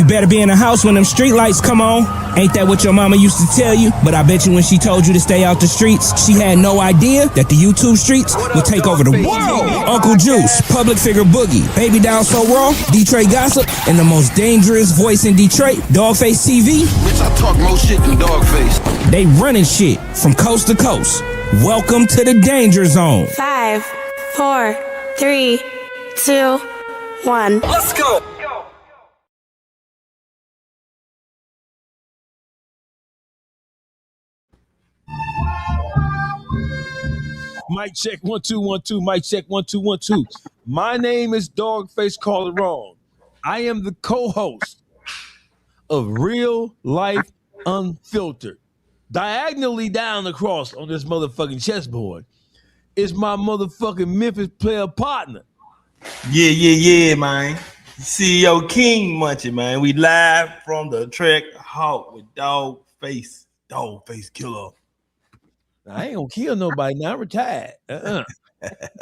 You better be in the house when them street lights come on. Ain't that what your mama used to tell you? But I bet you when she told you to stay out the streets, she had no idea that the YouTube streets would take over the world. Uncle Juice, public figure Boogie, Baby Down So Raw, Detroit Gossip, and the most dangerous voice in Detroit, Dogface TV. Bitch, I talk more shit than Dogface. They running shit from coast to coast. Welcome to the Danger Zone. 5, 4, 3, 2, 1. Let's go. Mic check 1 2 1 2. Mic check 1 2 1 2. My name is Dogface Call It Wrong. I am the co-host of Real Life Unfiltered. Diagonally down across on this motherfucking chessboard is my motherfucking Memphis player partner. Yeah, man. CEO King Munchie, man. We live from the Trek Hawk with Dogface Killer. I ain't gonna kill nobody now. I'm retired.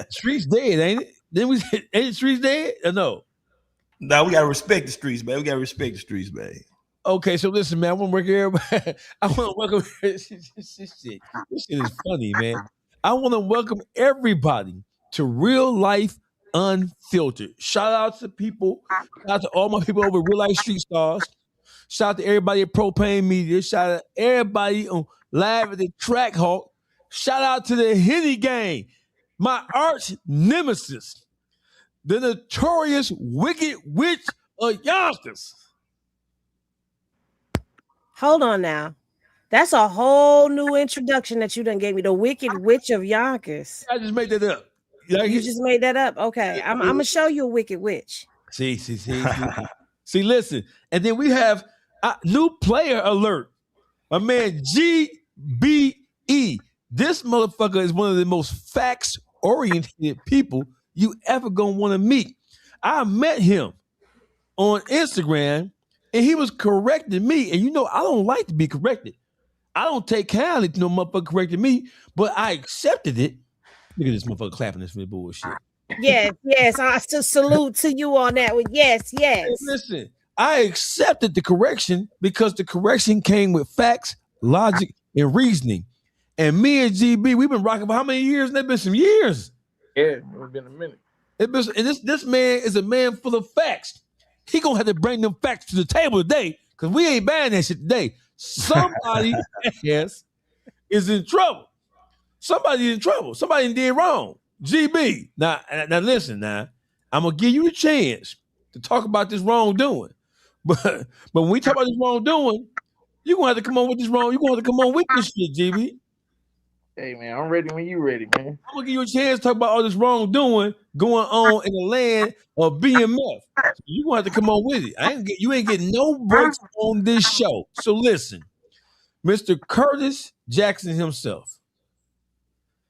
Streets dead, ain't it? Then we ain't the streets dead? Or no? Now we gotta respect the streets, man. Okay, so listen, man. I want to work everybody. I want to welcome this shit is funny, man. I want to welcome everybody to Real Life Unfiltered. Shout out to people. Shout out to all my people over Real Life Street Stars. Shout out to everybody at Propane Media. Shout out to everybody on Live at the Track Hawk. Shout out to the Henny Gang, my arch nemesis, the notorious Wicked Witch of Yonkers. Hold on now. That's a whole new introduction that you done gave me. The Wicked Witch of Yonkers. I just made that up. You just made that up. Okay. I'm going to show you a Wicked Witch. See, listen. And then we have a new player alert. My man GBE. This motherfucker is one of the most facts-oriented people you ever gonna want to meet. I met him on Instagram, and he was correcting me. And you know, I don't like to be corrected. I don't take kindly to no motherfucker correcting me, but I accepted it. Look at this motherfucker clapping this for bullshit. Yes. I still salute to you on that one. Yes. Hey, listen, I accepted the correction because the correction came with facts, logic, and reasoning. And me and GB, we've been rocking for how many years? It's been some years. Yeah, it's been a minute. And this man is a man full of facts. He gonna have to bring them facts to the table today because we ain't buying that shit today. Somebody is in trouble. Somebody's in trouble. Somebody did wrong. GB. Now listen. Now I'm gonna give you a chance to talk about this wrongdoing. But when we talk about this wrongdoing, you're gonna have to come on with this wrong. You're gonna have to come on with this shit, GB. Hey man, I'm ready when you ready, man. I'm gonna give you a chance to talk about all this wrongdoing going on in the land of BMF. So you gonna have to come on with it. You ain't getting no breaks on this show. So listen, Mr. Curtis Jackson himself.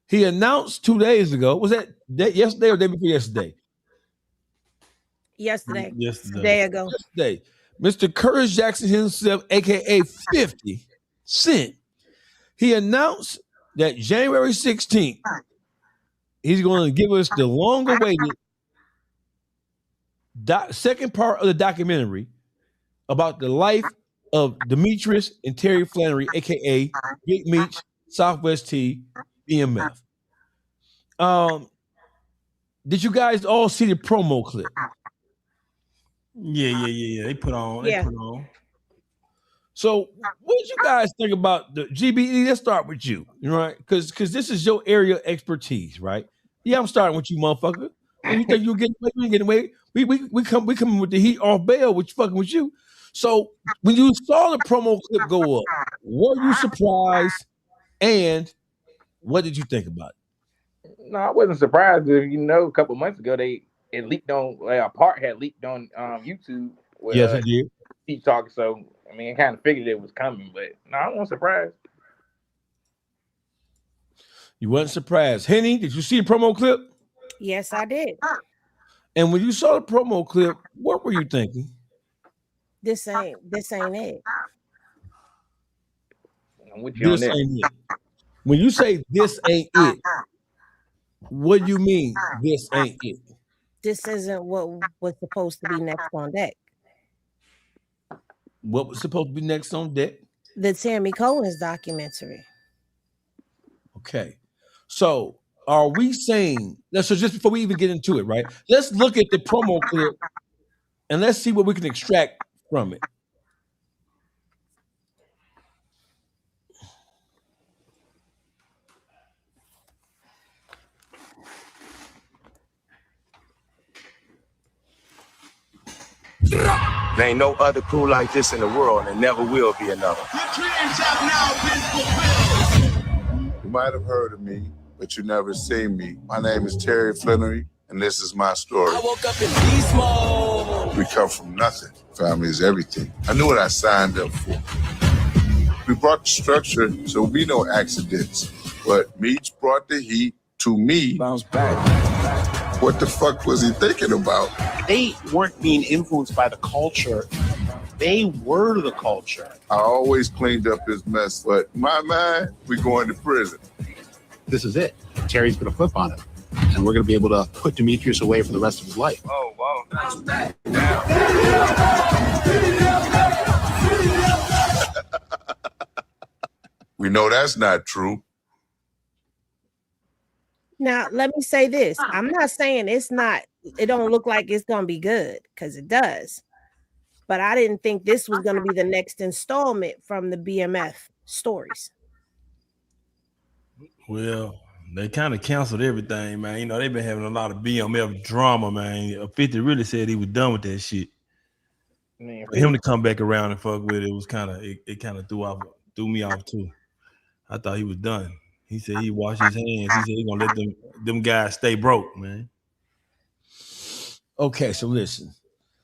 He announced 2 days ago. Was that yesterday or day before yesterday? Yesterday. Yesterday. A day ago. Yesterday. Mr. Curtis Jackson himself, aka 50 Cent, he announced that January 16th, he's going to give us the long-awaited second part of the documentary about the life of Demetrius and Terry Flannery, aka Big Meech, Southwest T, BMF. Did you guys all see the promo clip? Yeah. They put on. So, what did you guys think about the GBE? Let's start with you, right? Because this is your area of expertise, right? Yeah, I'm starting with you, motherfucker. When you think you get away? We come with the heat off bail, which fucking with you. So, when you saw the promo clip go up, were you surprised? And what did you think about it? No, I wasn't surprised. A couple months ago it leaked on. A part had leaked on YouTube. Where, yes, it did. He talking. So I mean, I kind of figured it was coming, but no, I wasn't surprised. You wasn't surprised. Henny, did you see the promo clip? Yes, I did. And when you saw the promo clip, what were you thinking? This ain't it. I'm with you on that. Ain't it. When you say this ain't it, what do you mean this ain't it? This isn't what was supposed to be next on deck. What was supposed to be next on deck? The Tammy Cowins documentary. Okay. So are we saying so just before we even get into it, right? Let's look at the promo clip and let's see what we can extract from it. There ain't no other crew like this in the world, and there never will be another. You might have heard of me, but you never seen me. My name is Terry Flannery, and this is my story. I woke up in beast mode. We come from nothing. Family is everything. I knew what I signed up for. We brought the structure, so we no accidents. But Meech brought the heat to me. Bounce back. What the fuck was he thinking about? They weren't being influenced by the culture. They were the culture. I always cleaned up his mess, but my mind, we going to prison. This is it. Terry's going to flip on it. And we're going to be able to put Demetrius away for the rest of his life. Oh, wow. We know that's not true. Now, let me say this. I'm not saying it don't look like it's going to be good, because it does. But I didn't think this was going to be the next installment from the BMF stories. Well, they kind of canceled everything, man. You know, they've been having a lot of BMF drama, man. 50 really said he was done with that shit. Man, For him to come back around and fuck with it was kind of it kind of threw me off too. I thought he was done. He said he washed his hands. He said he's gonna let them guys stay broke, man. Okay, so listen.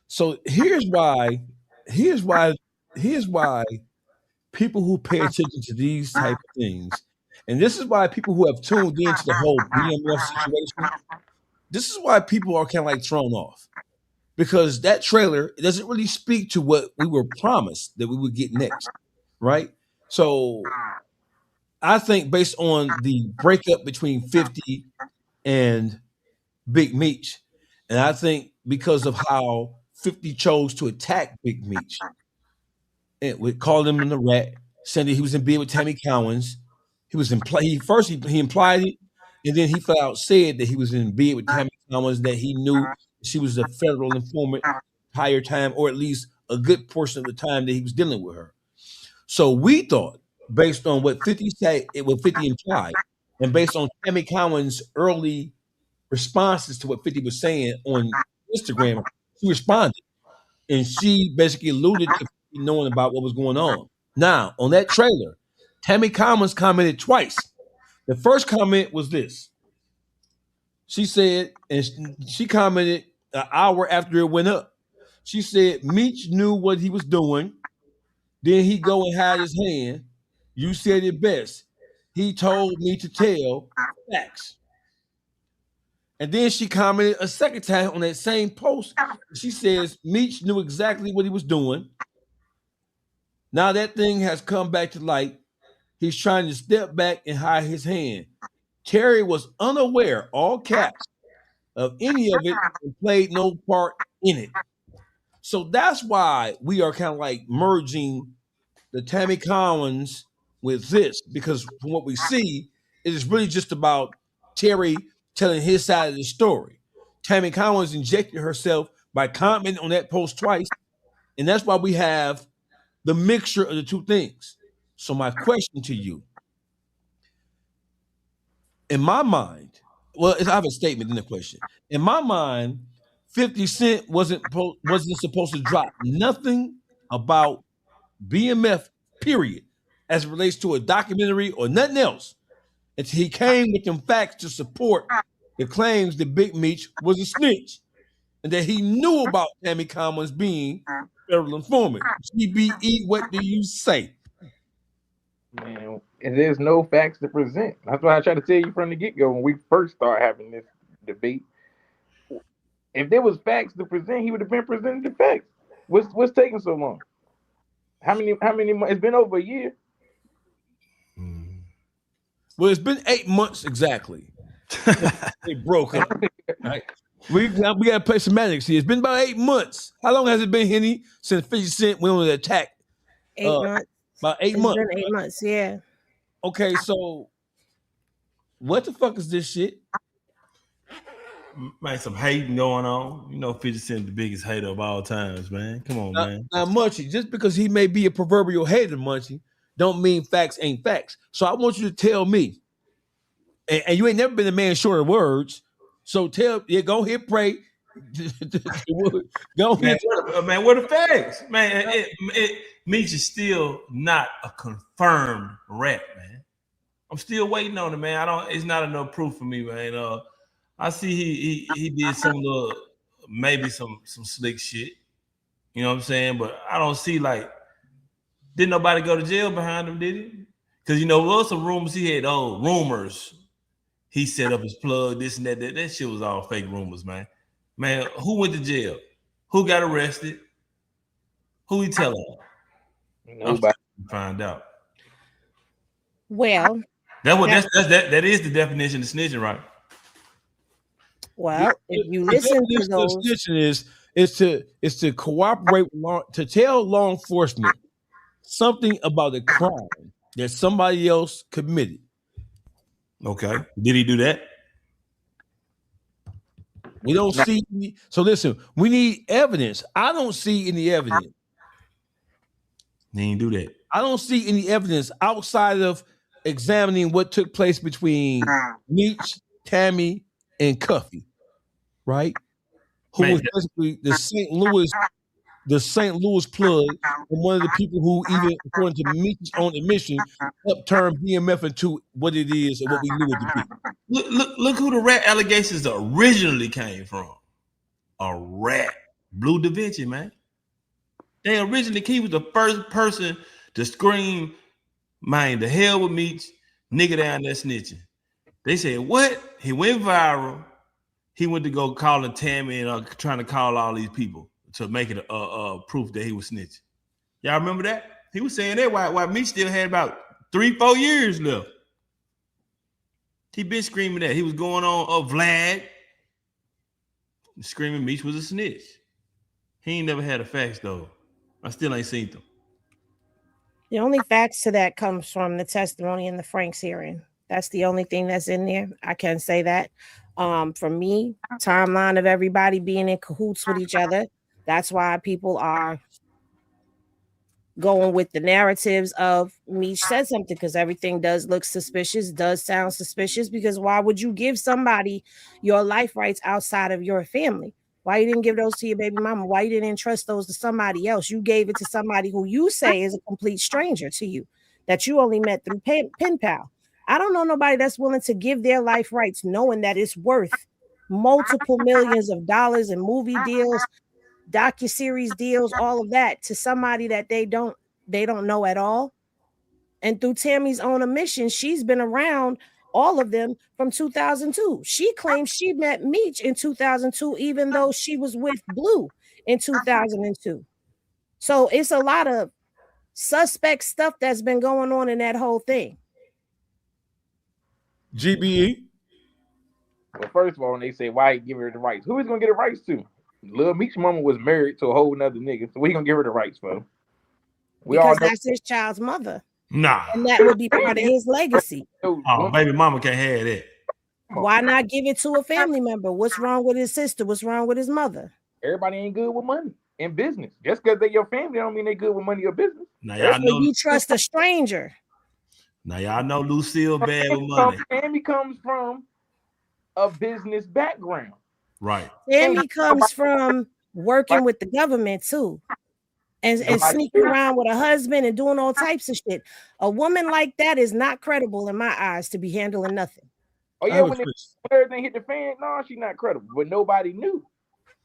So here's why people who pay attention to these type of things, and this is why people who have tuned into the whole BMF situation, this is why people are kind of like thrown off. Because that trailer doesn't really speak to what we were promised that we would get next, right? So I think based on the breakup between 50 and Big Meech, and I think because of how 50 chose to attack Big Meech, and we called him the rat, saying that he was in bed with Tammy Cowins. He implied it, and then he flat out said that he was in bed with Tammy Cowins, that he knew she was a federal informant the entire time, or at least a good portion of the time that he was dealing with her. So we thought, based on what 50 said, what 50 implied, and based on Tammy Cowins' early responses to what 50 was saying on Instagram, she responded. And she basically alluded to 50 knowing about what was going on. Now, on that trailer, Tammy Cowins commented twice. The first comment was this. She said, and she commented an hour after it went up. She said, Meech knew what he was doing. Then he go and hide his hand. You said it best. He told me to tell facts. And then she commented a second time on that same post. She says, Meech knew exactly what he was doing. Now that thing has come back to light. He's trying to step back and hide his hand. Terry was unaware, all caps, of any of it and played no part in it. So that's why we are kind of like merging the Tammy Cowins with this, because from what we see, it is really just about Terry telling his side of the story. Tammy Cowins injected herself by commenting on that post twice, and that's why we have the mixture of the two things. So my question to you, in my mind, well, I have a statement in the question. In my mind, 50 Cent wasn't supposed to drop nothing about BMF, period, as it relates to a documentary or nothing else, until he came with them facts to support the claims that Big Meech was a snitch and that he knew about Tammy Cowins being federal informant. GBE, what do you say? Man, and there's no facts to present. That's why I tried to tell you from the get-go when we first started having this debate. If there was facts to present, he would have been presenting the facts. What's taking so long? How many months? It's been over a year. Well, it's been 8 months exactly. They broke up. Right? We gotta play semantics here. It's been about 8 months. How long has it been, Henny, since 50 Cent went on the attack? 8 months. About 8 It's months. been 8 months, yeah. Okay, so what the fuck is this shit? Man, some hating going on. You know, 50 Cent the biggest hater of all times, man. Come on, man. Now, Munchie, just because he may be a proverbial hater, Munchie, don't mean facts ain't facts. So I want you to tell me, and you ain't never been a man short of words. So go ahead, pray. Go ahead. Man, what the facts? Man, Meech is still not a confirmed rat, man. I'm still waiting on it, man. It's not enough proof for me, man. I see he did maybe some slick shit. You know what I'm saying? But I don't see didn't nobody go to jail behind him, did he? Because there was some rumors he had. Rumors. He set up his plug, this and that. That shit was all fake rumors, man. Man, who went to jail? Who got arrested? Who he telling? Nobody find out. Well, that is the definition of snitching, right? Well, if you listen to those, snitching is to cooperate to tell law enforcement something about a crime that somebody else committed. Okay, did he do that? We don't see. So listen, we need evidence. I don't see any evidence. He didn't do that. I don't see any evidence outside of examining what took place between Meech, Tammy, and Cuffy, right? Who was basically the St. Louis plug, and one of the people who, even according to Meech's own admission, helped turn BMF into what it is and what we knew it to be. Look who the rat allegations originally came from. A rat. Blue Da Vinci, man. He was the first person to scream, man, the hell with Meech, nigga down there snitching. They said, what? He went viral. He went to go calling Tammy and trying to call all these people to make it a proof that he was snitching. Y'all remember that? He was saying that while Meech still had about 3-4 years left. He been screaming that. He was going on Vlad, screaming Meech was a snitch. He ain't never had the facts, though. I still ain't seen them. The only facts to that comes from the testimony in the Franks hearing. That's the only thing that's in there. I can say that. For me, timeline of everybody being in cahoots with each other. That's why people are going with the narratives of Meech said something, because everything does look suspicious, does sound suspicious, because why would you give somebody your life rights outside of your family? Why you didn't give those to your baby mama? Why you didn't entrust those to somebody else? You gave it to somebody who you say is a complete stranger to you, that you only met through pen pal. I don't know nobody that's willing to give their life rights knowing that it's worth multiple millions of dollars in movie deals, docuseries deals, all of that to somebody that they don't know at all. And through Tammy's own admission, she's been around all of them from 2002. She claims she met Meech in 2002, even though she was with Blue in 2002. So it's a lot of suspect stuff that's been going on in that whole thing. GBE. Well, first of all, when they say why he give her the rights, who is gonna get the rights to? Lil Meech's mama was married to a whole nother nigga, so we gonna give her the rights for? Because that's his child's mother. Nah, and that would be part of his legacy. Oh, baby mama can't have that. Why not give it to a family member? What's wrong with his sister? What's wrong with his mother? Everybody ain't good with money in business. Just because they're your family don't mean they good with money or business. Now y'all know you trust a stranger. Now y'all know Lucille bad with money. Tammy comes from a business background. Right. Tammy comes from working with the government too. And sneaking around with a husband and doing all types of shit. A woman like that is not credible in my eyes to be handling nothing. Oh yeah, when everything hit the fan, no, she's not credible, but nobody knew.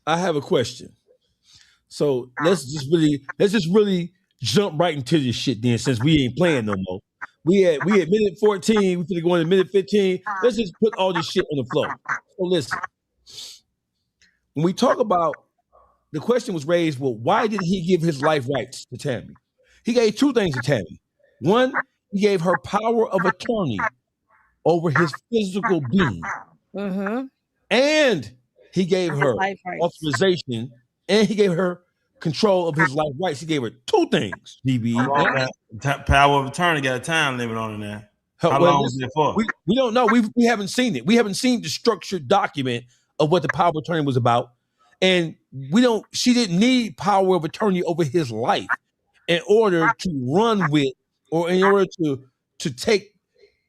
I have a question. So let's just really jump right into this shit then, since we ain't playing no more. We at minute 14, we finna go into minute 15. Let's just put all this shit on the floor. So listen, when we talk about, the question was raised, well, why did he give his life rights to Tammy? He gave two things to Tammy. One, he gave her power of attorney over his physical being. Mm-hmm. And he gave her life rights. authorization and he gave her control of his life rights. He gave her two things, DBE. Power of attorney got a time limit on it now. How long was it for? We don't know. We haven't seen it. We haven't seen the structured document of what the power of attorney was about. And she didn't need power of attorney over his life in order to run with or in order to take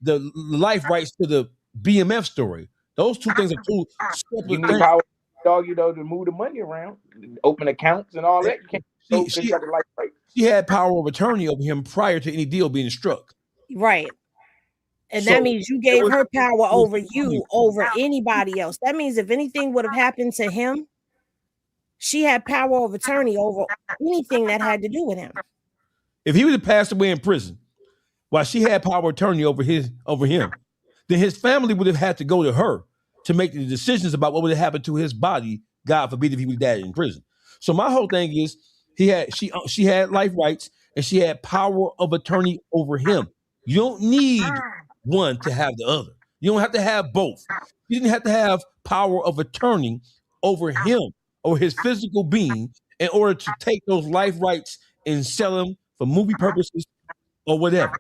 the life rights to the BMF story. Those two things are two separate You need things. power, dog, to move the money around, open accounts and all that. You can't She got the life right. She had power of attorney over him prior to any deal being struck. Right. And So, that means you gave her power over funny. you, over anybody else. That means if anything would have happened to him, she had power of attorney over anything that had to do with him. If he would have passed away in prison while she had power of attorney over him, then his family would have had to go to her to make the decisions about what would have happened to his body, God forbid, if he was died in prison. So my whole thing is she had life rights and she had power of attorney over him. You don't need one to have the other. You don't have to have both. You didn't have to have power of attorney over him or his physical being in order to take those life rights and sell them for movie purposes or whatever.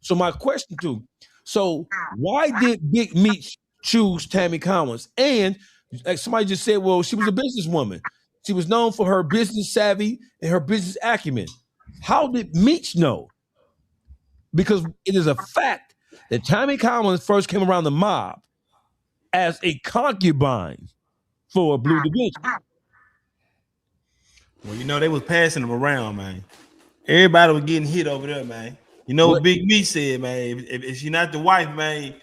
So my question too, so why did Big Meech choose Tammy Cowins? And like somebody just said, well, she was a businesswoman. She was known for her business savvy and her business acumen. How did Meech know? Because it is a fact that Tammy Cowins first came around the mob as a concubine for Blue Da Vinci. Well, they was passing them around, man. Everybody was getting hit over there, man. You know what Big Meech said, man? If she not the wife, man,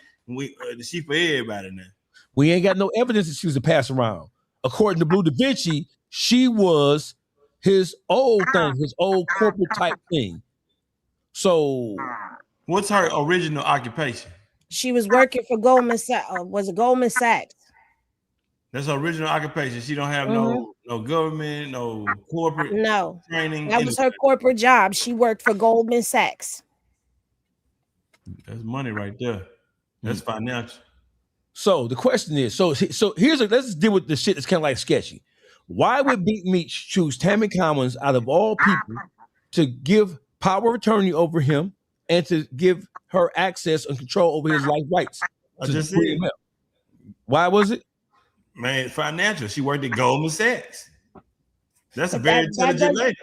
she for everybody now. We ain't got no evidence that she was a pass around. According to Blue Da Vinci, she was his old thing, his old corporate type thing. So, what's her original occupation? She was working for Goldman Sachs. Was it Goldman Sachs? That's her original occupation. She don't have no government, no corporate training. That was her corporate job. She worked for Goldman Sachs. That's money right there. That's financial. So the question is, let's deal with the shit that's kind of like sketchy. Why would Big Meech choose Tammy Cowins out of all people to give power of attorney over him and to give her access and control over his life rights? I just said. Why was it? Man, financial. She worked at Goldman Sachs. That's a very intelligent lady.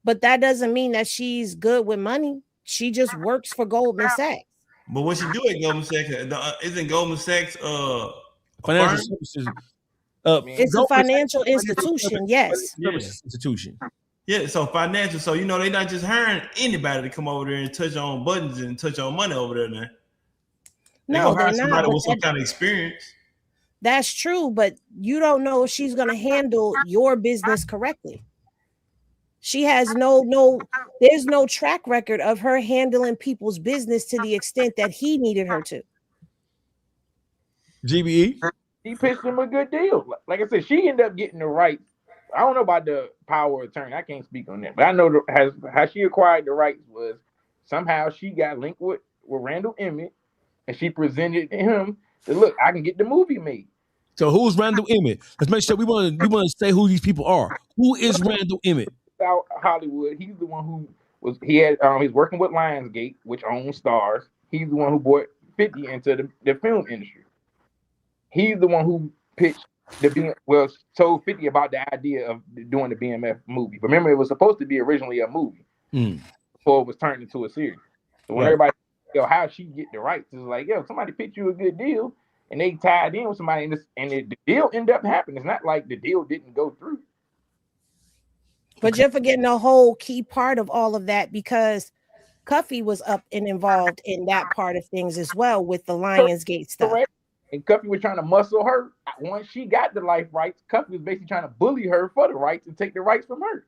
But that doesn't mean that she's good with money. She just works for Goldman Sachs. But what she do at Goldman Sachs, isn't Goldman Sachs financial services? It's a financial institution, yes. Institution. Yeah, so financial. So they're not just hiring anybody to come over there and touch on buttons and touch on money over there now. No, they're somebody not. with some kind of experience. That's true, but you don't know if she's going to handle your business correctly. She has there's no track record of her handling people's business to the extent that he needed her to. GBE? He pitched him a good deal. Like I said, she ended up getting the rights. I don't know about the power of attorney. I can't speak on that. But I know how she acquired the rights was somehow she got linked with Randall Emmett and she presented him to look, I can get the movie made. So who's Randall Emmett? Let's make sure we want to say who these people are. Who is Randall Emmett? Out Hollywood. He's the one who he's working with Lionsgate, which owns Stars. He's the one who brought 50 into the film industry. He's the one who pitched told 50 about the idea of doing the BMF movie. But remember, it was supposed to be originally a movie before it was turned into a series. So when everybody, how she get the rights? It's like, somebody pitched you a good deal and they tied in with somebody and the deal ended up happening. It's not like the deal didn't go through. But you're forgetting a whole key part of all of that because Cuffy was up and involved in that part of things as well with the Lionsgate stuff. Correct. And Cuffy was trying to muscle her. Once she got the life rights, Cuffy was basically trying to bully her for the rights and take the rights from her.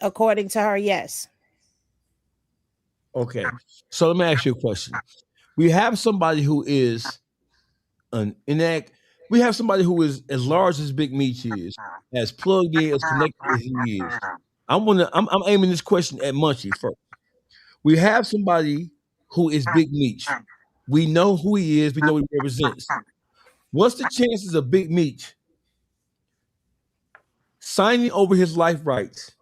According to her, yes. Okay. So let me ask you a question. We have somebody who is we have somebody who is as large as Big Meech is, as plugged in, as connected as he is. I'm aiming this question at Munchie first. We have somebody who is Big Meech. We know who he is. We know what he represents. What's the chances of Big Meech signing over his life rights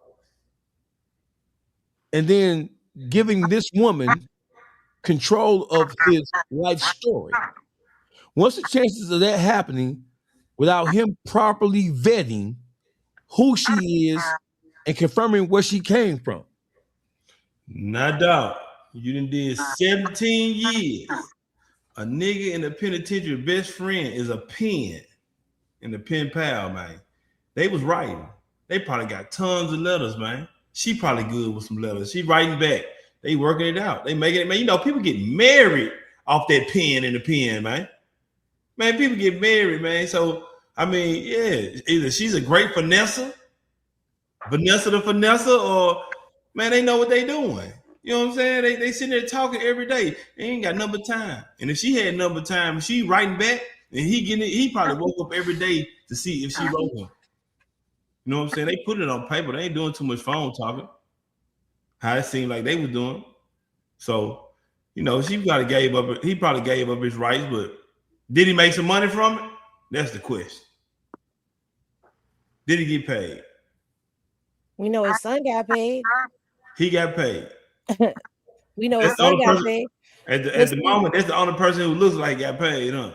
and then giving this woman control of his life story? What's the chances of that happening without him properly vetting who she is and confirming where she came from? No doubt. You done did 17 years. A nigga in the penitentiary best friend is a pen in the pen pal, man. They was writing. They probably got tons of letters, man. She probably good with some letters. She writing back. They working it out. They making it, man. You know, people get married off that pen in the pen, man. Man, people get married, man. So, I mean, yeah, either she's a great Vanessa the Vanessa, or, man, they know what they doing. You know what I'm saying? They sitting there talking every day. They ain't got number time. And if she had number time, she writing back, and he probably woke up every day to see if she wrote him. You know what I'm saying? They put it on paper. They ain't doing too much phone talking. How it seemed like they were doing. So, you know, he probably gave up his rights, but did he make some money from it? That's the question. Did he get paid? We know his son got paid. He got paid. We know his son got paid. At the moment, that's the only person who looks like got paid, huh?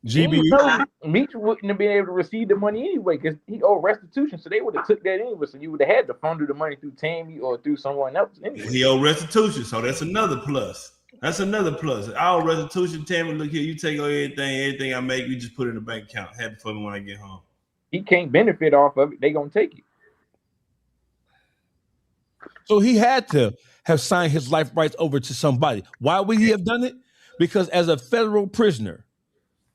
GB. Meech wouldn't have been able to receive the money anyway because he owed restitution, so they would have took that anyway. So you would have had to funnel the money through Tammy or through someone else anyway. He owed restitution, so that's another plus. That's another plus. Our restitution, Tammy, look here, you take everything I make, we just put it in the bank account. Happy for me when I get home. He can't benefit off of it. They gonna take it. So he had to have signed his life rights over to somebody. Why would he have done it? Because as a federal prisoner,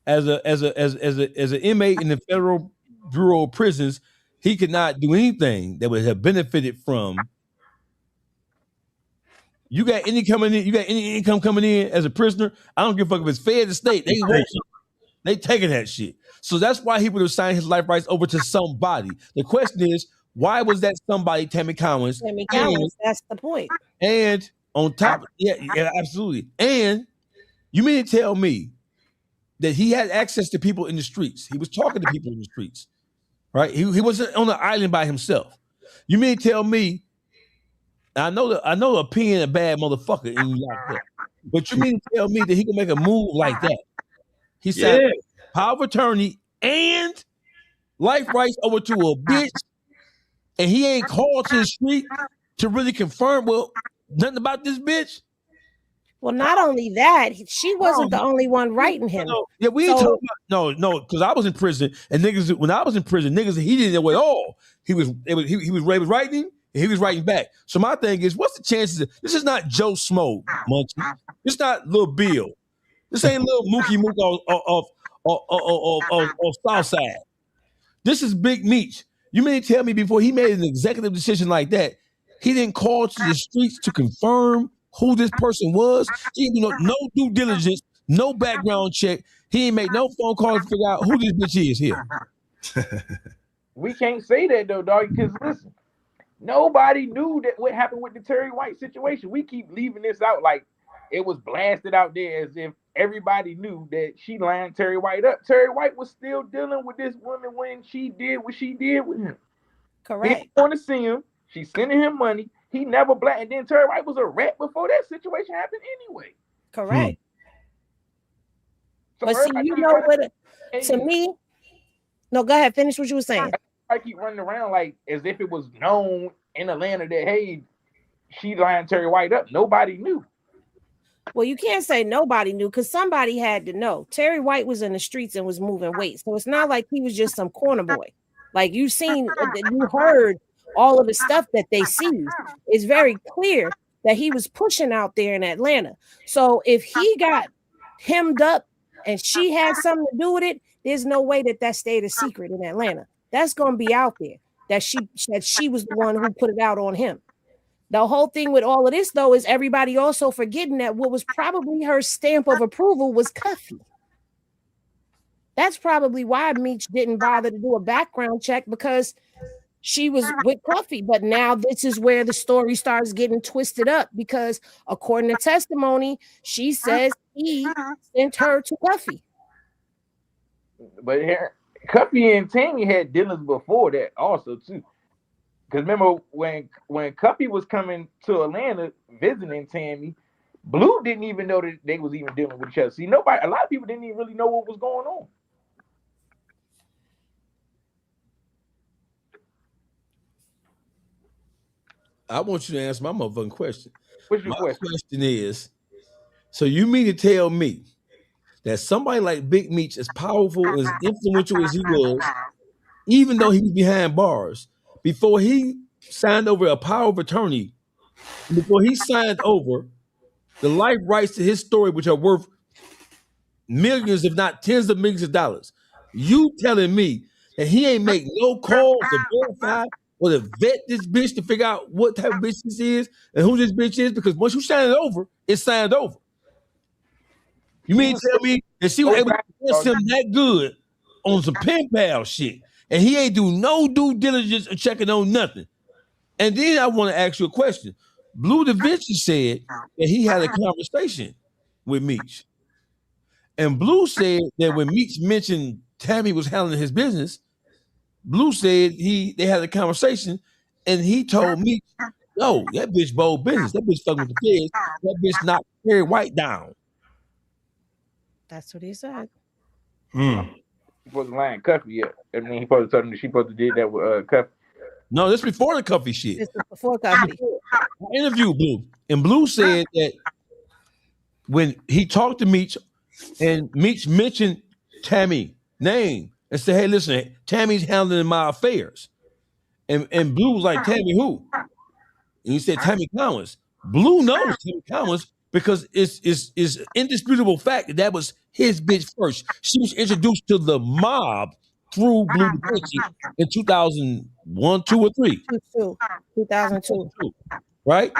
as an inmate in the Federal Bureau of Prisons, he could not do anything that would have benefited from. You got any income coming in as a prisoner? I don't give a fuck if it's fed to state. They taking that shit. So that's why he would have signed his life rights over to somebody. The question is, why was that somebody Tammy Cowins? Tammy Cowins, that's the point. And on top, yeah, absolutely. And you mean to tell me that he had access to people in the streets? He was talking to people in the streets, right? He wasn't on the island by himself. You mean to tell me? I know a pen a bad motherfucker in you like that, but you mean to tell me that he can make a move like that? He said power of attorney and life rights over to a bitch, and he ain't called to the street to really confirm nothing about this bitch. Well, not only that, she wasn't the only one writing him. Yeah, we ain't talking about no, because I was in prison, and niggas when I was in prison, niggas he didn't know at all. He was writing. And he was writing back. So my thing is, what's the chances? This is not Joe Smo, Munchie. This is not Lil Bill. This ain't Lil Mookie Mook of Southside. This is Big Meech. You mean to tell me before he made an executive decision like that, he didn't call to the streets to confirm who this person was? He didn't no due diligence, no background check. He ain't make no phone call to figure out who this bitch is here. We can't say that though, dog, because listen. Nobody knew that what happened with the Terry White situation. We keep leaving this out like it was blasted out there as if everybody knew that she lined Terry White up. Terry White was still dealing with this woman when she did what she did with him. Correct. He didn't want to see him. She's sending him money. He never black. And then Terry White was a rat before that situation happened anyway. Correct. So but see, you know what? To me, no, go ahead. Finish what you were saying. I keep running around like as if it was known in Atlanta that, hey, she lined Terry White up. Nobody knew. Well, you can't say nobody knew because somebody had to know. Terry White was in the streets and was moving weight. So it's not like he was just some corner boy. Like you heard all of the stuff that they seized. It's very clear that he was pushing out there in Atlanta. So if he got hemmed up and she had something to do with it, there's no way that stayed a secret in Atlanta. That's going to be out there that she was the one who put it out on him. The whole thing with all of this, though, is everybody also forgetting that what was probably her stamp of approval was Cuffy. That's probably why Meech didn't bother to do a background check because she was with Cuffy. But now this is where the story starts getting twisted up because according to testimony, she says he sent her to Cuffy. But here, Cuffy and Tammy had dealings before that also too. Because remember when Cuffy was coming to Atlanta visiting Tammy, Blue didn't even know that they was even dealing with each other. See, a lot of people didn't even really know what was going on. I want you to answer my motherfucking question. What's your question? My question is, so you mean to tell me that somebody like Big Meech, as powerful and as influential as he was, even though he was behind bars, before he signed over a power of attorney, before he signed over the life rights to his story, which are worth millions, if not tens of millions of dollars, you telling me that he ain't make no calls to verify or to vet this bitch to figure out what type of bitch this is and who this bitch is? Because once you sign it over, it's signed over. You mean to tell me that she was able to test him that good on some pen pal shit, and he ain't do no due diligence or checking on nothing? And then I want to ask you a question. Blue Da Vinci said that he had a conversation with Meech. And Blue said that when Meech mentioned Tammy was handling his business, Blue said they had a conversation, and he told Meech, yo, that bitch bold business. That bitch fucking with the feds. That bitch knocked Perry White down. That's what he said. He supposed to line Cuffy up. I mean, he supposed to tell him that she supposed to did that with Cuffy. No, this before the Cuffy shit. This is before Cuffy. I interviewed Blue, and Blue said that when he talked to Meech, and Meech mentioned Tammy name and said, hey, listen, Tammy's handling my affairs. And Blue was like, Tammy who? And he said, Tammy Cowins. Blue knows Tammy Cowins because it's indisputable fact that was his bitch first. She was introduced to the mob through Blue Da Vinci in 2001, 2 or 3. 2002. Right?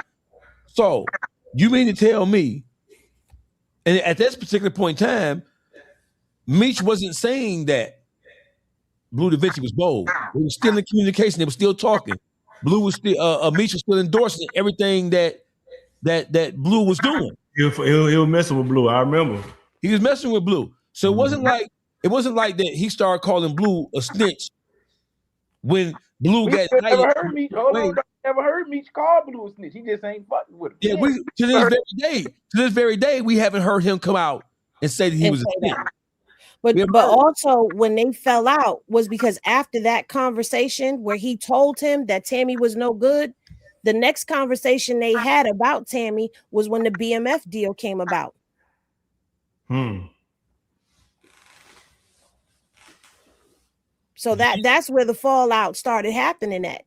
So you mean to tell me, and at this particular point in time, Meech wasn't saying that Blue Da Vinci was bold. They were still in communication. They were still talking. Blue was still, Meech was still endorsing everything that Blue was doing. He was messing with Blue. I remember. He was messing with Blue. So it wasn't like that he started calling Blue a snitch when Blue got never heard Meech. Hold on, never heard Meech call Blue a snitch. He just ain't fucking with him. Yeah, to this very day, we haven't heard him come out and say that he was a snitch. But also when they fell out was because after that conversation where he told him that Tammy was no good, the next conversation they had about Tammy was when the BMF deal came about. So that's where the fallout started happening at.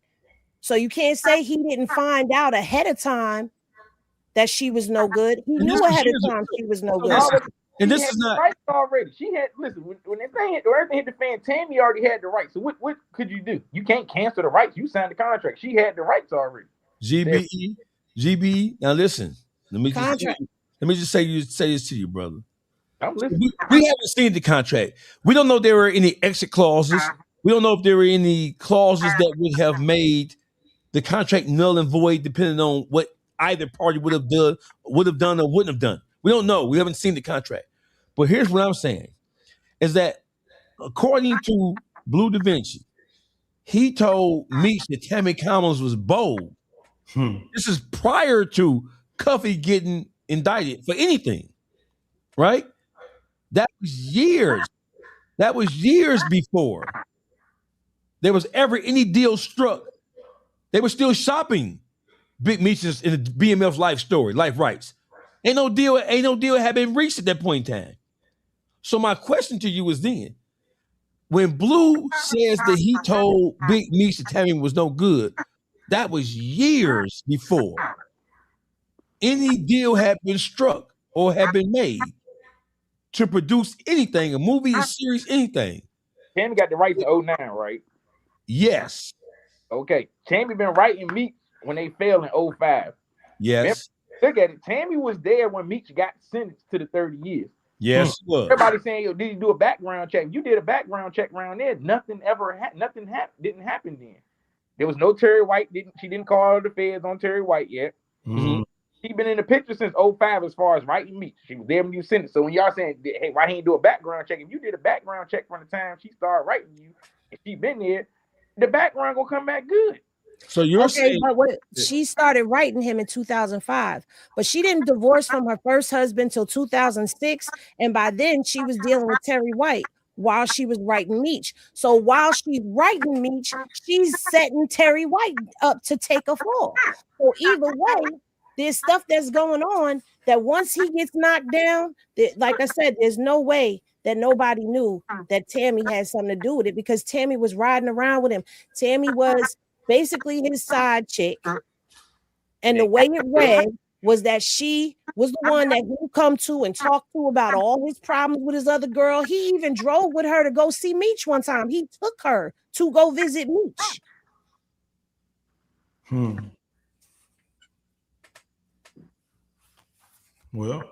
So you can't say he didn't find out ahead of time that she was no good. He knew ahead of time she was no good. And this is not right already. She had when everything hit the fan, Tammy already had the rights. So what could you do? You can't cancel the rights. You signed the contract. She had the rights already. GB. Now listen. Let me just say this to you, brother. I'm listening. We haven't seen the contract. We don't know if there were any exit clauses. We don't know if there were any clauses that would have made the contract null and void, depending on what either party would have done or wouldn't have done. We don't know. We haven't seen the contract. But here's what I'm saying, is that according to Blue Da Vinci, he told Meech that Tammy Cowins was bold. This is prior to Cuffy getting indicted for anything, right? That was years. That was years before there was ever any deal struck. They were still shopping Big Meech's in the BMF's life rights. Ain't no deal had been reached at that point in time. So my question to you is then, when Blue says that he told Big Meech that Tammy was no good, that was years before any deal had been struck or had been made to produce anything, a movie, a series, anything. Tammy got the rights in 09, right? Yes. Okay. Tammy been writing Meech when they failed in 05. Yes. Remember, look at it. Tammy was there when Meech got sentenced to the 30 years. Yes. Everybody saying, yo, did you do a background check? You did a background check around there. Nothing didn't happen then. There was no Terry White. She didn't call the feds on Terry White yet. She been in the picture since 05 as far as writing Meech. She was there when you sent it. So when y'all saying, hey, why he ain't do a background check? If you did a background check from the time she started writing you, and she been there, the background gonna come back good. So you're saying, but she started writing him in 2005, but she didn't divorce from her first husband till 2006, and by then she was dealing with Terry White while she was writing Meech. So while she's writing Meech, she's setting Terry White up to take a fall. So either way, there's stuff that's going on that once he gets knocked down, like I said, there's no way that nobody knew that Tammy had something to do with it, because Tammy was riding around with him. Tammy was basically his side chick. And the way it read was that she was the one that he would come to and talk to about all his problems with his other girl. He even drove with her to go see Meech one time. He took her to go visit Meech. Well,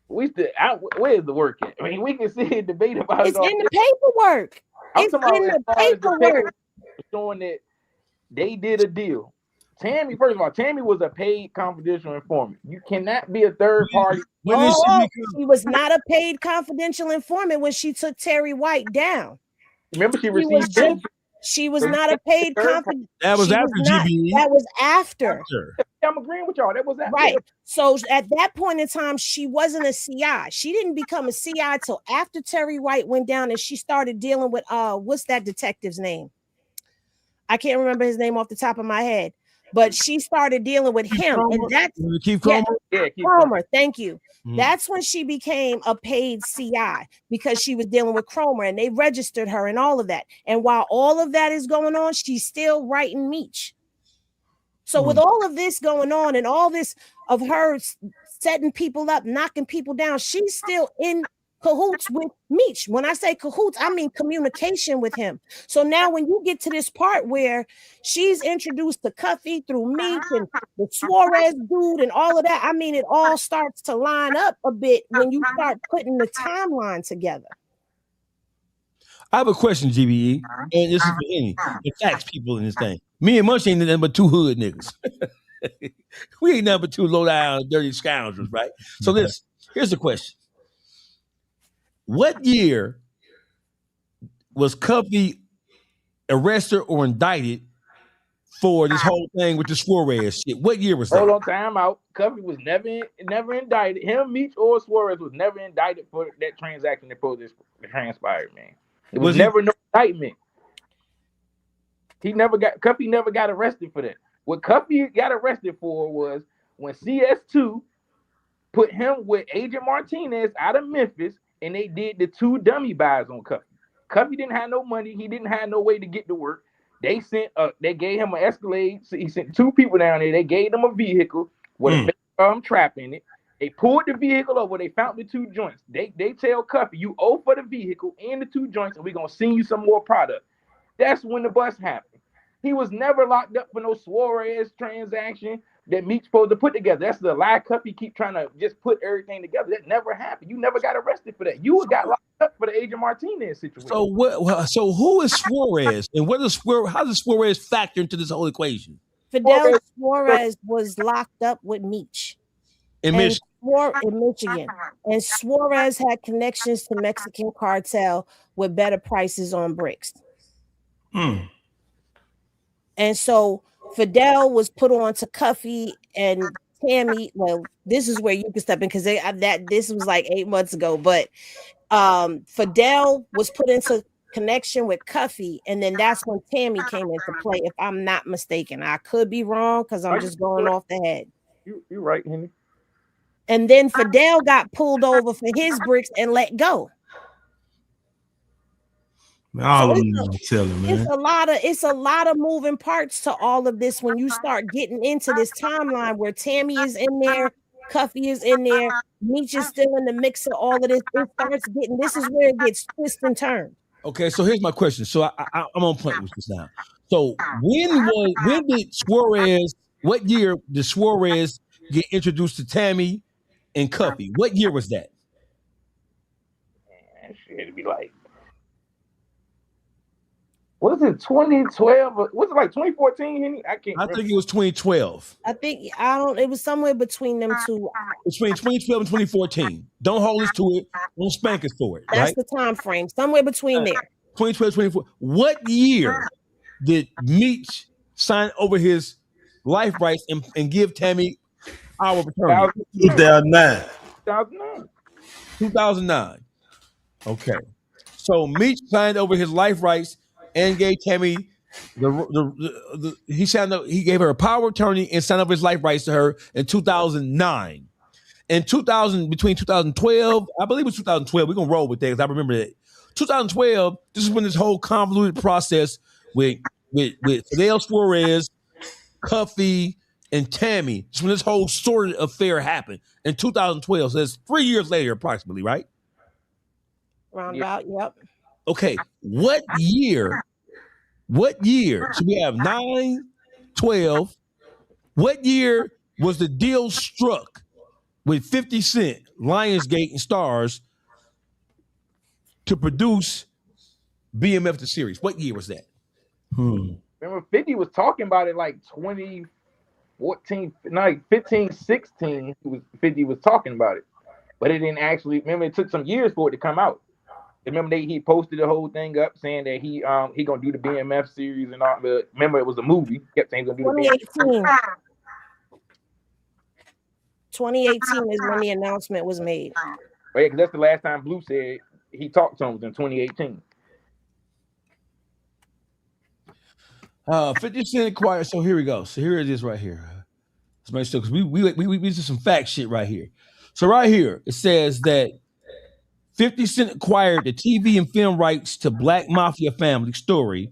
where's the work at? I mean, we can sit and debate about it's in the paperwork. It's in the paperwork. Showing that they did a deal. Tammy, first of all, Tammy was a paid confidential informant. You cannot be a third party. She was not a paid confidential informant when she took Terry White down. Remember, she received. She was not a paid confidential. That was after GBE. That was after. I'm agreeing with y'all. That was after. Right. So at that point in time, she wasn't a CI. She didn't become a CI till after Terry White went down and she started dealing with what's that detective's name? I can't remember his name off the top of my head, but she started dealing with him. And that's Keith Cromer. Cromer. Thank you. That's when she became a paid CI, because she was dealing with Cromer and they registered her and all of that. And while all of that is going on, she's still writing Meech. So with all of this going on and all this of her setting people up, knocking people down, she's still in cahoots with Meech. When I say cahoots, I mean communication with him. So now when you get to this part where she's introduced to Cuffy through Meech and the Suarez dude and all of that, I mean, it all starts to line up a bit when you start putting the timeline together. I have a question, GBE, and this is for any the facts people in this thing. Me and Munch ain't nothing but two hood niggas. We ain't nothing but two low down, dirty scoundrels, right? So listen, here's the question. What year was Cuffy arrested or indicted for this whole thing with the Suarez shit? What year was that? Hold on, time out. Cuffy was never indicted. Him, Meech, or Suarez was never indicted for that transaction that transpired, man. It was never no indictment. Cuffy never got arrested for that. What Cuffy got arrested for was when CS2 put him with Agent Martinez out of Memphis, and they did the 2 dummy buys on Cuffy. Cuffy didn't have no money. He didn't have no way to get to work. They gave him an Escalade. So he sent 2 people down there. They gave them a vehicle with a trap in it. They pulled the vehicle over. They found the 2 joints. They tell Cuffy, you owe for the vehicle and the 2 joints, and we're going to send you some more product. That's when the bust happened. He was never locked up for no Suarez transaction that Meech supposed to put together. That's the lie Cuffy keep trying to just put everything together. That never happened. You never got arrested for that. You got locked up for the Agent Martinez situation. So what? So who is Suarez, and how does Suarez factor into this whole equation? Fidel Suarez was locked up with Meech in Michigan, and Suarez had connections to Mexican cartel with better prices on bricks. And so Fidel was put on to Cuffy and Tammy. Well, this is where you can step in, because this was like 8 months ago. But Fidel was put into connection with Cuffy, and then that's when Tammy came into play, if I'm not mistaken. I could be wrong because I'm just going off the head. You're right, Henry. And then Fidel got pulled over for his bricks and let go. It's a lot of moving parts to all of this when you start getting into this timeline where Tammy is in there, Cuffy is in there, Meech is still in the mix of all of this. This is where it gets twisted and turned. Okay, so here's my question. So I'm on point with this now. So when did Suarez? What year did Suarez get introduced to Tammy and Cuffy? What year was that? Man, shit, it'd be like Was it 2012? Was it like 2014? I can't. I think it was 2012. It was somewhere between them two. Between 2012 and 2014. Don't hold us to it. Don't spank us for it. That's right? the time frame. Somewhere between there. 2012, 24. What year did Meech sign over his life rights and give Tammy power of attorney? 2009. 2009. Okay. So Meech signed over his life rights and gave Tammy he gave her a power of attorney and signed over his life rights to her in 2009. In between 2012, I believe it was 2012. We're gonna roll with that because I remember that. 2012, this is when this whole convoluted process with Fidel Suarez, Cuffy, and Tammy. This is when this whole sordid affair happened in 2012. So that's 3 years later, approximately, right? Roundabout, yep. Okay, what year? So we have 9, 12. What year was the deal struck with 50 Cent, Lionsgate, and Stars to produce BMF the series? What year was that? Remember, 50 was talking about it like 2014, like 15, 16. 50 was talking about it, but it didn't actually. Remember, it took some years for it to come out. Remember, he posted the whole thing up saying that he gonna do the BMF series and all. But remember, it was a movie. He kept saying he's gonna do the 2018. 2018 is when the announcement was made. Oh, yeah, because that's the last time Blue said he talked to him was in 2018. 50 Cent acquired. So here we go. So here it is right here. Let's make sure because we did some fact shit right here. So right here it says that 50 Cent acquired the TV and film rights to Black Mafia Family Story,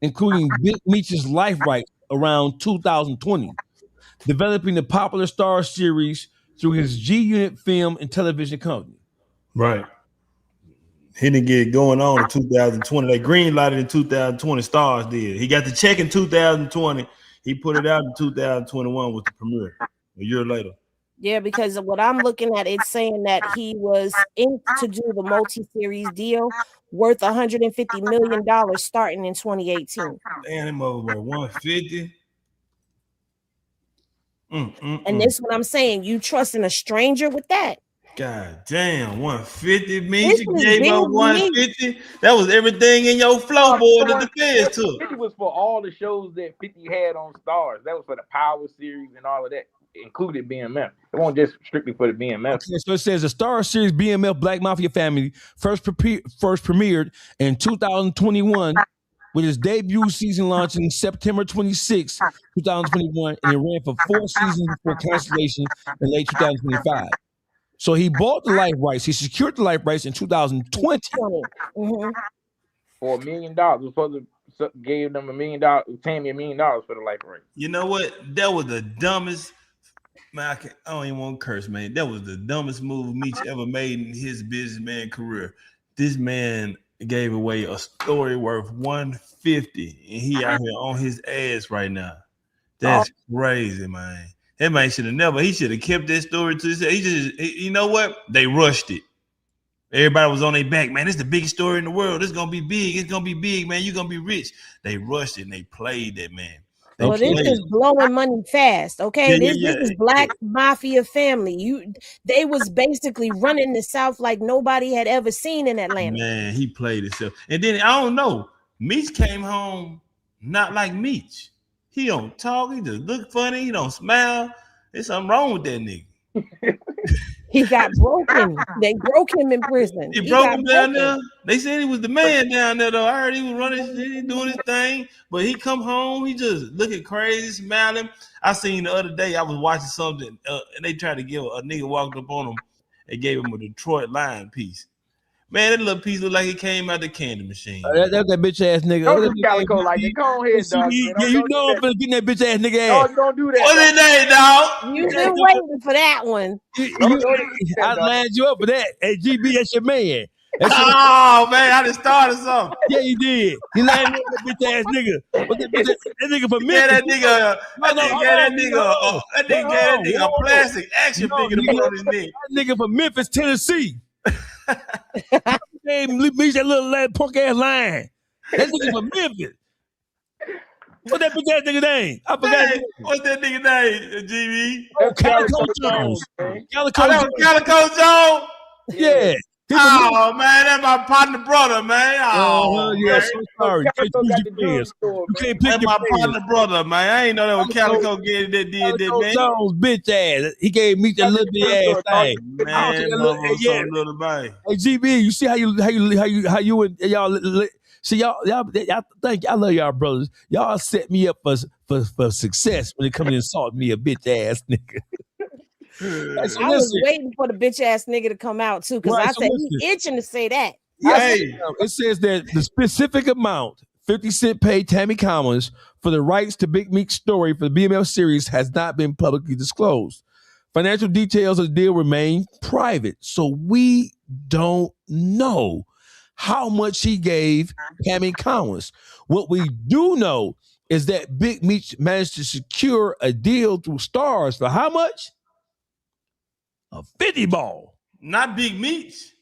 including Big Meech's life rights around 2020, developing the popular Star series through his G Unit film and television company. Right. He didn't get going on in 2020. They green lighted in 2020. Stars did. He got the check in 2020. He put it out in 2021 with the premiere a year later. Yeah, because what I'm looking at, it's saying that he was inked to do the multi-series deal worth $150 million starting in 2018. Damn, him over 150. And this is what I'm saying. You trusting a stranger with that? God damn, 150 means you gave up 150. That was everything in your flow board that the feds took. 50 was for all the shows that 50 had on Stars. That was for the Power series and all of that, included BMF. It wasn't just strictly for the BMF. Okay, so it says the Star Series BMF Black Mafia Family first premiered in 2021 with its debut season launching September 26, 2021, and it ran for 4 seasons before cancellation in late 2025. So he bought the life rights. He secured the life rights in 2020. Mm-hmm. For $1 million. Gave them $1 million, Tammy $1 million for the life rights. You know what? That was the dumbest. Man, I don't even want to curse, man. That was the dumbest move Meech ever made in his businessman career. This man gave away a story worth $150, and he out here on his ass right now. That's crazy, man. That man should have never. He should have kept that story to himself. You know what? They rushed it. Everybody was on their back, man. This is the biggest story in the world. This is gonna be big. It's gonna be big, man. You're gonna be rich. They rushed it and they played that, man. Well, this is blowing money fast, okay? This is Black Mafia Family. They was basically running the South like nobody had ever seen in Atlanta. Man, he played himself. And then I don't know. Meech came home not like Meech. He don't talk. He just look funny. He don't smile. There's something wrong with that nigga. He got broken. They broke him in prison. He broke him down there. They said he was the man down there, though. I heard he was running, doing his thing. But he come home, he just looking crazy, smiling. I seen the other day, I was watching something, and they tried to give a nigga walked up on him. They gave him a Detroit Lion piece. Man, that little piece looked like it came out the candy machine. That's that bitch ass nigga. Don't do Calico like that. Go ahead, dog. Yeah, you know I'm finna get that bitch ass nigga ass. No, don't do that. What's his name, dog? You've been waiting for that one. I lined you up for that. Hey, GB, that's your man. Oh, man, I just started something. Yeah, you did. You lined me up that bitch ass nigga. What that nigga from Memphis? That nigga gave that nigga a plastic action figure to put on his neck. That nigga from Memphis, Tennessee. Hey, Meech that little punk ass line. That nigga from Memphis. What that bitch ass nigga name? I forgot. Hey, what's that nigga name, GB? Oh, Calico Jones. Calico Oh, that was Calico Jones? Yeah. Oh man, that's my partner brother, man. Oh, yeah, so sorry. You can't pick that's your my friends. partner brother, man. I ain't know that was Calico did that, man. Jones, bitch ass. He gave me that little bit ass thing. Man, motherfucker, so little baby. Hey, GB, you see how you and y'all see y'all think I love y'all brothers. Y'all set me up for success when it comes to insult me a bitch ass nigga. I was waiting for the bitch ass nigga to come out too, because I said he's itching to say that. Yes, it says that the specific amount 50 Cent paid Tammy Cowins for the rights to Big Meech's story for the BML series has not been publicly disclosed. Financial details of the deal remain private, so we don't know how much he gave Tammy Cowins. What we do know is that Big Meech managed to secure a deal through Stars for how much? A 50 ball. Not Big Meech.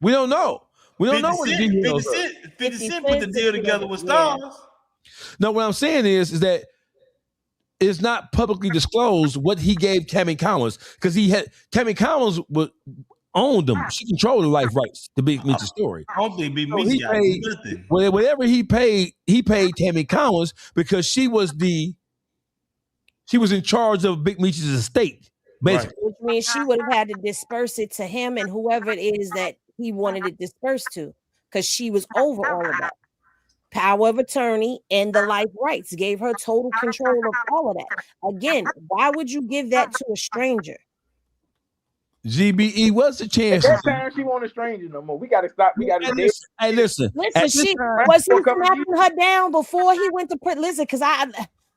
We don't know. We don't know what the details are. 50 Cent put the deal together with Stars. No, what I'm saying is that it's not publicly disclosed what he gave Tammy Cowins, because Tammy Cowins owned them. She controlled the life rights to Big Meech's story. I don't think Big Meech got nothing. Whatever he paid Tammy Cowins because she was in charge of Big Meech's estate. Basically. Which means she would have had to disperse it to him and whoever it is that he wanted it dispersed to, because she was over all of that. Power of attorney and the life rights gave her total control of all of that. Again, why would you give that to a stranger? GBE, what's the chance? At that time, she wasn't a stranger no more. We got to stop. We got to. Hey, listen. Listen, was he knocking her down before he went to prison? Listen, because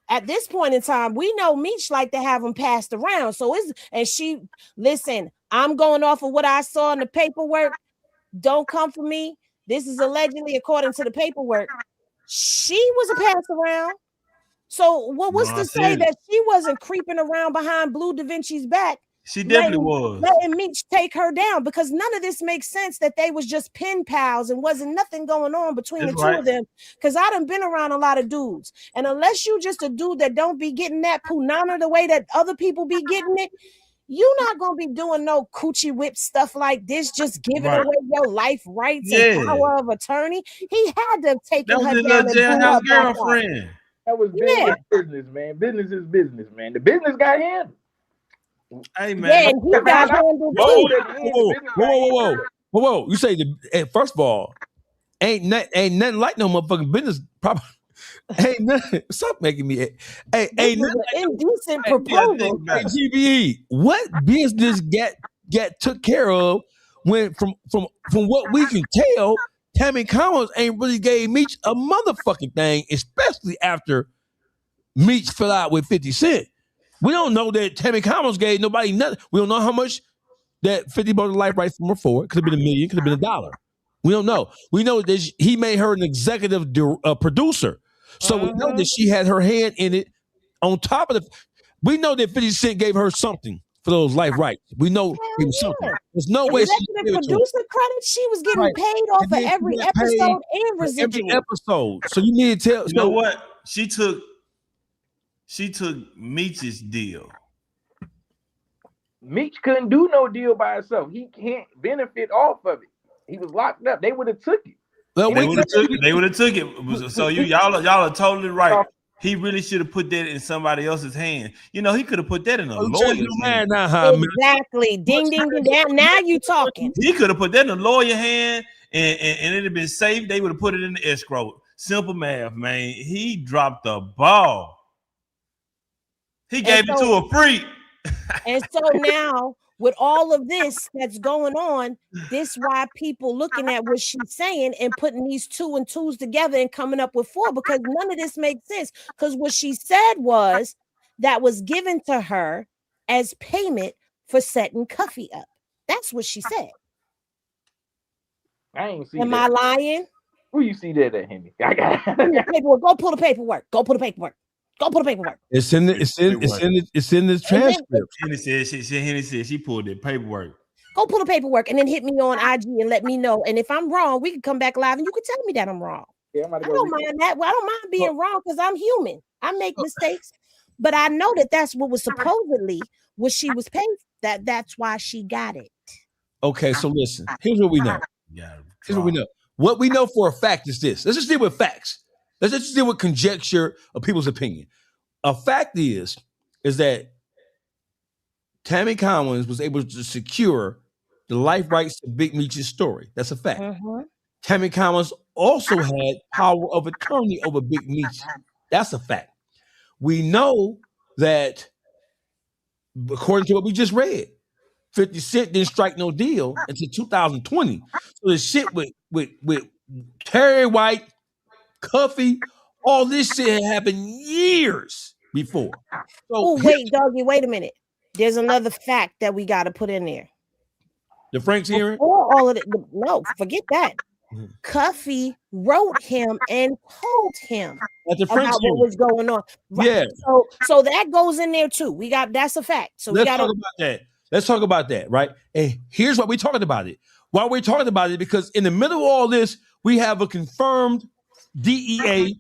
at this point in time, we know Meech like to have him passed around. So listen, I'm going off of what I saw in the paperwork. Don't come for me. This is allegedly according to the paperwork. She was a pass around. So what's to say that she wasn't creeping around behind Blue Da Vinci's back? She definitely was. Letting Meech take her down, because none of this makes sense that they was just pen pals and wasn't nothing going on between the two of them. Because I done been around a lot of dudes. And unless you just a dude that don't be getting that punana the way that other people be getting it, you're not going to be doing no coochie whip stuff like this, just giving away your life rights and power of attorney. He had to take her down. That was his jailhouse girlfriend. That was business, man. Business is business, man. The business got handled. Hey, man. Yeah, he got handled too. Whoa. You say, first of all, ain't nothing like no motherfucking business. Probably ain't nothing. Stop making me. Hey, ain't nothing like indecent proposal. Hey, GBE, what business get took care of when from what we can tell, Tammy Cowins ain't really gave Meech a motherfucking thing, especially after Meech fell out with 50 Cent. We don't know that Tammy Cowins gave nobody nothing. We don't know how much that 50 bought the life rights from her for. It could have been $1 million, could have been $1. We don't know. We know that he made her an executive producer. So we know that she had her hand in it. On top of we know that 50 Cent gave her something for those life rights. We know it was something. There's no way executive producer credit. She was getting paid off of every episode and residual. Every episode. So you need to tell. You know what? She took Meech's deal. Meech couldn't do no deal by himself. He can't benefit off of it. He was locked up. They would have took it. Well, they would have took it. So y'all are totally right. He really should have put that in somebody else's hand. You know, he could have put that in a lawyer's hand. Exactly. Ding, ding, ding. Now you talking. He could have put that in a lawyer hand and it'd have been safe. They would have put it in the escrow. Simple math, man. He dropped the ball. He gave it to a freak. And so now, with all of this that's going on, this why people looking at what she's saying and putting these 2 and 2s together and coming up with 4, because none of this makes sense. Because what she said was that was given to her as payment for setting Cuffy up. That's what she said. I ain't see Am that. I lying? Where you see that at, Henry? I got paperwork. Go pull the paperwork. Go pull the paperwork. It's in the transcript. Henry said she pulled that paperwork. Go pull the paperwork and then hit me on IG and let me know. And if I'm wrong, we can come back live and you can tell me that I'm wrong. Yeah, I don't mind that. Well, I don't mind being wrong because I'm human. I make mistakes, but I know that that's what was supposedly what she was paid. That's why she got it. Okay, so listen. Here's what we know. Here's what we know. What we know for a fact is this. Let's just deal with facts. Let's just deal with conjecture of people's opinion. A fact is that Tammy Cowins was able to secure the life rights to Big Meech's story. That's a fact. Tammy Cowins also had power of attorney over Big Meech. That's a fact. We know that, according to what we just read, 50 Cent didn't strike no deal until 2020. So the shit with Terry White, Cuffy, all this shit had happened years before. So wait, doggy, wait a minute. There's another fact that we got to put in there. The Frank's hearing? All of it. No, forget that. Cuffy wrote him and told him about what was going on. Right. Yeah. So that goes in there too. That's a fact. So let's talk about that. Let's talk about that, right? And here's why we're talking about it. Why we're talking about it, because in the middle of all this, we have a confirmed DEA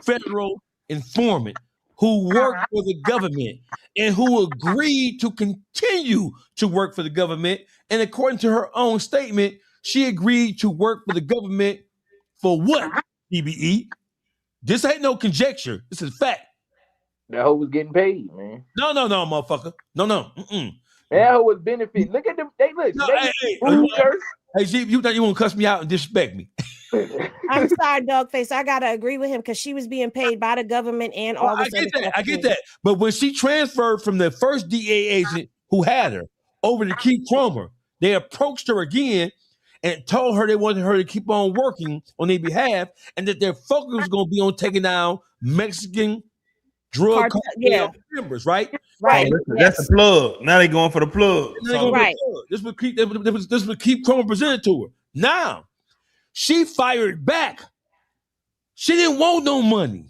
federal informant who worked for the government and who agreed to continue to work for the government. And according to her own statement, she agreed to work for the government for what, DBE? This ain't no conjecture. This is fact. That hoe was getting paid, man. No, motherfucker. No. That hoe was benefit. Look at them. Hey, look. Hey, Jeep, you thought you want to cuss me out and disrespect me? I'm sorry, Dogface. I gotta agree with him because she was being paid by the government and all this. I get that. But when she transferred from the first DA agent who had her over to Keith Cromer, they approached her again and told her they wanted her to keep on working on their behalf and that their focus was going to be on taking down Mexican drug cartel members, right? Right. That's the plug. Now they going for the plug. Right. This would keep Cromer presented to her. Now, she fired back. She didn't want no money.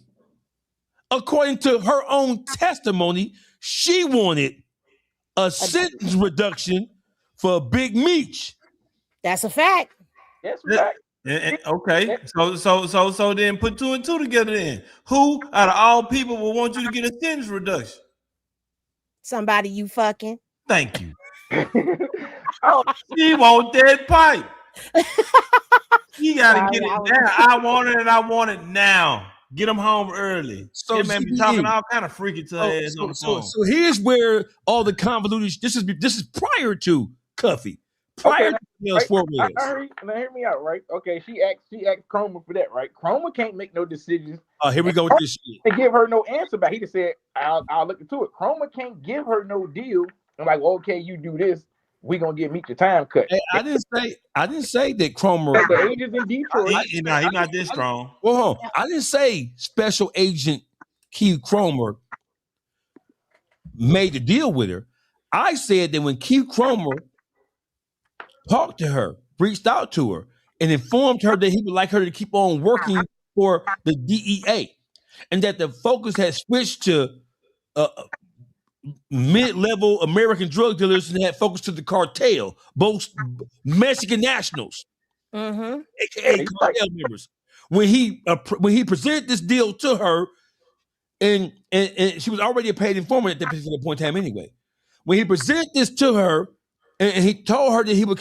According to her own testimony, she wanted a sentence reduction for Big Meech. That's a fact. That's a fact. Okay, so then put 2 and 2 together. Then who out of all people will want you to get a sentence reduction? Somebody you fucking. Thank you. She want that pipe. You gotta get it now. I want it and I want it now. Get them home early. So man be talking all kind of freaky to her ass on the phone. So here's where all the convoluted. This is prior to Cuffy. Prior to Hear me out, right? Okay, she asked Cromer for that, right? Cromer can't make no decisions. Here we go with this shit. To give her no answer back. He just said, I'll look into it. Cromer can't give her no deal. I'm like, well, okay, you do this. We gonna get Meech your time cut. Hey, I didn't say that Cromer. The agents in Detroit. He's not this strong. Well, I didn't say Special Agent Keith Cromer made the deal with her. I said that when Keith Cromer talked to her, reached out to her, and informed her that he would like her to keep on working for the DEA, and that the focus had switched to mid-level American drug dealers and had focused to the cartel, both Mexican nationals, aka cartel members. When he presented this deal to her, and she was already a paid informant at that particular point in time anyway. When he presented this to her, and he told her that he would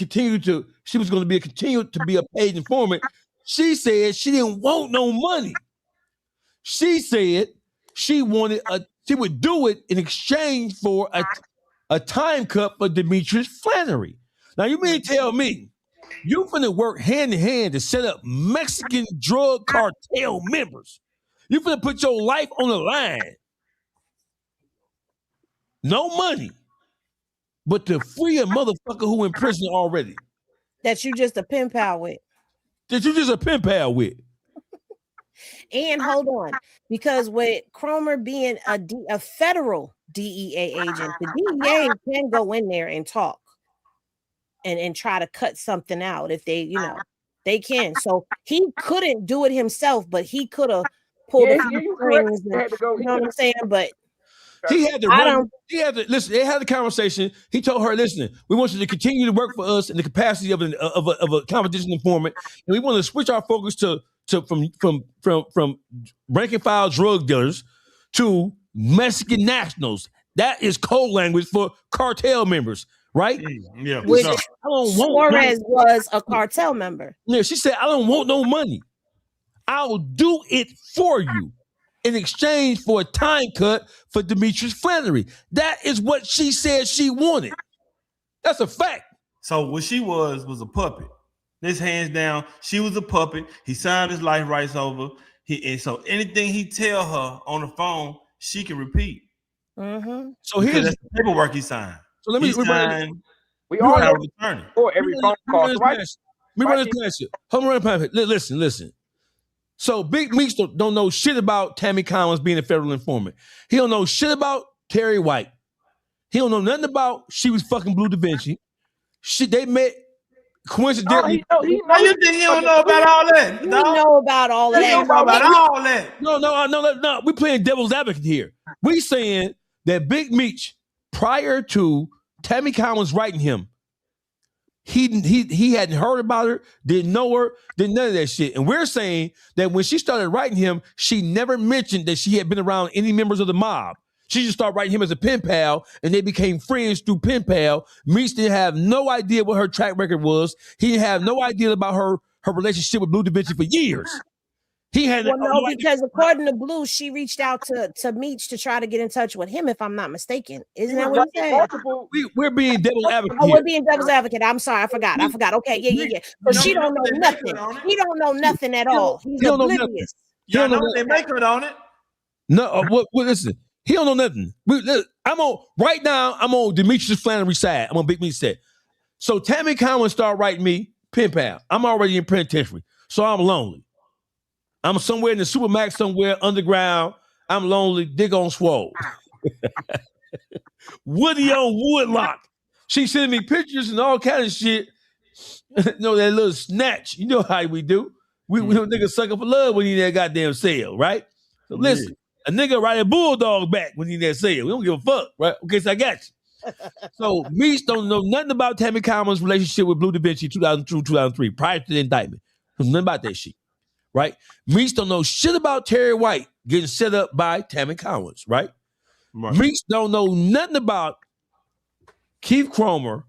she was going to continue to be a paid informant, she said she didn't want no money. She said she would do it in exchange for a time cut for Demetrius Flannery. Now you mean tell me you finna work hand in hand to set up Mexican drug cartel members? You finna put your life on the line. No money, but to free a motherfucker who in prison already. That you just a pen pal with. And hold on, because with Cromer being a federal DEA agent, the DEA can go in there and talk and try to cut something out if they, they can. So he couldn't do it himself, but he could have pulled a few strings. You know what I'm saying? But He had to run. He had to listen. They had a conversation. He told her, "Listen, we want you to continue to work for us in the capacity of a competition informant, and we want to switch our focus from rank and file drug dealers to Mexican nationals. That is code language for cartel members, right? Yeah. Which Suarez was a cartel member. Yeah, she said, "I don't want no money. I'll do it for you." In exchange for a time cut for Demetrius Flannery. That is what she said she wanted. That's a fact. So what she was a puppet. This hands down, she was a puppet. He signed his life rights over. And so anything he tell her on the phone, she can repeat. Mm-hmm. So here's the paperwork he signed. So let me we all know for every phone call. Let me run this past you. Hold on, run past you. Listen. So Big Meech don't know shit about Tammy Cowins being a federal informant. He don't know shit about Terry White. He don't know nothing about she was fucking Blue Da Vinci. They met coincidentally. You think he don't know about all that? You know about all of that. He don't know about all that. No. We playing devil's advocate here. We saying that Big Meech, prior to Tammy Cowins writing him, he hadn't heard about her, didn't know her, did none of that shit. And we're saying that when she started writing him, she never mentioned that she had been around any members of the mob. She just started writing him as a pen pal, and they became friends through pen pal. Meech didn't have no idea what her track record was. He didn't have no idea about her relationship with Blue Da Vinci for years. He had because according to Blue, she reached out to Meech to try to get in touch with him, if I'm not mistaken. Isn't that what he said? We're being devil's advocate. Oh, we're being devil's advocate. I'm sorry, I forgot. Okay, yeah. But she don't know nothing. He don't know nothing at all. He's oblivious. Y'all know they make it on it. No, listen. He don't know nothing. I'm on Demetrius Flannery side. I'm on Big Meech side. So Tammy Cowins started writing me pen pal. I'm already in penitentiary, so I'm lonely. I'm somewhere in the Supermax, somewhere underground. I'm lonely. Dick on swole. Woody on Woodlock. She sending me pictures and all kind of shit. That little snatch. You know how we do. We niggas sucker for love when he in that goddamn cell, right? So listen, a nigga ride a bulldog back when he in that cell. We don't give a fuck, right? Okay, so I got you. So Meech don't know nothing about Tammy Cowins' relationship with Blue Da Vinci 2002, 2003, prior to the indictment. There's nothing about that shit. Right? Meech don't know shit about Terry White getting set up by Tammy Cowins, right? Meech don't know nothing about Keith Cromer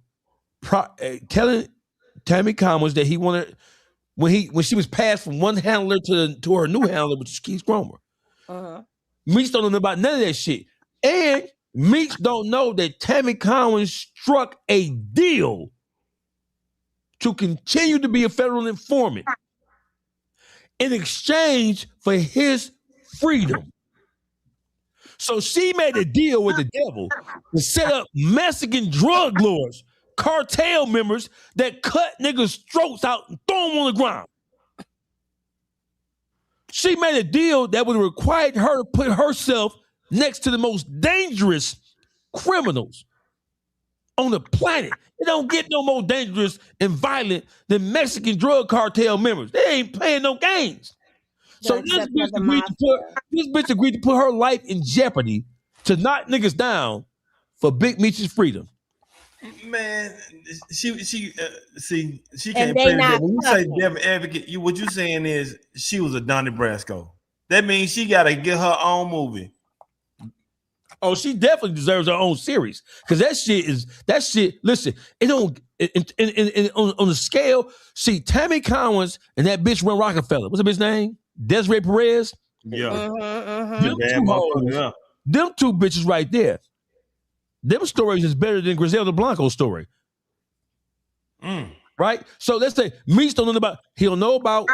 telling Tammy Cowins that he wanted when she was passed from one handler to her new handler, which is Keith Cromer. Meech don't know about none of that shit. And Meech don't know that Tammy Cowins struck a deal to continue to be a federal informant in exchange for his freedom. So she made a deal with the devil to set up Mexican drug lords, cartel members that cut niggas' throats out and throw them on the ground. She made a deal that would require her to put herself next to the most dangerous criminals on the planet. It don't get no more dangerous and violent than Mexican drug cartel members. They ain't playing no games. So this bitch agreed to put her life in jeopardy to knock niggas down for Big Meech's freedom. Man, she can't play that. When you say devil advocate, what you saying is she was a Donnie Brasco. That means she got to get her own movie. Oh, she definitely deserves her own series because that shit. Listen, it don't on the scale. See, Tammy Cowins and that bitch run Rockefeller. What's the bitch name? Desiree Perez. Yeah. Them two bitches right there. Them stories is better than Griselda Blanco's story. Right? So let's say Meech don't know about. He'll know about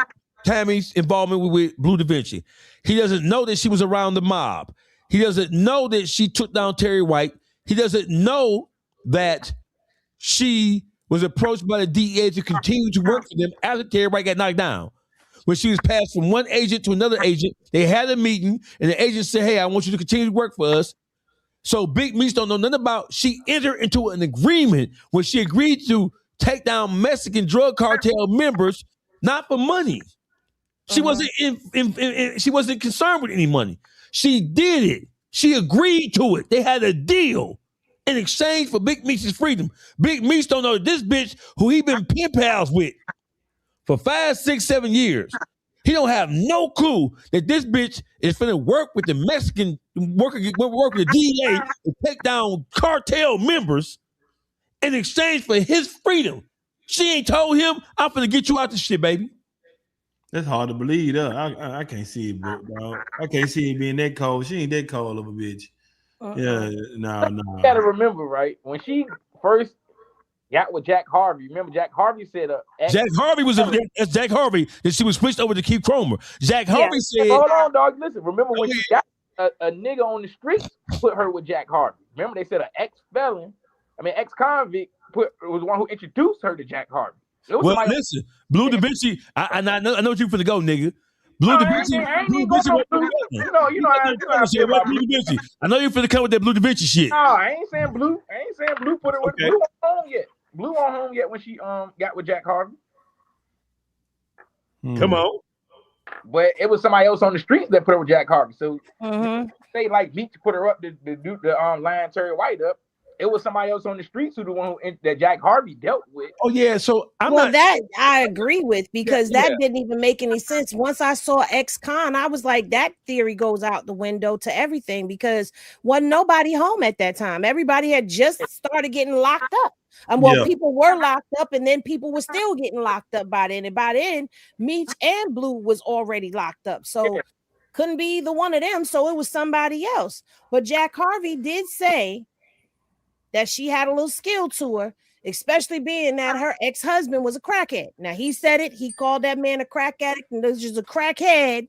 Tammy's involvement with Blue Da Vinci. He doesn't know that she was around the mob. He doesn't know that she took down Terry White. He doesn't know that she was approached by the DEA to continue to work for them after Terry White got knocked down. When she was passed from one agent to another agent, they had a meeting, and the agent said, "Hey, I want you to continue to work for us." So Big Meech don't know nothing about. She entered into an agreement where she agreed to take down Mexican drug cartel members, not for money. She wasn't she wasn't concerned with any money. She did it She agreed to it. They had a deal in exchange for Big Meech's freedom. Big Meech don't know that this bitch who he been pen pals with for 5, 6, 7 years. He don't have no clue that this bitch is finna work with the Mexican, work with the DEA to take down cartel members in exchange for his freedom. She ain't told him, I'm finna get you out this shit, baby. That's hard to believe. I can't see it, bro. I can't see it being that cold. She ain't that cold of a bitch. Yeah, no. You gotta remember, right? When she first got with Jack Harvey, remember Jack Harvey said Jack Harvey was that's Jack Harvey that she was switched over to Keith Cromer. Jack Harvey said, hold on, dog. Listen, remember when she got a nigga on the streets put her with Jack Harvey. Remember they said an ex-convict was the one who introduced her to Jack Harvey. Well, listen, Blue Da Vinci, I know what you finna go, nigga. Blue Da Vinci, Blue Da Vinci. I know you finna come with that Blue Da Vinci shit. No, I ain't saying Blue put her with Blue on home yet. Blue on home yet when she got with Jack Harvey. Come on. But it was somebody else on the streets that put her with Jack Harvey. So they like Meech put her up to do the line Terry White up. It was somebody else on the streets who the one that Jack Harvey dealt with. Oh yeah, so that I agree with because that didn't even make any sense. Once I saw ex-con, I was like, that theory goes out the window to everything because wasn't nobody home at that time. Everybody had just started getting locked up. People were locked up, and then people were still getting locked up by then. And by then, Meech and Blue was already locked up, so couldn't be either one of them. So it was somebody else. But Jack Harvey did say that she had a little skill to her, especially being that her ex-husband was a crackhead. Now, he said it. He called that man a crack addict, and this is a crackhead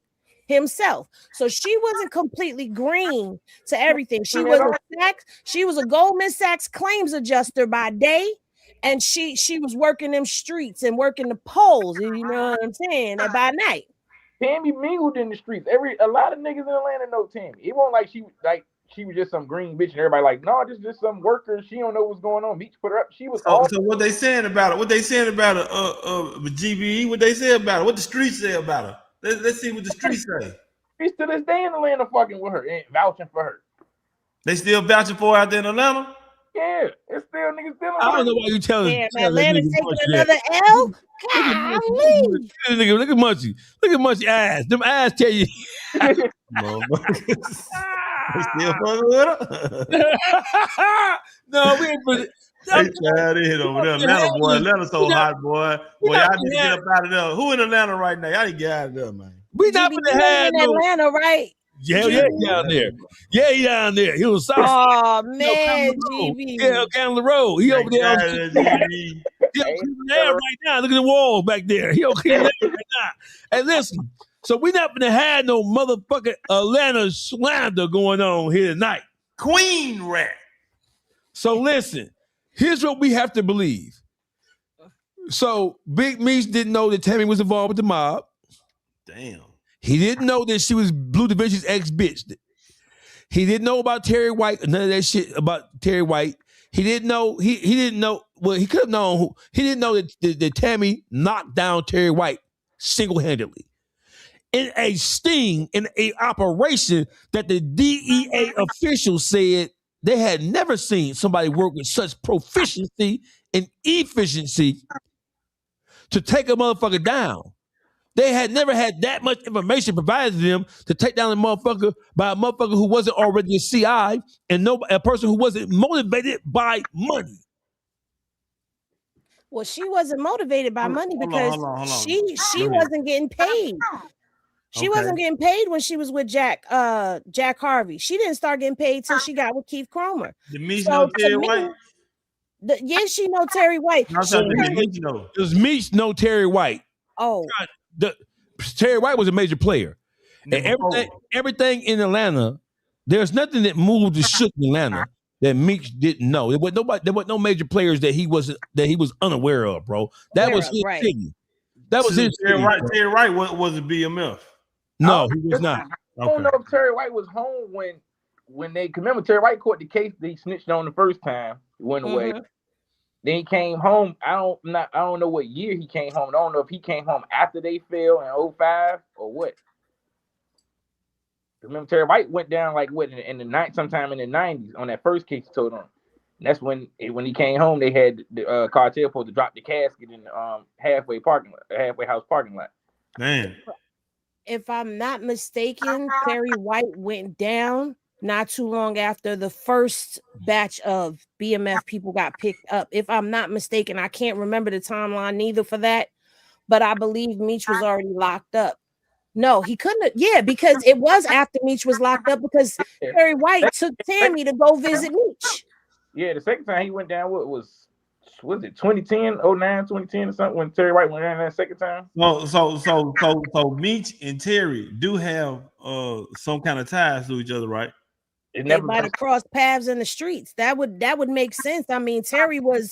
himself. So she wasn't completely green to everything. She was a Goldman Sachs claims adjuster by day, and she was working them streets and working the polls, you know what I'm saying, and by night. Tammy mingled in the streets. A lot of niggas in Atlanta know Tammy. It wasn't like she was just some green bitch and everybody like, no, this is just some worker. She don't know what's going on. Meech put her up. She was so what they saying about it? What they saying about it? GBE, what they say about it? What the streets say about her? Let's see what the streets say. Streets to this day in Atlanta fucking with her and vouching for her. They still vouching for her out there in Atlanta? Yeah, it's still niggas still. I don't know why you telling. Yeah, Atlanta taking another L. Look at Munchie. Look at Munchie ass. Them ass tell you. Still fucking with her? No, we ain't. They tried it over there. Atlanta, boy. Atlanta so hot, boy. Boy, y'all need to get up out of there. Who in Atlanta right now? Y'all need to get out of there, man. We not gonna have in Atlanta, right? Yeah, he down there. Yeah, he down there. He was south. Oh man, GB. Yeah, Cannon Road. He over there. He there right now. Look at the wall back there. He over there right now. Hey, listen. So we not gonna have no motherfucking Atlanta slander going on here tonight. Queen rat. So listen. Here's what we have to believe. So Big Meech didn't know that Tammy was involved with the mob. Damn. He didn't know that she was Blue Da Vinci's ex-bitch. He didn't know about Terry White, none of that shit about Terry White. He didn't know, he didn't know, well, he could have known who, he didn't know that Tammy knocked down Terry White single-handedly. In a sting, in a operation that the DEA officials said they had never seen somebody work with such proficiency and efficiency to take a motherfucker down. They had never had that much information provided to them to take down a motherfucker by a motherfucker who wasn't already a CI and a person who wasn't motivated by money. Well, she wasn't motivated by money because hold on. she wasn't getting paid. She wasn't getting paid when she was with Jack Harvey. She didn't start getting paid till she got with Keith Cromer. Did Meech know Terry White? Yes, she know Terry White. Does Meech know Terry White? Oh. Terry White was a major player. And everything in Atlanta, there's nothing that moved and shook in Atlanta that Meech didn't know. There was no major players that he was unaware of, bro. That was his city. That was his Terry White was a BMF. No, he was not. I don't know if Terry White was home when they remember Terry White caught the case they snitched on the first time. He went away. Then he came home. I don't know what year he came home. I don't know if he came home after they fell in 2005 or what. Remember, Terry White went down like what in the night, sometime in the 90s on that first case he told on. And that's when he came home, they had the cartel supposed to drop the casket in the halfway house parking lot. Man, if I'm not mistaken, Terry White went down not too long after the first batch of BMF people got picked up. If I'm not mistaken, I can't remember the timeline neither for that, but I believe Meech was already locked up. No, he couldn't. Yeah, because it was after Meech was locked up because Terry White took Tammy to go visit Meech. Yeah, the second time he went down, what was it 2010, 09, 2010 or something when Terry White went down that second time? So Meech and Terry do have some kind of ties to each other, right? They might have crossed paths in the streets. That would make sense. I mean, Terry was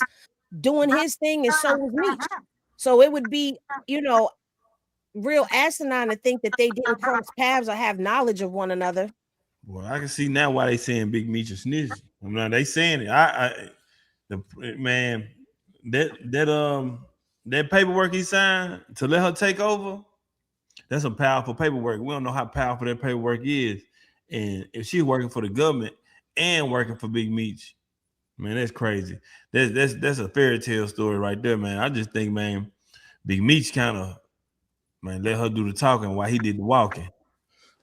doing his thing and so was Meech. So it would be, real asinine to think that they didn't cross paths or have knowledge of one another. Well, I can see now why they saying Big Meech and Snitch. I mean, they saying it. That paperwork he signed to let her take over, that's some powerful paperwork. We don't know how powerful that paperwork is. And if she's working for the government and working for Big Meech, man, that's crazy. That's a fairy tale story right there, man. I just think, man, Big Meech kind of, man, let her do the talking while he did the walking.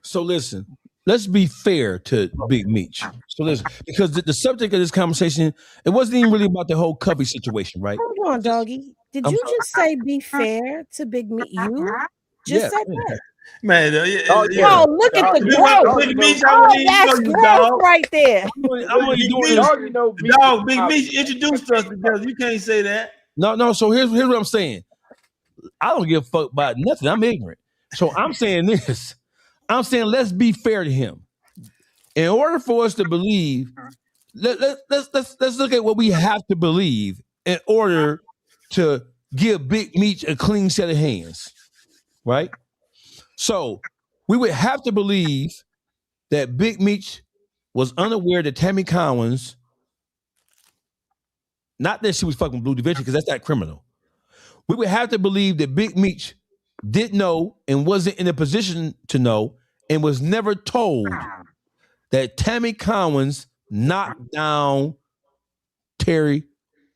So listen, let's be fair to Big Meech. So listen, because the subject of this conversation, it wasn't even really about the whole Cubby situation, right? Hold on, doggy. Did you just say be fair to Big Meech? You just said that. Man, look at the growth. Big Meech, that's growth right there. Dog, Big Meech introduced us because you can't say that. No. So here's what I'm saying. I don't give a fuck about nothing. I'm ignorant. So I'm saying this. I'm saying let's be fair to him. In order for us to believe, let's look at what we have to believe in order to give Big Meech a clean set of hands, right? So we would have to believe that Big Meech was unaware that Tammy Cowins, not that she was fucking Blue Division, because that's not criminal. We would have to believe that Big Meech didn't know and wasn't in a position to know and was never told that Tammy Cowins knocked down Terry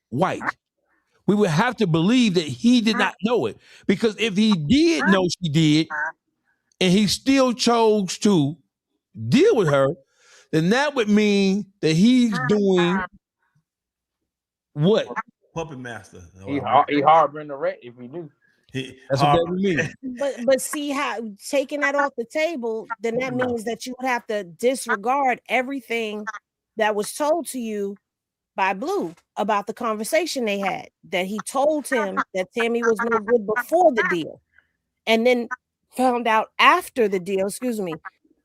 White. We would have to believe that he did not know it, because if he did know she did and he still chose to deal with her, then that would mean that he's doing what? Puppet master. He harboring the rat if he knew. That's what that would mean. But see how taking that off the table, then that means that you would have to disregard everything that was told to you by Blue about the conversation they had, that he told him that Tammy was no good before the deal, and then found out after the deal,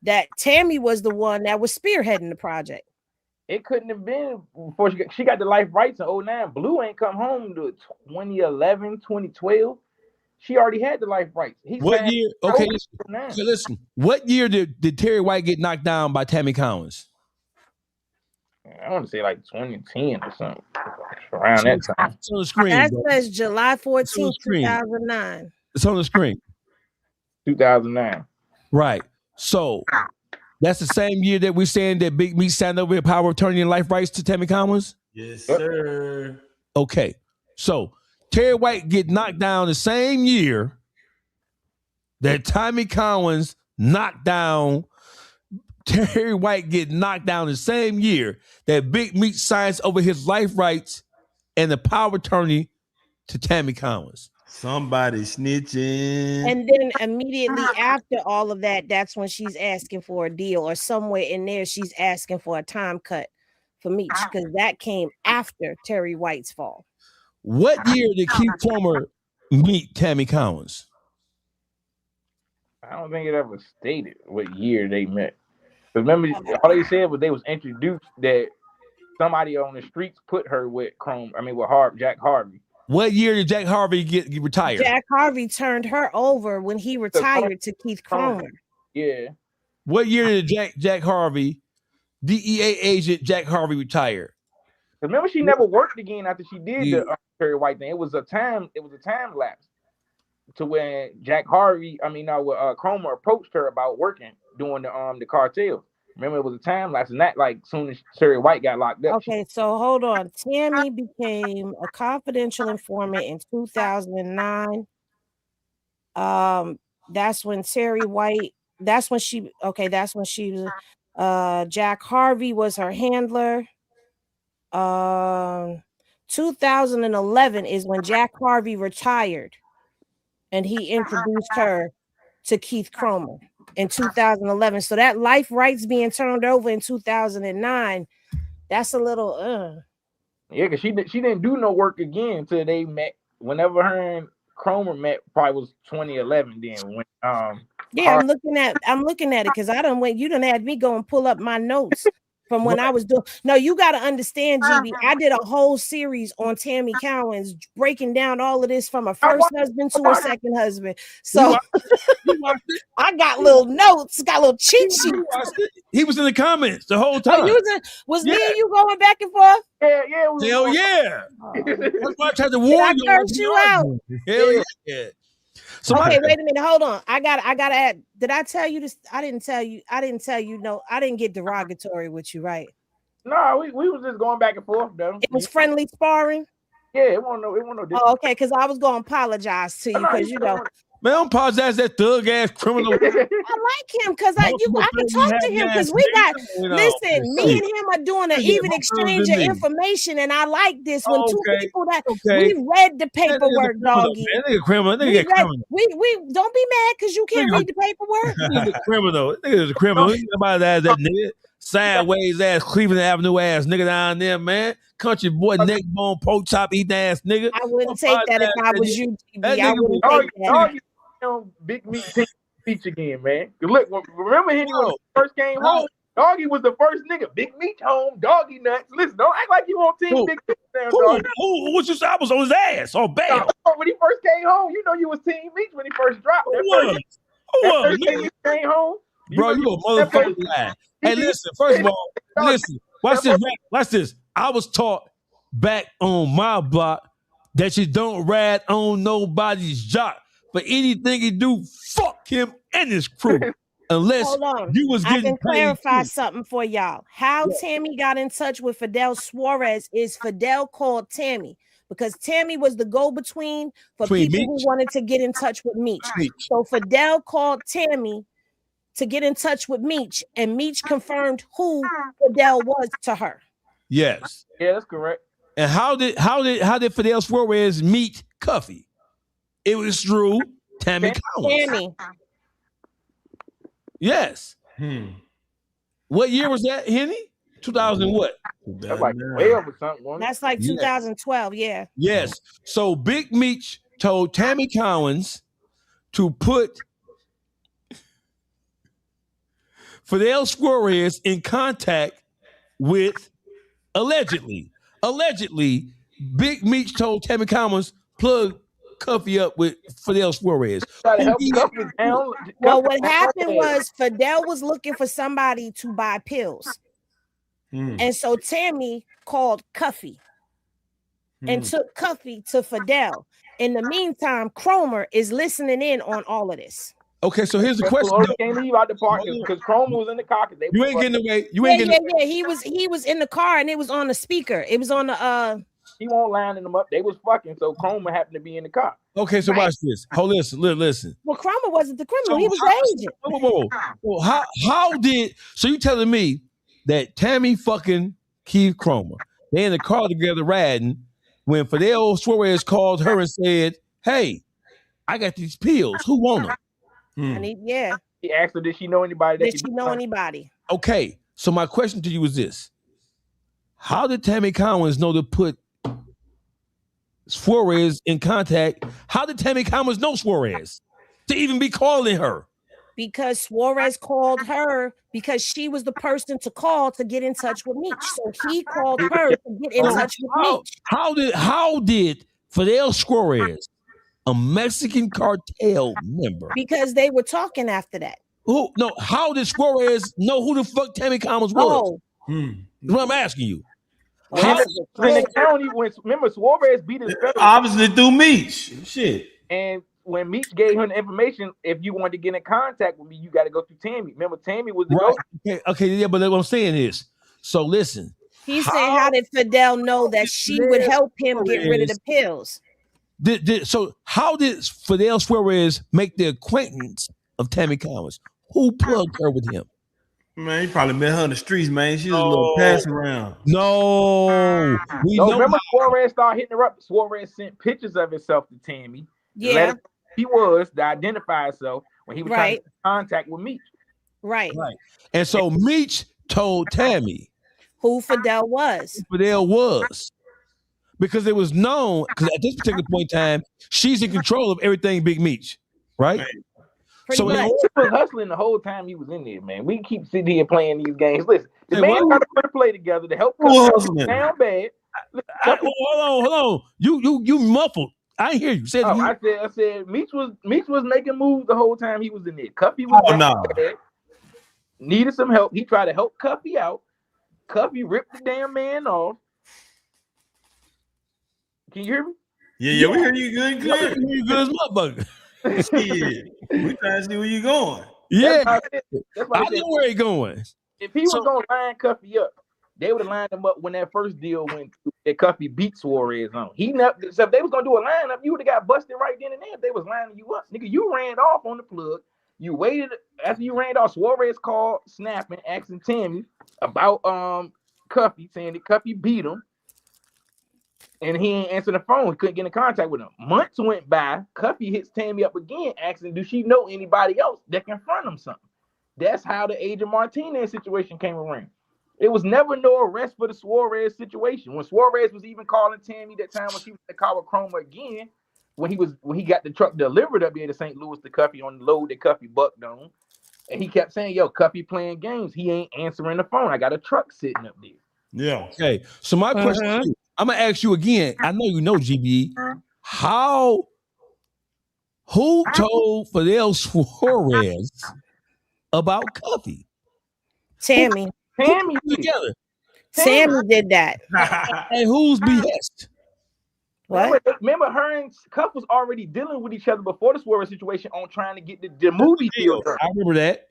that Tammy was the one that was spearheading the project. It couldn't have been before she got the life rights in 09. Blue ain't come home to 2011, 2012. She already had the life rights. What year? Okay, listen. What year did Terry White get knocked down by Tammy Cowins? I want to say like 2010 or something. Around that time. It's on the screen. That says July 14th, 2009. It's on the screen. 2009. Right. So that's the same year that we're saying that Big Meech signed over the power of attorney and life rights to Tammy Cowins? Yes, sir. Okay. So Terry White get knocked down the same year that Tammy Cowins knocked down. Terry White get knocked down the same year that Big Meech signs over his life rights and the power of attorney to Tammy Cowins. Somebody snitching. And then immediately after all of that, that's when she's asking for a deal, or somewhere in there she's asking for a time cut for Meech, because that came after Terry White's fall. What year did Keith Plummer meet Tammy Cowins? I don't think it ever stated what year they met. Remember, all they said was they was introduced that somebody on the streets put her with Jack Harvey. What year did Jack Harvey get retired? Jack Harvey turned her over when he retired to Keith Cromer. Yeah. What year did Jack Harvey, DEA agent Jack Harvey, retire? Remember, she never worked again after she did the Terry White thing. It was a time lapse to when Jack Harvey, Cromer approached her about working doing the cartel. Remember, it was a time lapse, and that like soon as Terry White got locked up. Okay, so hold on. Tammy became a confidential informant in 2009. That's when Terry White. That's when she was. Jack Harvey was her handler. 2011 is when Jack Harvey retired, and he introduced her to Keith Cromer in 2011. So that life rights being turned over in 2009, that's a little Yeah, because she didn't do no work again until they met. Whenever her and Cromer met, probably was 2011. Then when yeah, I'm looking at it because you done had me go and pull up my notes from when I was doing. No, you got to understand, GB. I did a whole series on Tammy Cowins, breaking down all of this from her first husband to her second husband. So I got little notes, got little cheat sheets. He was in the comments the whole time. Was me and you going back and forth? Yeah. Hell yeah. That's why I tried to warn you. I cursed you out. Hell yeah. So okay, wait a minute. Hold on. I gotta add. Did I tell you this? I didn't tell you. No, I didn't get derogatory with you, right? No, we was just going back and forth, though. It was friendly sparring. Yeah, it wasn't no. Oh, okay, because I was gonna apologize to you because Man, don't apologize that thug ass criminal. I like him because I can talk to him because we got listen. Me and him are doing an even exchange of information, and I like this when two people that we read the paperwork, doggy. That nigga criminal. That nigga criminal. We don't be mad because you can't read the paperwork. That nigga criminal. That nigga is a criminal. Somebody that nigga sideways ass Cleveland Avenue ass nigga down there, man. Country boy, neck bone, pork chop eating ass nigga. I wouldn't take that if I was you, GB. I wouldn't take that. Big Meech Meech again, man. Look, remember when he first came home? Doggy was the first nigga. Big Meech home, doggy nuts. Listen, don't act like you on Team Big Meech. Who? What you say? I was on his ass. Oh, bam. When he first came home, you know you was Team Meech when he first dropped. That first time he came home. Bro, you a motherfucking lie. Hey, listen, first of all, watch this. I was taught back on my block that you don't ride on nobody's jock. For anything he do, fuck him and his crew. Unless you was getting I can clarify something for y'all. How Tammy got in touch with Fidel Suarez is Fidel called Tammy because Tammy was the go-between for people who wanted to get in touch with Meech. So Fidel called Tammy to get in touch with Meech, and Meech confirmed who Fidel was to her. Yes. Yeah, that's correct. And how did Fidel Suarez meet Cuffy? It was through Tammy Cowins. Tammy. Yes. What year was that, Henny? 2000 what? That's like 12 or something. That's like 2012, yeah. Yes. So Big Meech told Tammy Cowins to put Fidel Suarez in contact with Allegedly, Big Meech told Tammy Cowins plug Cuffy up with Fidel Suarez. Well, what happened was Fidel was looking for somebody to buy pills. And so Tammy called Cuffy and took Cuffy to Fidel. In the meantime, Cromer is listening in on all of this. Okay, so here's the question. Can't leave out the park because Cromer was in the car. You ain't getting away. Yeah. He was in the car and it was on the speaker. It was on the He won't lining them up. They was fucking, so Cromer happened to be in the car. Okay, so watch this. Hold listen. Well, Cromer wasn't the criminal. He was the agent. Whoa. How did so you telling me that Tammy fucking Keith Cromer, they in the car together riding when Fidel Suarez called her and said, "Hey, I got these pills. Who want them?" He asked her, did she know anybody? Did she know anybody? Okay, so my question to you is this. How did Tammy Cowins know to put Suarez in contact? How did Tammy Cowins know Suarez to even be calling her? Because Suarez called her because she was the person to call to get in touch with Meech. So he called her to get in touch with Meech. How did Fidel Suarez, a Mexican cartel member, because they were talking after that. How did Suarez know who the fuck Tammy Cowins was? What I'm asking you. In the county, remember Suarez beat his fellow. Obviously through Meech. Shit. And when Meech gave him the information, if you wanted to get in contact with me, you got to go through Tammy. Remember, Tammy was the right. Okay, yeah, but what I'm saying is, so listen. He said, how did Fidel know that she would help him get rid of the pills? So how did Fidel Suarez make the acquaintance of Tammy Cowins? Who plugged her with him? Man, he probably met her in the streets, man. She was a little pass around. No. Remember Suarez started hitting her up. Suarez sent pictures of himself to Tammy. Yeah. He was to identify himself when he was trying to get in contact with Meech. Right. And so Meech told Tammy who Fidel was. Because it was known, because at this particular point in time, she's in control of everything Big Meech, right? So he was hustling the whole time he was in there, man. We keep sitting here playing these games. Listen, the man got to put a play together to help cut down bad. Hold on. You muffled. I hear you. I said Meech was making moves the whole time he was in there. Cuffy was bad. Needed some help. He tried to help Cuffy out. Cuffy ripped the damn man off. Can you hear me? Yeah, we hear you good. You hear you good as motherfucker. Shit. We trying to see where you going. Yeah. That's why I know where he going. If he was gonna line Cuffy up, they would have lined him up when that first deal went through. That Cuffy beat Suarez on. So if they was gonna do a lineup, you would have got busted right then and there. If they was lining you up, nigga, you ran off on the plug. You waited after you ran off. Suarez called, snapping, asking Tammy about Cuffy, saying that Cuffy beat him. And he ain't answering the phone. He couldn't get in contact with him. Months went by. Cuffy hits Tammy up again, asking, "Do she know anybody else that can front him something?" That's how the Agent Martinez situation came around. It was never no arrest for the Suarez situation. When Suarez was even calling Tammy that time when she was in the car with Chroma again, when he got the truck delivered up here to St. Louis to Cuffy on the load that Cuffy bucked on, and he kept saying, "Yo, Cuffy playing games. He ain't answering the phone. I got a truck sitting up there." Yeah. Okay. So my question to you, I'm gonna ask you again. I know you know, GBE. Who told Fidel Suarez about Cuffy? Tammy together. Tammy did that. And whose behest? What? Remember, her and Cuff was already dealing with each other before the Suarez situation on trying to get the movie deal done. I remember that.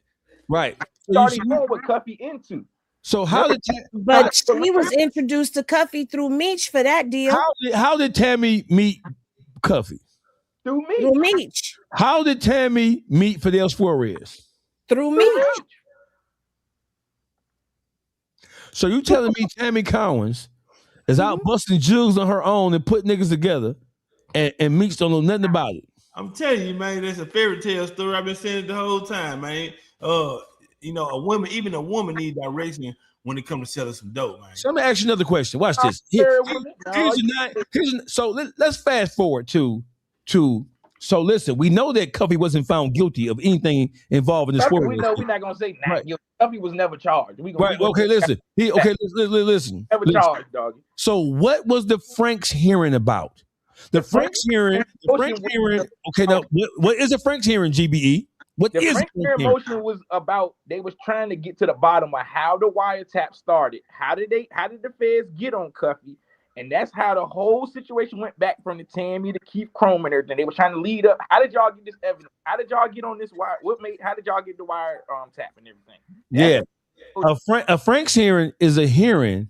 Right. Started knowing what Cuffy into. So how did? But she was introduced to Cuffy through Meech for that deal. How did Tammy meet Cuffy? Through Meech. How did Tammy meet Fidel Suarez? Through Meech. So you telling me Tammy Cowins is out busting jugs on her own and put niggas together, and Meech don't know nothing about it? I'm telling you, man, that's a fairy tale story. I've been saying it the whole time, man. A woman needs direction when it comes to selling some dope, man. So let me ask you another question. Watch this. So let's fast forward to. So listen, we know that Cuffy wasn't found guilty of anything involved in this. We know we're not gonna say not guilty. Cuffy was never charged. Listen. Listen. Never charged, dog. So what was the Franks hearing about? The Franks hearing. Okay, now what is the Franks hearing? GBE. The Franks hearing motion was about. They was trying to get to the bottom of how the wiretap started. How did the feds get on Cuffy? And that's how the whole situation went back from the Tammy to Keith Chrome and everything. They were trying to lead up. How did y'all get this evidence? How did y'all get on this wire? How did y'all get the wire tap and everything? A Franks hearing is a hearing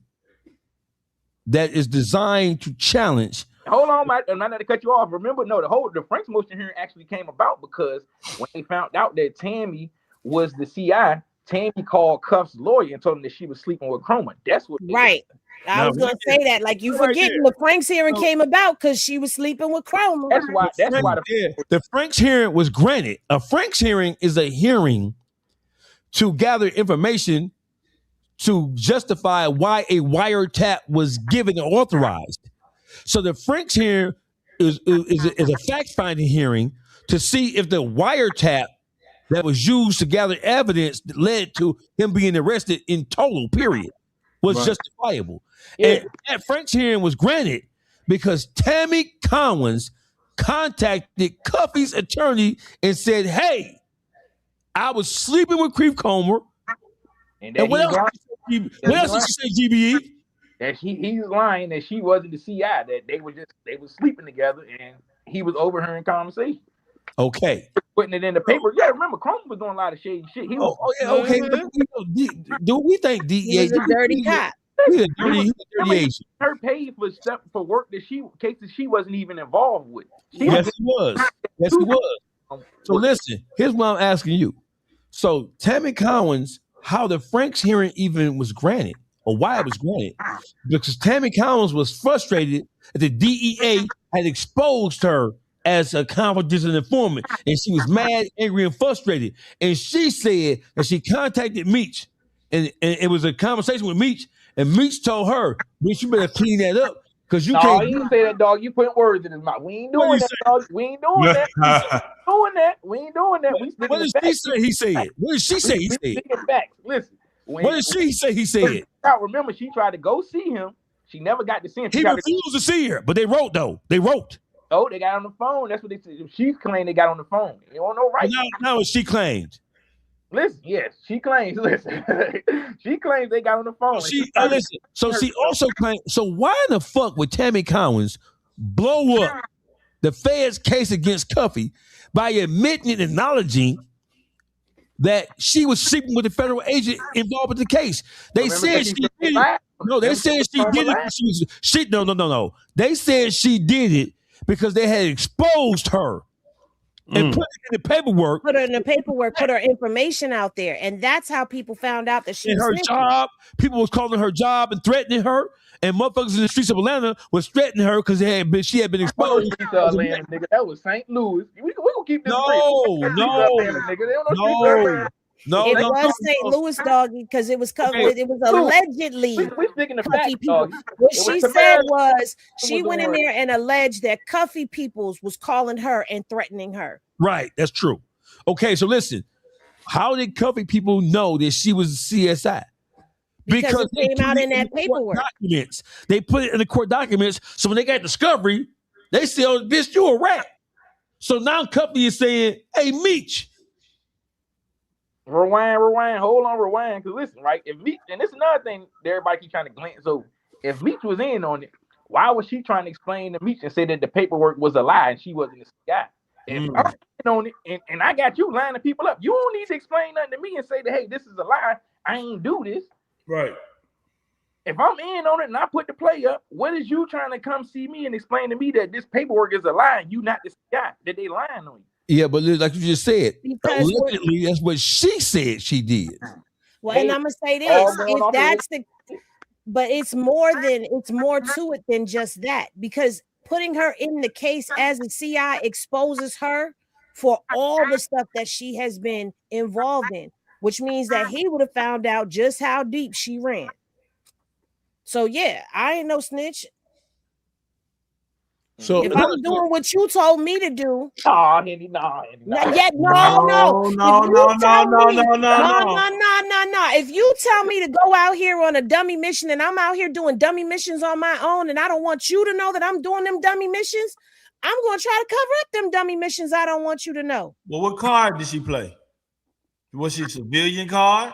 that is designed to challenge. Hold on, I'm not to cut you off. Remember, the Franks motion hearing actually came about because when they found out that Tammy was the CI, Tammy called Cuff's lawyer and told him that she was sleeping with Chroma. That's what. Right. I was gonna say that. Like you forgetting the Franks hearing came about because she was sleeping with Chroma. That's why the Franks hearing was granted. A Franks hearing is a hearing to gather information to justify why a wiretap was given or authorized. So the Franks hearing is a fact-finding hearing to see if the wiretap that was used to gather evidence that led to him being arrested in total, period, was justifiable. And that Franks hearing was granted because Tammy Cowins contacted Cuffy's attorney and said, "Hey, I was sleeping with Creep Comer." And what else did she say, GBE? That he's lying that she wasn't the CI, that they were sleeping together and he was overhearing conversation. Okay. Putting it in the paper. Yeah, remember, Chrome was doing a lot of shady shit. He was. Okay. Do we think DEA? He was a dirty cop. He's a dirty agent. Her paid for stuff for work that cases she wasn't even involved with. Yes, he was. Yes, he was. So listen, here's what I'm asking you. So Tammy Cowins, how the Franks hearing even was granted, or why it was granted, because Tammy Cowins was frustrated that the DEA had exposed her as a confidential informant, and she was mad, angry, and frustrated. And she said that she contacted Meech, and it was a conversation with Meech, and Meech told her, "Bitch, you better clean that up, because you can't." You didn't say that, dog. You putting words in his mouth. We ain't doing that, dog. We ain't doing that. We ain't doing that. We What did she say? He said. What did she say? He said. Facts. Listen. What did she say? He said. Remember, she tried to go see him. She never got to see him. He refused to see her, but they wrote though. They wrote. Oh, they got on the phone. That's what they said. She claimed they got on the phone. You don't know, right? No, she claimed. Listen, yes, she claims. Listen, she claims they got on the phone. Listen. So she also claimed. So why in the fuck would Tammy Cowins blow up the Fed's case against Cuffy by admitting and acknowledging that she was sleeping with a federal agent involved with the case? They said she did it. No, they said she did it. No. They said she did it because they had exposed her and put it in the paperwork. Put her in the paperwork, put her information out there. And that's how people found out that she was her snitching. Job. People was calling her job and threatening her. And motherfuckers in the streets of Atlanta was threatening her because she had been exposed. Atlanta, nigga. That was St. Louis. We gonna keep this. No, it was St. Louis, doggy, because it was covered. It was allegedly. We're sticking to Cuffy facts, people. dog. What she said was she went in there and alleged that Cuffy Peoples was calling her and threatening her. Right, that's true. Okay, so listen, how did Cuffy people know that she was CSI? Because it came out in that paperwork. Documents. They put it in the court documents. So when they got discovery, they said, "Oh, bitch, you a rat." So now Cuffy is saying, "Hey, Meech." Rewind, hold on, rewind. Because listen, right? If Meech, and this is another thing that everybody keep trying to glance over. If Meech was in on it, why was she trying to explain to Meech and say that the paperwork was a lie and she wasn't a guy? If I'm in on it and I got you lining people up, you don't need to explain nothing to me and say that, hey, this is a lie. I ain't do this. Right. If I'm in on it and I put the play up, what is you trying to come see me and explain to me that this paperwork is a lie and you not this guy, that they lying on you? Yeah, but like you just said, allegedly, that's what she said she did. Well, and I'm gonna say this: if that's but it's more to it than just that, because putting her in the case as a CI exposes her for all the stuff that she has been involved in, which means that he would have found out just how deep she ran. So yeah, I ain't no snitch. So if I'm doing what you told me to do, no. If you tell me to go out here on a dummy mission and I'm out here doing dummy missions on my own, and I don't want you to know that I'm doing them dummy missions, I'm going to try to cover up them dummy missions. I don't want you to know. Well, what card did she play? Was she a civilian card?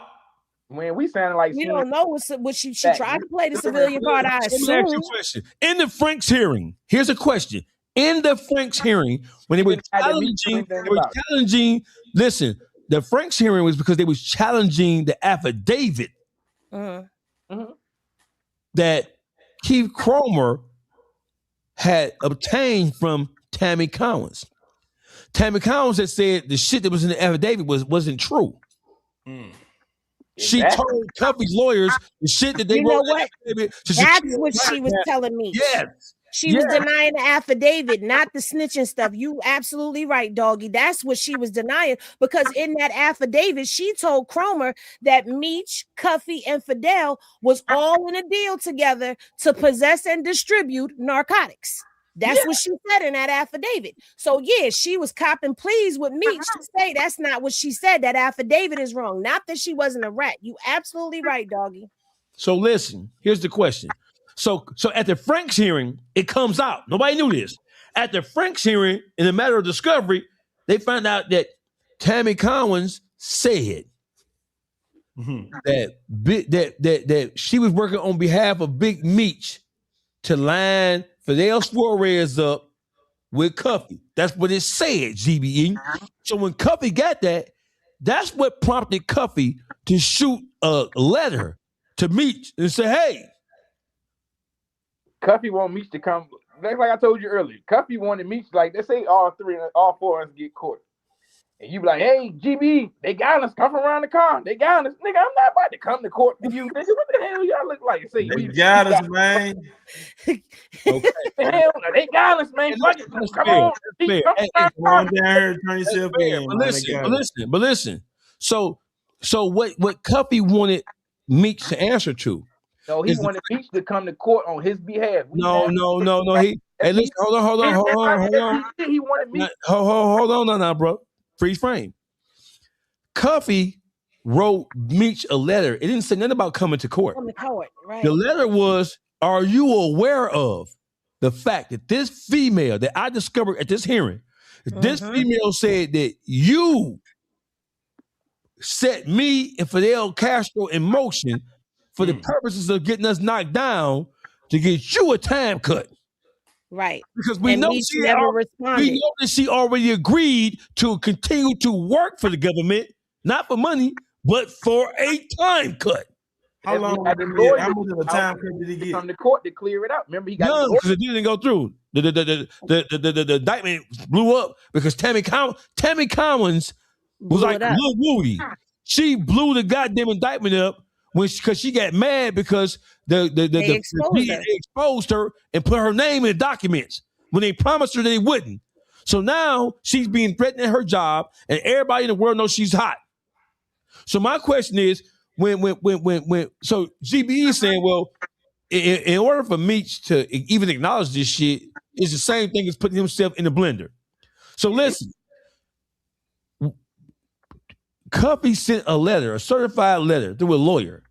Man, we sounded like we don't know what she tried to play the civilian card. I assume. Let me ask you a question. In the Franks hearing, here's a question. In the Franks hearing, when they were challenging, listen, the Franks hearing was because they was challenging the affidavit that Keith Cromer had obtained from Tammy Cowins. Tammy Cowins had said the shit that was in the affidavit wasn't true. She told Cuffy's lawyers the shit that they wrote. What? That's what she was telling me. Yes. She was denying the affidavit, not the snitching stuff. You absolutely right, doggy. That's what she was denying, because in that affidavit, she told Cromer that Meech, Cuffy, and Fidel was all in a deal together to possess and distribute narcotics. That's what she said in that affidavit. So yeah, she was copping pleas with Meech to say that's not what she said. That affidavit is wrong. Not that she wasn't a rat. You absolutely right, doggy. So listen, here's the question. So at the Franks hearing, it comes out. Nobody knew this. At the Franks hearing, in a matter of discovery, they found out that Tammy Cowins said that she was working on behalf of Big Meech to line Fidel Suarez up with Cuffy. That's what it said, GBE. So when Cuffy got that, that's what prompted Cuffy to shoot a letter to Meech and say, hey. Cuffy want Meech to come. That's like I told you earlier. Cuffy wanted Meech, like, let's say all four of us get caught. And you be like, hey, GB, they got us. Come from around the car. They got us. Nigga, I'm not about to come to court for you. Nigga, what the hell y'all look like? Say, they got us, man. Okay. Hell no, they got us, man. Fuck it. Come on. Come on down here, turn yourself in. But listen. So what Cuffy wanted Meech to answer to? No, he wanted Meech to come to court on his behalf. No. Hey, listen, hold on. He wanted Meech. Hold on now, bro. Freeze frame. Cuffy wrote Meech a letter. It didn't say nothing about coming to court. Right. The letter was, are you aware of the fact that this female that I discovered at this hearing, this female said that you set me and Fidel Castro in motion for the purposes of getting us knocked down to get you a time cut. Right. Because we know that she already agreed to continue to work for the government, not for money, but for a time cut. How long? How much of a time cut did he get? From the court to clear it out. Remember, he got none because it didn't go through. The indictment blew up because Tammy Cowins was like Lil Woody. She blew the goddamn indictment up because she got mad because the DA exposed her and put her name in the documents when they promised her they wouldn't. So now she's being threatened at her job, and everybody in the world knows she's hot. So my question is, when so GBE is saying, well, in order for Meech to even acknowledge this shit, it's the same thing as putting himself in the blender. So listen, Cuffy sent a letter, a certified letter through his lawyer,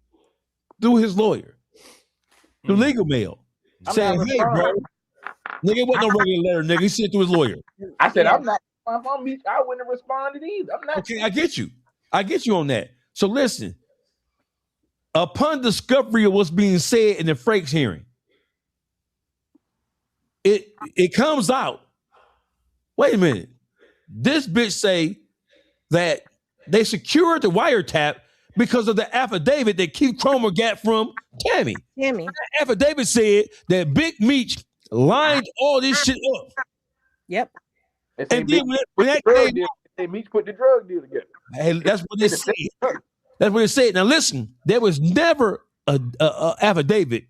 through legal mail, saying, hey, bro, nigga, it wasn't no regular letter, nigga. He sent it to his lawyer. I said, I'm not, if I'm Meech, I wouldn't have responded either. I'm not. Okay, I get you on that. So listen, upon discovery of what's being said in the Frakes hearing, it comes out, wait a minute, this bitch say that they secured the wiretap because of the affidavit that Keith Cromer got from Tammy. That affidavit said that Big Meech lined all this shit up. Yep. And then when that came out, Meech put the drug deal together. Hey, that's what they said. That's what it said. Now listen, there was never a affidavit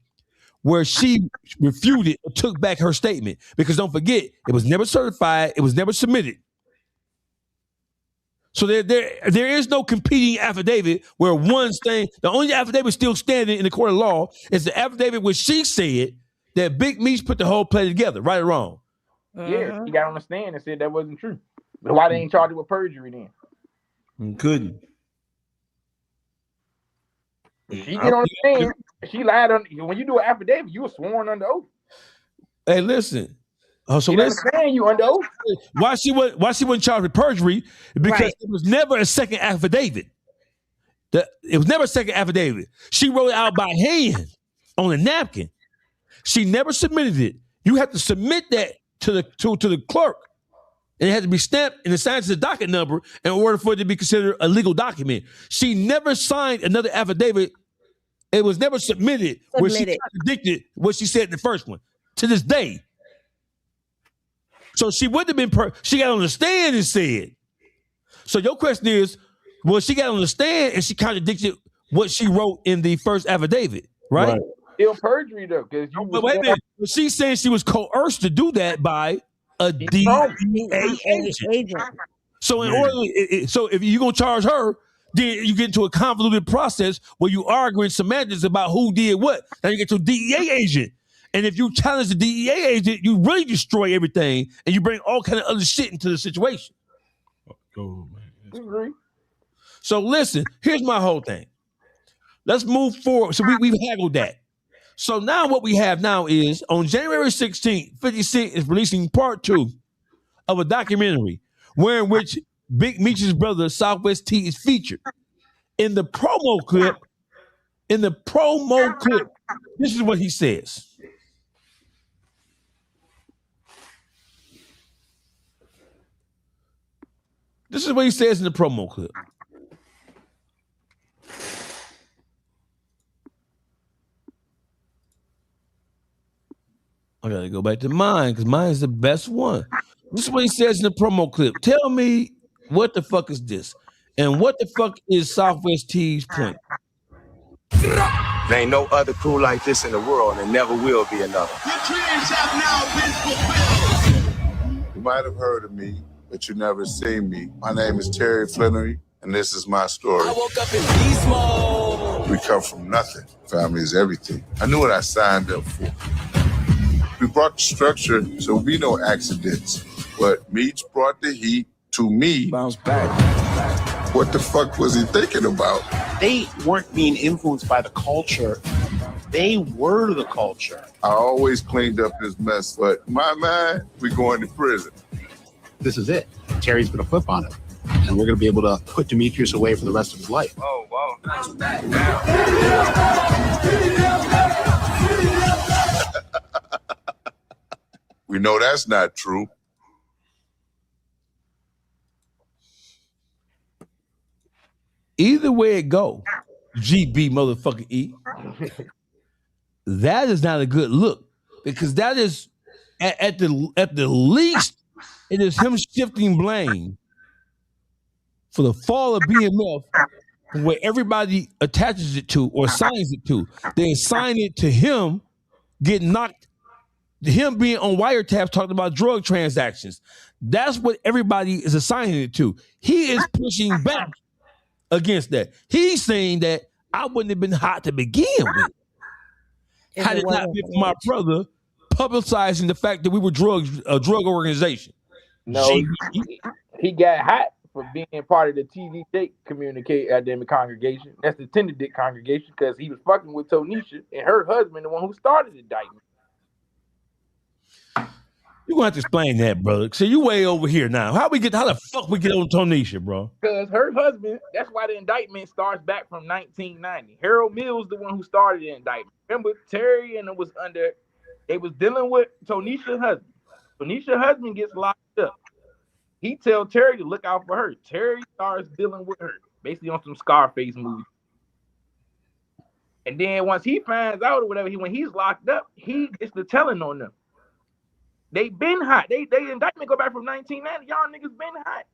where she refuted or took back her statement, because don't forget, it was never certified, it was never submitted. So there is no competing affidavit where one's thing, the only affidavit still standing in the court of law is the affidavit where she said that Big Meech put the whole play together, right or wrong. Yeah, he got on the stand and said that wasn't true. But why they ain't charged with perjury then? Couldn't. She get on the stand, she lied on. When you do an affidavit, you were sworn under oath. Hey, listen. Oh, so listen, you under oath. Why she wasn't charged with perjury? Because it was never a second affidavit. It was never a second affidavit. She wrote it out by hand on a napkin. She never submitted it. You have to submit that to the clerk, and it had to be stamped and assigned to the docket number in order for it to be considered a legal document. She never signed another affidavit. It was never submitted where she contradicted what she said in the first one. To this day. So she wouldn't have been she got on the stand and said. So your question is, well, she got on the stand and she contradicted what she wrote in the first affidavit, right? Still perjury though, because wait a minute. She's saying she was coerced to do that by a DEA agent. So in order, so if you're gonna charge her, then you get into a convoluted process where you arguing semantics about who did what. Now you get to a DEA agent. And if you challenge the DEA agent, you really destroy everything, and you bring all kind of other shit into the situation. Oh man. So listen, here's my whole thing. Let's move forward. So we've haggled that. So now what we have now is on January 16th, 50 Cent is releasing part 2 of a documentary in which Big Meech's brother Southwest T is featured. In the promo clip, this is what he says. This is what he says in the promo clip. I gotta go back to mine because mine is the best one. This is what he says in the promo clip. Tell me what the fuck is this? And what the fuck is Southwest T's point? There ain't no other crew like this in the world, and never will be another. You might have heard of me, but you never seen me. My name is Terry Flannery, and this is my story. I woke up in beast mode. We come from nothing. Family is everything. I knew what I signed up for. We brought the structure, so we no accidents. But Meech brought the heat to me. Bounce back. What the fuck was he thinking about? They weren't being influenced by the culture. They were the culture. I always cleaned up his mess, but my man, we going to prison. This is it. Terry's going to flip on it. And we're going to be able to put Demetrius away for the rest of his life. Oh, wow. We know that's not true. Either way it go, GB motherfucking E, that is not a good look because that is at the least it is him shifting blame for the fall of BMF from where everybody attaches it to or assigns it to. They assign it to him getting knocked, him being on wiretaps talking about drug transactions. That's what everybody is assigning it to. He is pushing back against that. He's saying that I wouldn't have been hot to begin with had it not been for my brother publicizing the fact that we were a drug organization. No, he got hot for being part of the TV Dick academic congregation. That's the Tender Dick congregation because he was fucking with Tonisha and her husband, the one who started the indictment. You're gonna have to explain that, brother. So you way over here now. How the fuck we get on Tonisha, bro? Because her husband, that's why the indictment starts back from 1990. Harold Mills, the one who started the indictment. Remember, Terry and it was they was dealing with Tonisha's husband. Tonisha's husband gets locked up. He tells Terry to look out for her. Terry starts dealing with her, basically on some Scarface movie. And then once he finds out or whatever, when he's locked up, he gets the telling on them. They been hot. They indictment go back from 1990. Y'all niggas been hot.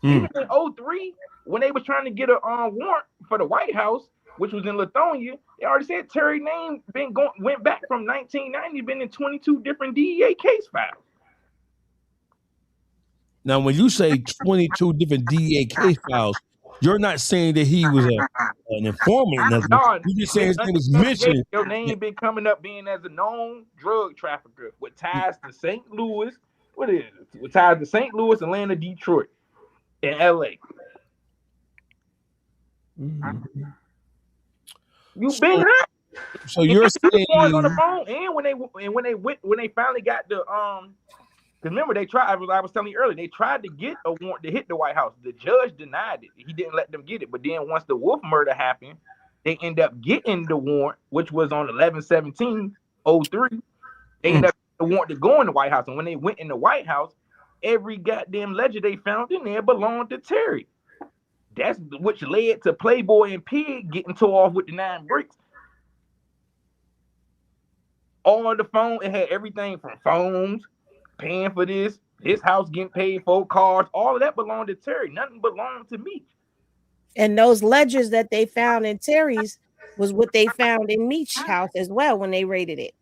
Even in 03, when they was trying to get a warrant for the White House, which was in Lithonia, they already said Terry name went back from 1990, been in 22 different DEA case files. Now, when you say 22 different DEA case files, you're not saying that he was an informant. No, you just saying his name was mentioned. Your name been coming up being as a known drug trafficker with ties to St. Louis. What is it? With ties to St. Louis, Atlanta, Detroit, and LA. Mm-hmm. You've been hot. So you're saying on the phone, and when they finally got the because remember they tried. I was telling you earlier, they tried to get a warrant to hit the White House. The judge denied it. He didn't let them get it. But then once the Wolf murder happened, they end up getting the warrant, which was on 11/17/03. They ended up getting the warrant to go in the White House. And when they went in the White House, every goddamn ledger they found in there belonged to Terry. That's which led to Playboy and Pig getting tore off with the 9 bricks. All on the phone, it had everything from phones, paying for this, his house getting paid for, cars, all of that belonged to Terry. Nothing belonged to me. And those ledgers that they found in Terry's was what they found in Meech's house as well when they raided it.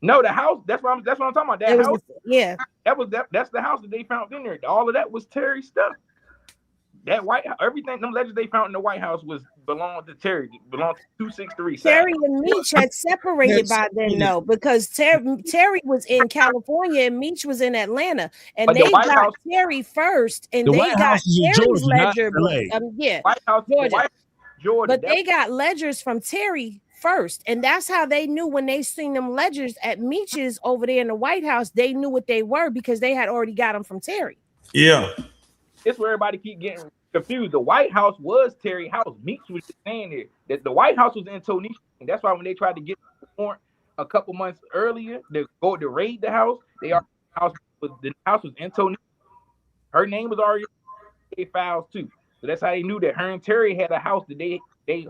No, the house. That's what I'm talking about. That house. Yeah. That's the house that they found in there. All of that was Terry's stuff. That everything, them ledgers they found in the White House belonged to Terry. Belonged to 263. Terry and Meech had separated by then, though, because Terry was in California and Meech was in Atlanta, and they got Terry first, and they got Terry's ledger. Yeah, White House, Georgia. But they got ledgers from Terry first, and that's how they knew when they seen them ledgers at Meech's over there in the White House. They knew what they were because they had already got them from Terry. Yeah. It's where everybody keep getting confused. The White House was Terry's house. Meech was just saying there that the White House was in Tonisha, and that's why when they tried to get the warrant a couple months earlier to go to raid the house, the house was in Tonisha. Her name was already. files too. So that's how they knew that her and Terry had a house that they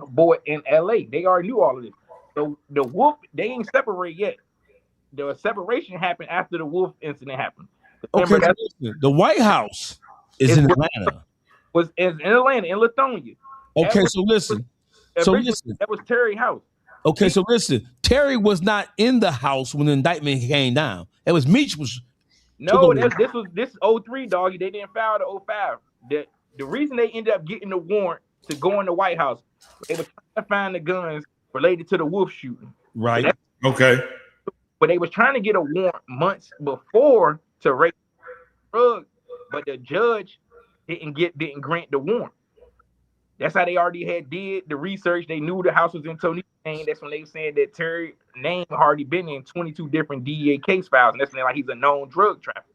bought in LA. They already knew all of this. So the Wolf, they ain't separate yet. The separation happened after the Wolf incident happened. Okay, the White House is in Atlanta. Was in Atlanta, in Lithonia. Okay, so listen. That was Terry's house. Okay, so listen. Terry was not in the house when the indictment came down. It was Meech was. No, this 03, doggy. They didn't file the 05. The reason they ended up getting the warrant to go in the White House, they were trying to find the guns related to the Wolf shooting. Right. Okay. But they was trying to get a warrant months before to rape drugs, but the judge didn't grant the warrant. That's how they already did the research. They knew the house was in Tony's name. That's when they said that Terry's name had already been in 22 different DEA case files, and that's when like he's a known drug trafficker.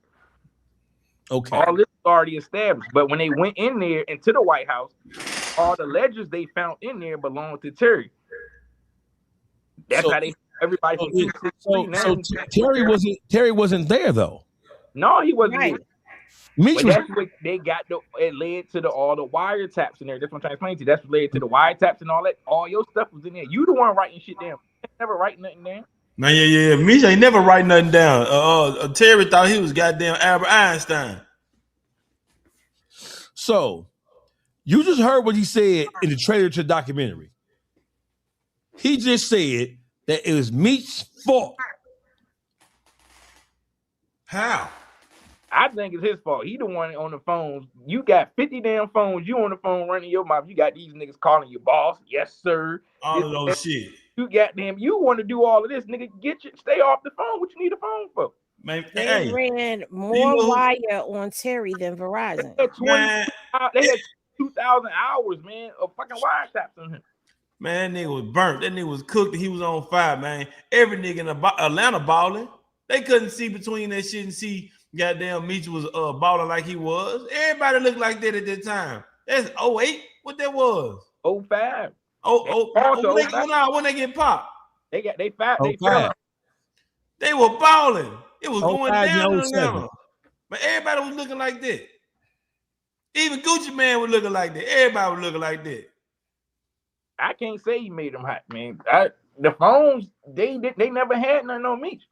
Okay. All this was already established. But when they went in there into the White House, all the ledgers they found in there belonged to Terry. That's how everybody. So Terry wasn't there though. No, he wasn't there. Meech that's what they got. It led to all the wiretaps in there. That's what I'm trying to explain to you. That's what led to the wiretaps and all that. All your stuff was in there. You the one writing shit down. Never write nothing down. Man, yeah. Meech ain't never write nothing down. Terry thought he was goddamn Albert Einstein. So, you just heard what he said in the trailer to the documentary. He just said that it was Meech's fault. How? I think it's his fault. He the one on the phones. You got 50 damn phones. You on the phone running your mouth. You got these niggas calling you boss. Yes, sir. All of those shit. You got them. You want to do all of this, nigga. Stay off the phone. What you need a phone for? Man, they ran more wire on Terry than Verizon. They had 2,000 hours, man, of fucking wiretaps on him. Man, that nigga was burnt. That nigga was cooked. He was on fire, man. Every nigga in Atlanta balling. They couldn't see between that shit and see goddamn Meech was balling like he was. Everybody looked like that at that time. That's 08. What that was? 05. When they get popped. They fell. They were balling. It was going down in 07. Atlanta. But everybody was looking like that. Even Gucci Man was looking like that. Everybody was looking like that. I can't say he made them hot, man. The phones, they never had nothing on Meech.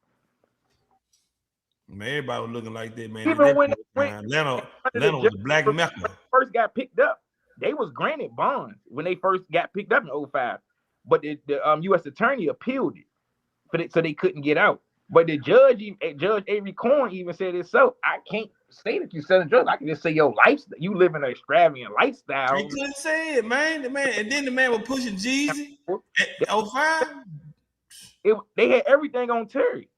Man, everybody was looking like that, man. Even when Atlanta was a black Mecca. First got picked up, they was granted bonds when they first got picked up in 05. But the U.S. attorney appealed it, so they couldn't get out. But the Judge Avery Corn even said it so. I can't say that you selling drugs. I can just say your lifestyle. You live in an extravagant lifestyle. He couldn't say it, man. And then the man was pushing Jeezy at 05. They had everything on Terry.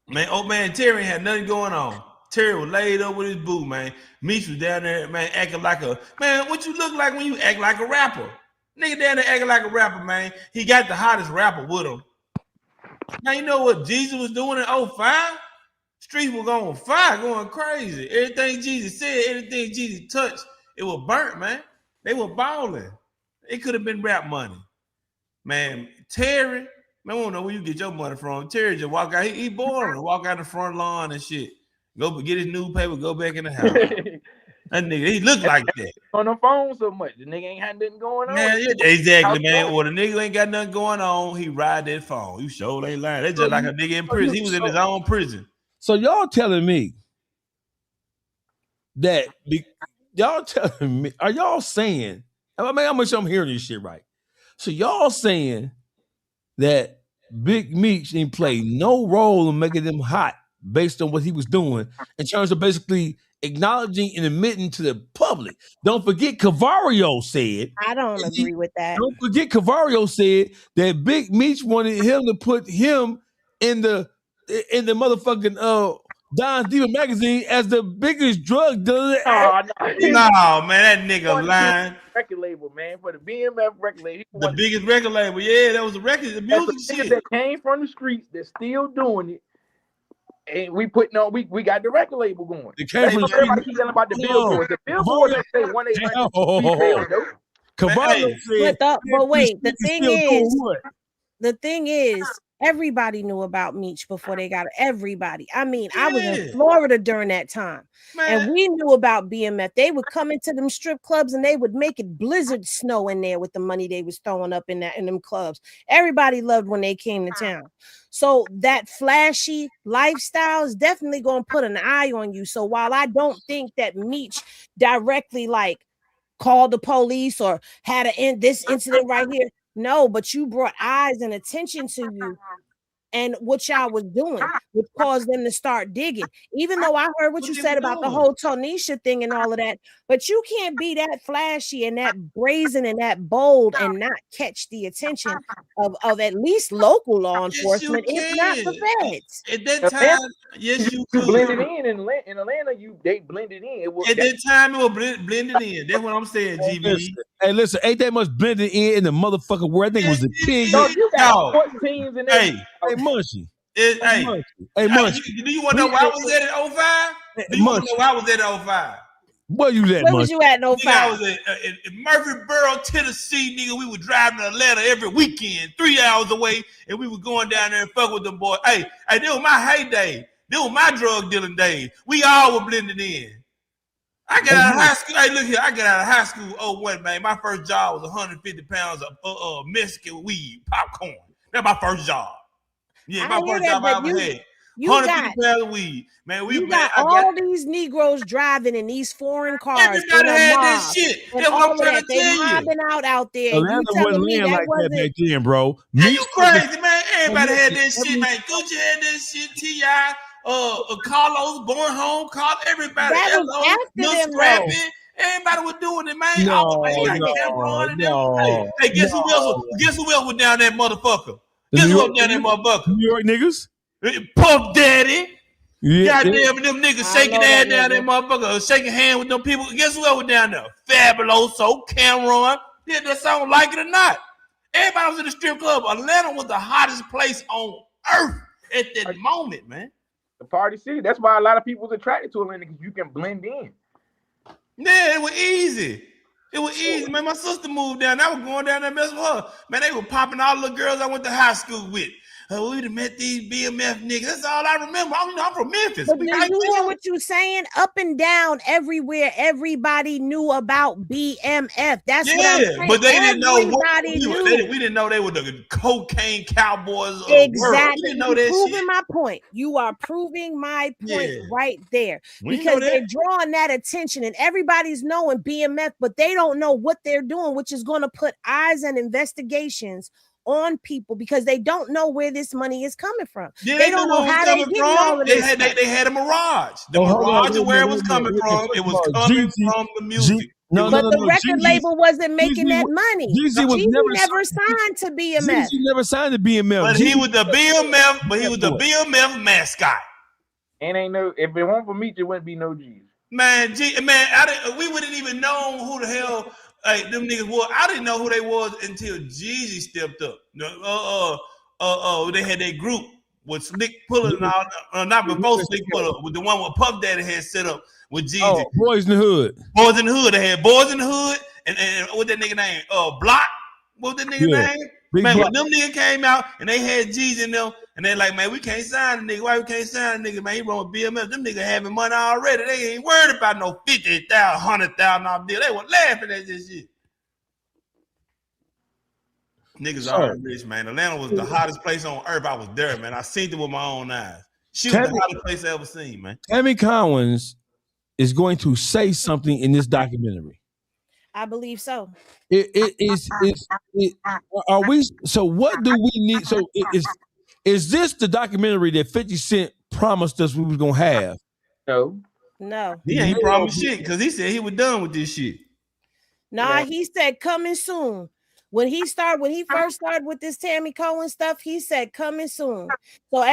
Man, Terry had nothing going on. Terry was laid up with his boo, man. Meech was down there, man, acting like what you look like when you act like a rapper. Nigga down there acting like a rapper, man. He got the hottest rapper with him. Now, you know what Jesus was doing in 05? Streets were going fire, going crazy. Everything Jesus said, everything Jesus touched, it was burnt, man. They were balling. It could have been rap money. Man, Terry, man, I don't know where you get your money from. Terry just walk out. He boring. Walk out the front lawn and shit. Go get his newspaper, go back in the house. That nigga, he looked like that. On the phone so much. The nigga ain't had nothing going on. Man, exactly, man. Or the nigga ain't got nothing going on. He ride that phone. You sure ain't lying. That's just like a nigga in prison. He was in his own prison. So y'all telling me that are y'all saying, I mean, how much I'm hearing this shit right? So y'all saying that Big Meech didn't play no role in making them hot based on what he was doing in terms of basically acknowledging and admitting to the public. Don't forget Cavario said. I don't agree with that. Don't forget Cavario said that Big Meech wanted him to put him in the motherfucking Don Diva magazine as the biggest drug dealer. No, man, that nigga lying. Record label, man, for the BMF record label. The biggest record label, yeah, that was the record, the music shit that came from the streets. They're still doing it, and we got the record label going. It came from everybody keep yelling about the billboards. The billboards say 1-800. But wait, the thing is, Everybody knew about Meech before they got it. Everybody. I mean, I was in Florida during that time, and we knew about BMF. They would come into them strip clubs and they would make it blizzard snow in there with the money they was throwing up in them clubs. Everybody loved when they came to town. So that flashy lifestyle is definitely going to put an eye on you. So while I don't think that Meech directly like called the police or had this incident right here. No, but you brought eyes and attention to you, and what y'all was doing would cause them to start digging. Even though I heard what you said about the whole Tonisha thing and all of that, but you can't be that flashy and that brazen and that bold and not catch the attention of at least local law enforcement, if not the feds. At that time, yes, you could. Blended in Atlanta, they blended in. At that time, it was blended in. That's what I'm saying, GB. Hey, listen, ain't that much blended in the motherfucking world? I think it was the king. You got 14 teams in there. Hey, Munchie. Hey, Munchie. Do you want to know where I was at in 05? Do you want to know where I was at in 05? Where you at, Where was you at in 05? I was in Murfreesboro, Tennessee, nigga. We were driving to Atlanta every weekend, 3 hours away, and we were going down there and fuck with them boys. Hey, that was my heyday. That was my drug dealing days. We all were blended in. I got out of high school. Hey, look here. I got out of high school 01, man. My first job was 150 pounds of Mexican weed, popcorn. That's my first job. Yeah, my first job I ever had. 150 pounds of weed. Man, you got all these Negroes driving in these foreign cars. Everybody had that shit. That's what I'm trying to tell you. They mobbing out there. Atlanta wasn't land like that back then, bro. Yeah, you crazy, man. Everybody had that shit, man. Gucci had that shit. T.I., Carlos, Born Home, Carl, everybody. That was after them, Scrapping. Everybody was doing it, man. Hey, guess who else? Guess who else was down that motherfucker? Guess who was down that motherfucker? New York niggas. Puff Daddy. Yeah, goddamn, them niggas shaking ass down there, motherfucker, shaking hands with them people. Guess who else was down there? Fabuloso, Cameron. Yeah, that song, like it or not. Everybody was in the strip club. Atlanta was the hottest place on earth at that moment, man. The party city. That's why a lot of people was attracted to Atlanta, because you can blend in. Yeah, it was easy. It was easy, man. My sister moved down. I was going down there messing with her. Man, they were popping all the girls I went to high school with. We'd have met these BMF niggas. That's all I remember. I'm from Memphis. But do you hear what you're saying? Up and down, everywhere, everybody knew about BMF. That's what I'm saying. But they didn't know what we didn't know they were the cocaine cowboys of exactly. the world. We didn't know that proving shit. My point. You are proving my point right there. Because they're drawing that attention and everybody's knowing BMF, but they don't know what they're doing, which is going to put eyes and investigations on people because they don't know where this money is coming from. Yeah, they don't know how they get all of this. They had a mirage. The mirage of where it was coming from. It was coming from the music. But the record label wasn't making that money. Jeezy never signed to BMF. Jeezy never signed to BMF. But he was the BMF. But he was the BMF mascot. And ain't no. If it weren't for Meech, it wouldn't be no Jeezy. Man, we wouldn't even know who the hell. Hey, them niggas was. I didn't know who they was until Jeezy stepped up. They had that group with Slick Puller and all. Not before Slick Puller, with the one with Puff Daddy had set up with Jeezy. Oh, Boys in the Hood. Boys in the Hood. They had Boys in the Hood and what that nigga name? Block. What that nigga name? Big man, Block. when them niggas came out and they had Jeezy in them, and they like, man, we can't sign the nigga. Why we can't sign the nigga? Man, he run with BMF. Them niggas having money already. They ain't worried about no $50,000, $100,000 deal. They were laughing at this shit. Niggas are rich, man. Atlanta was the hottest place on earth. I was there, man. I seen it with my own eyes. She was the hottest place I ever seen, man. Tammy Cowins is going to say something in this documentary. I believe so. Are we? So what do we need? So is this the documentary that 50 Cent promised us we was gonna have? No. He ain't promised shit because he said he was done with this shit. Nah, he said coming soon. When he first started with this Tammy Cowins stuff, he said coming soon. So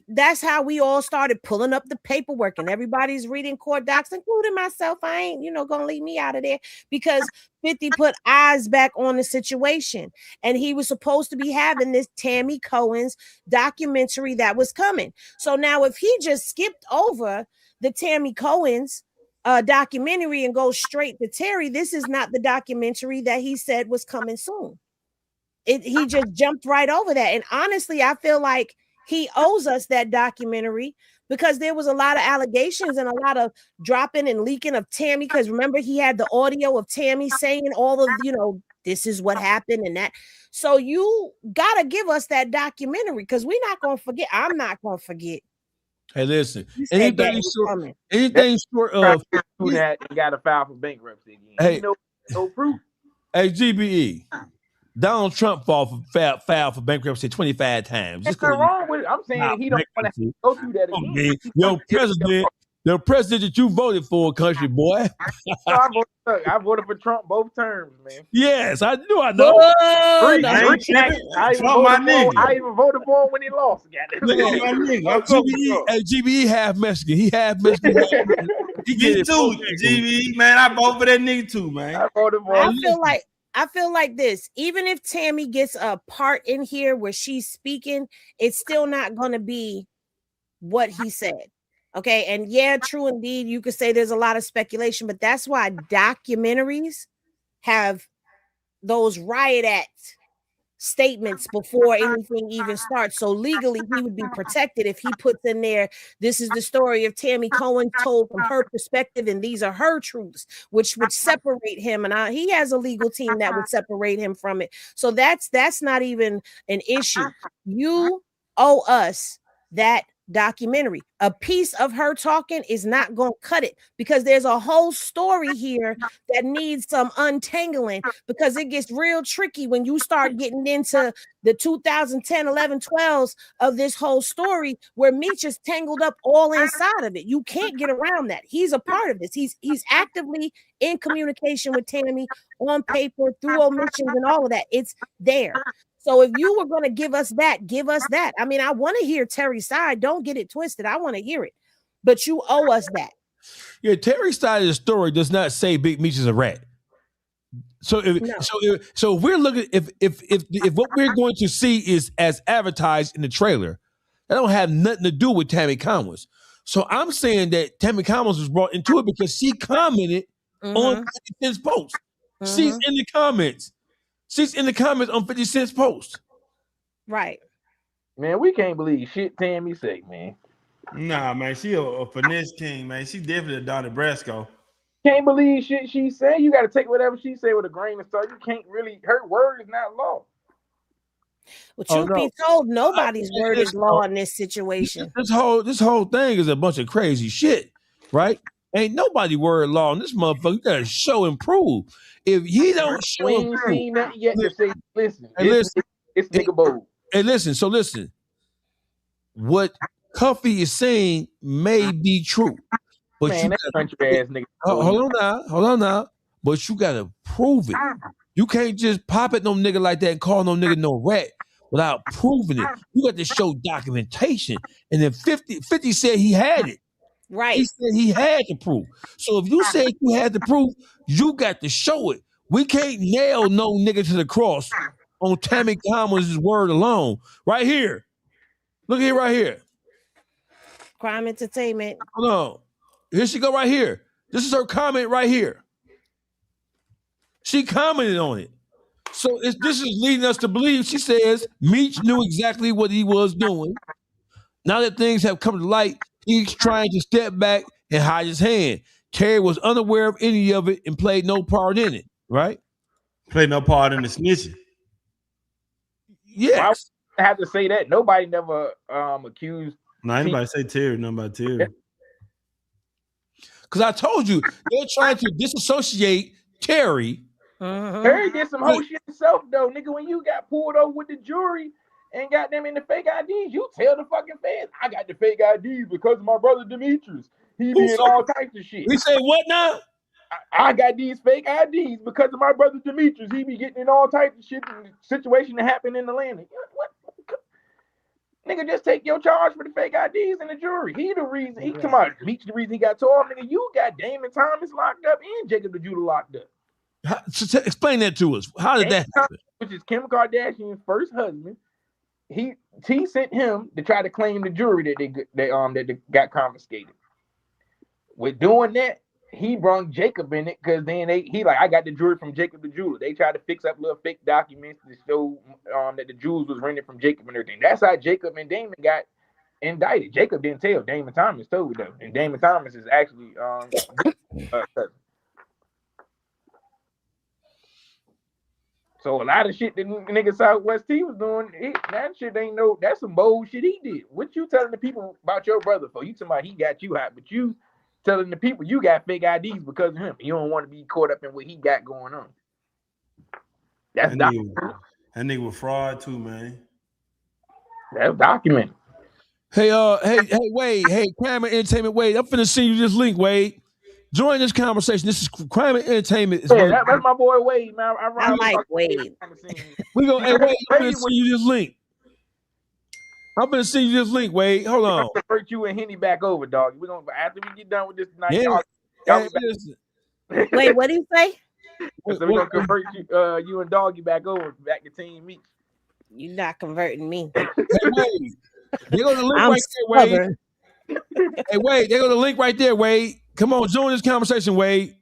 that's how we all started pulling up the paperwork and everybody's reading court docs, including myself. I ain't, gonna leave me out of there because 50 put eyes back on the situation. And he was supposed to be having this Tammy Cowins documentary that was coming. So now if he just skipped over the Tammy Cowins documentary and go straight to Terry, this is not the documentary that he said was coming soon. he just jumped right over that. And honestly, I feel like he owes us that documentary because there was a lot of allegations and a lot of dropping and leaking of Tammy. Because remember, he had the audio of Tammy saying all of, this is what happened and that. So you gotta give us that documentary because we're not gonna forget. I'm not gonna forget. Hey, listen. Anything short of that, you got to file for bankruptcy again. Hey, no proof. Hey, GBE. Donald Trump filed for bankruptcy 25 times. There's nothing wrong with it. I'm saying he don't want to go through that again. Your president that you voted for, country boy. I voted for Trump both terms, man. Yes, I knew. I know. I even voted for him when he lost. GBE half Mexican. He half Mexican. Me too, GBE, man. I vote for that nigga too, man. I voted for him. I feel like this, even if Tammy gets a part in here where she's speaking, it's still not going to be what he said. Okay. And yeah, true indeed. You could say there's a lot of speculation, but that's why documentaries have those riot act statements before anything even starts. So legally, he would be protected if he puts in there, this is the story of Tammy Cowins told from her perspective, and these are her truths, which would separate him. And he has a legal team that would separate him from it. So that's not even an issue. You owe us that documentary. A piece of her talking is not going to cut it because there's a whole story here that needs some untangling because it gets real tricky when you start getting into the 2010, 11, 12s of this whole story where Meech is tangled up all inside of it. You can't get around that. He's a part of this. He's actively in communication with Tammy on paper through omissions and all of that. It's there. So if you were going to give us that, give us that. I mean, I want to hear Terry's side. Don't get it twisted. I want to hear it. But you owe us that. Yeah, Terry's side of the story does not say Big Meech is a rat. So if we're looking, if what we're going to see is as advertised in the trailer, that don't have nothing to do with Tammy Cowins. So I'm saying that Tammy Cowins was brought into it because she commented on 50 Cent's post. She's in the comments. She's in the comments on 50 Cent's post. Right. Man, we can't believe shit Tammy say, man. Nah, man, she a finesse king, man. She definitely a Donnie Brasco. Can't believe shit she say. You got to take whatever she say with a grain of salt. You can't really, her word is not law. Well, truth be told, nobody's word is law in this situation. This whole thing is a bunch of crazy shit, right? Ain't nobody word law in this motherfucker. You gotta show and prove. If he don't show and prove, seen that yet to say, listen, it's nigga bold. Hey, listen. What Cuffy is saying may be true, but man, you country ass nigga. Hold on now. But you gotta prove it. You can't just pop at no nigga like that and call no nigga no rat without proving it. You got to show documentation. And then 50 said he had it. Right. He said he had to prove. So if you said you had to prove, you got to show it. We can't nail no nigga to the cross on Tammy Cowins' word alone. Right here. Look here, right here. Crime Entertainment. Hold on. Here she go right here. This is her comment right here. She commented on it. So this is leading us to believe, she says, Meech knew exactly what he was doing. Now that things have come to light, he's trying to step back and hide his hand. Terry was unaware of any of it and played no part in it, right? Played no part in the snitching. Yes. I have to say that. Nobody never accused. No, anybody say Terry, nobody Terry. Because I told you, they're trying to disassociate Terry. Terry did some whole shit himself, though. Nigga, when you got pulled over with the jury and got them in the fake IDs, you tell the fucking fans, I got the fake IDs because of my brother Demetrius. He did all types of shit. We say what now? I got these fake IDs because of my brother Demetrius. He be getting in all types of shit in the situation that happened in the landing. What? Nigga, just take your charge for the fake IDs in the jury. He the reason. He come out. Meech the reason he got tore off. Nigga, you got Damon Thomas locked up and Jacob the Judah locked up. Explain that to us. How did that happen? Which is Kim Kardashian's first husband. He sent him to try to claim the jewelry that they got confiscated. With doing that, he brought Jacob in it because then he like, I got the jewelry from Jacob the jeweler. They tried to fix up little fake documents to show that the jewels was rented from Jacob and everything. That's how Jacob and Damon got indicted. Jacob didn't tell. Damon Thomas told though, and Damon Thomas is actually cousin. So a lot of shit that nigga Southwest T was doing, that shit ain't no. That's some bold shit he did. What you telling the people about your brother for? You talking about he got you hot, but you telling the people you got fake IDs because of him. You don't want to be caught up in what he got going on. That's documented. That nigga was fraud too, man. That's documented. Hey, Wade. Hey, Crime and Entertainment, Wade. I'm finna send you this link, Wade. Join this conversation. This is Crime and Entertainment. Yeah, that's my boy Wade, man. I like Wade. We go. Hey, Wade, I'm finna send you this link. I'm gonna send you this link, Wade. Hold on. Convert you and Henny back over, dog. We're gonna after we get done with this tonight. Yeah. Wait, what do you say? So we're gonna convert you and Doggy back over, back to Team Meech. You're not converting me. Hey, Wade. They go to the link right there, Wade. Hey, Wade, they go to the link right there, Wade. Come on, join this conversation, Wade.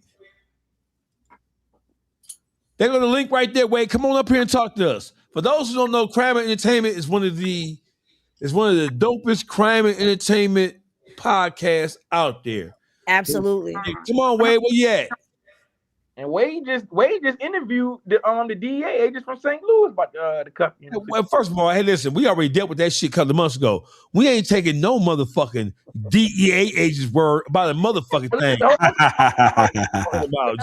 They go to the link right there, Wade. Come on up here and talk to us. For those who don't know, Crime and Entertainment is one of the dopest crime and entertainment podcasts out there. Absolutely. Hey, come on, Wade, where you at? And Wade just interviewed the DEA agents from St. Louis about the cuff. Well, first of all, hey, listen, we already dealt with that shit a couple of months ago. We ain't taking no motherfucking DEA agent's word about a motherfucking thing. About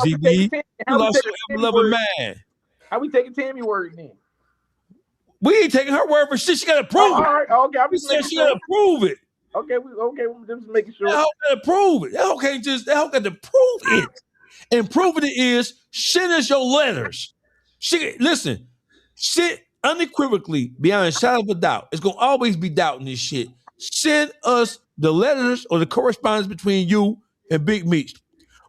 GB, you lost your ever-loving man. How we taking Tammy word then? We ain't taking her word for shit. She gotta prove it. All right, okay. We said she gotta prove it. Okay, we're just making sure. That hoe gotta prove it. That hoe got to prove it. And proving it is send us your letters. Listen, shit unequivocally, beyond a shadow of a doubt. It's gonna always be doubt in this shit. Send us the letters or the correspondence between you and Big Meech,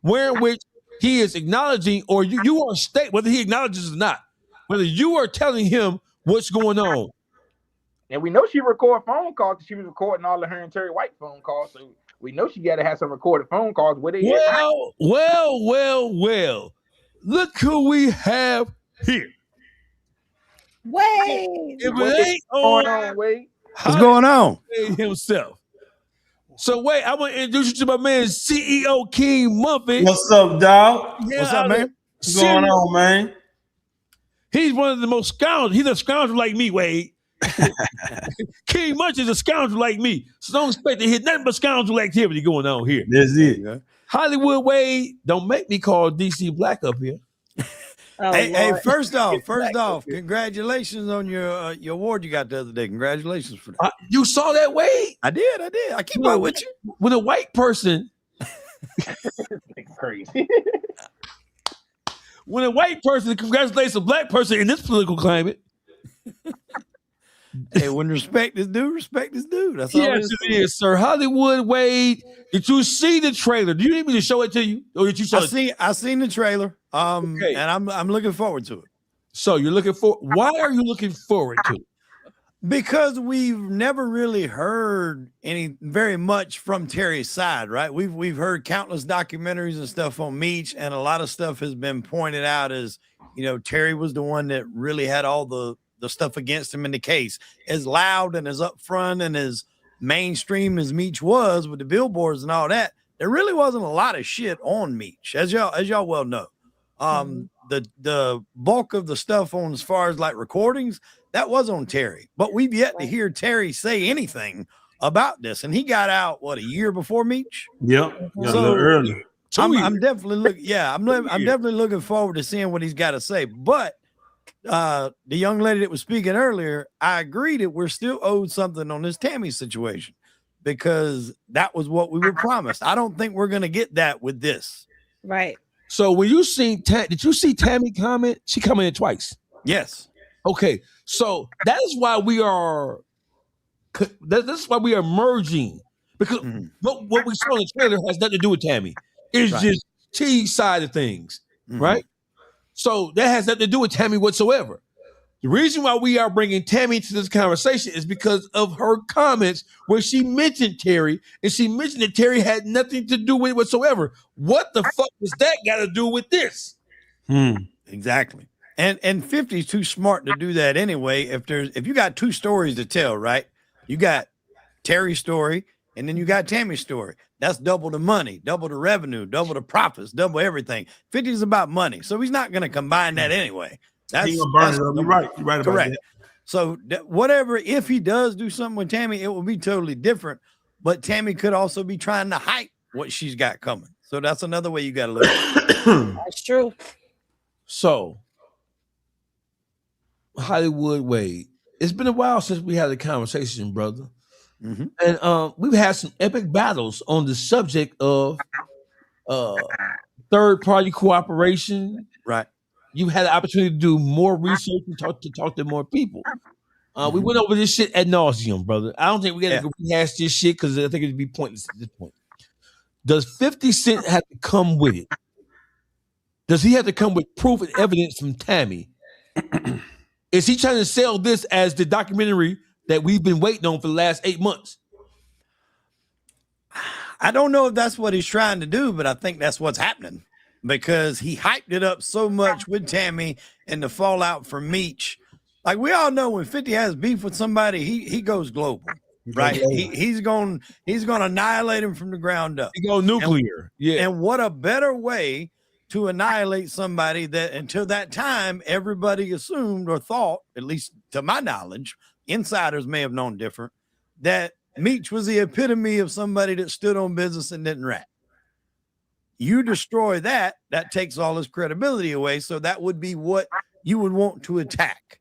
wherein which he is acknowledging, or you are state whether he acknowledges or not, whether you are telling him what's going on. And we know she record phone calls. She was recording all of her and Terry White phone calls, so we know she got to have some recorded phone calls with it. Well. Look who we have here. Wade. If it ain't on Wade. What's going on? Himself. So wait, I want to introduce you to my man, CEO King Mumphy. What's up, dog? Yeah, What's up, man? What's going on, man? He's one of the most scoundrels. He's a scoundrel like me, Wade. King Munch is a scoundrel like me. So don't expect to hear nothing but scoundrel activity going on here. That's it. Hollywood Wade, don't make me call DC Black up here. Hey, first off, congratulations on your award you got the other day. Congratulations for that. You saw that, Wade? I did. I keep up with you. When a white person crazy. When a white person congratulates a black person in this political climate. Hey, when respect is due, respect is due. That's all. Yes, it is, sir. Hollywood Wade, did you see the trailer? Do you need me to show it to you, or did you show I seen the trailer. Okay. And I'm looking forward to it. So you're looking for? Why are you looking forward to it? Because we've never really heard very much from Terry's side, right? We've heard countless documentaries and stuff on Meech, and a lot of stuff has been pointed out as, Terry was the one that really had all the stuff against him in the case. As loud and as upfront and as mainstream as Meech was with the billboards and all that, there really wasn't a lot of shit on Meech, as y'all well know. The bulk of the stuff on as far as like recordings, that was on Terry, but we've yet to hear Terry say anything about this. And he got out a year before Meech. Yep, a so little early. I'm definitely looking forward to seeing what he's got to say. But the young lady that was speaking earlier, I agree that we're still owed something on this Tammy situation because that was what we were promised. I don't think we're gonna get that with this. Right. So when you seen, did you see Tammy comment? She commented twice. Yes. Okay. So that is why we are. That's why we are merging, because what we saw in the trailer has nothing to do with Tammy. It's just T's side of things, right? So that has nothing to do with Tammy whatsoever. The reason why we are bringing Tammy to this conversation is because of her comments where she mentioned Terry, and she mentioned that Terry had nothing to do with it whatsoever. What the fuck does that got to do with this? Exactly. And 50's too smart to do that anyway. If you got two stories to tell, right? You got Terry's story, and then you got Tammy's story. That's double the money, double the revenue, double the profits, double everything. 50 is about money, so he's not going to combine that anyway. That's He gonna burn it up. You're right. You're right about correct. that. So whatever, if he does do something with Tammy, it will be totally different. But Tammy could also be trying to hype what she's got coming. So that's another way you got to look at it. That's true. So, Hollywood Wade, it's been a while since we had a conversation, brother. And we've had some epic battles on the subject of third-party cooperation. Right. You had the opportunity to do more research and talk to more people. We went over this shit ad nauseum, brother. I don't think we got to rehash this shit because I think it'd be pointless at this point. Does 50 Cent have to come with it? Does he have to come with proof and evidence from Tammy? Is he trying to sell this as the documentary that we've been waiting on for the last 8 months? I don't know if that's what he's trying to do, but I think that's what's happening because he hyped it up so much with Tammy and the fallout from Meech. Like we all know when 50 has beef with somebody, he goes global, right? He's going to annihilate him from the ground up. He go nuclear. And what a better way to annihilate somebody that until that time, everybody assumed or thought, at least to my knowledge, insiders may have known different, that Meech was the epitome of somebody that stood on business and didn't rat. You destroy that takes all his credibility away. So that would be what you would want to attack.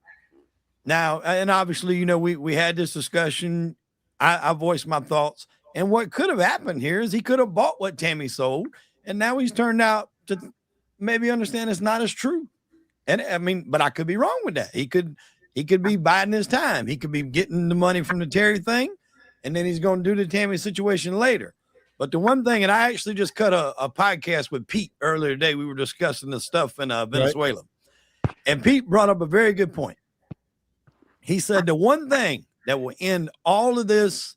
Now, and obviously, we had this discussion. I voiced my thoughts. And what could have happened here is he could have bought what Tammy sold. And now he's turned out to maybe understand it's not as true. And I mean, but I could be wrong with that. He could be biding his time. He could be getting the money from the Terry thing. And then he's going to do the Tammy situation later. But the one thing, and I actually just cut a podcast with Pete earlier today. We were discussing the stuff in Venezuela. Right. And Pete brought up a very good point. He said the one thing that will end all of this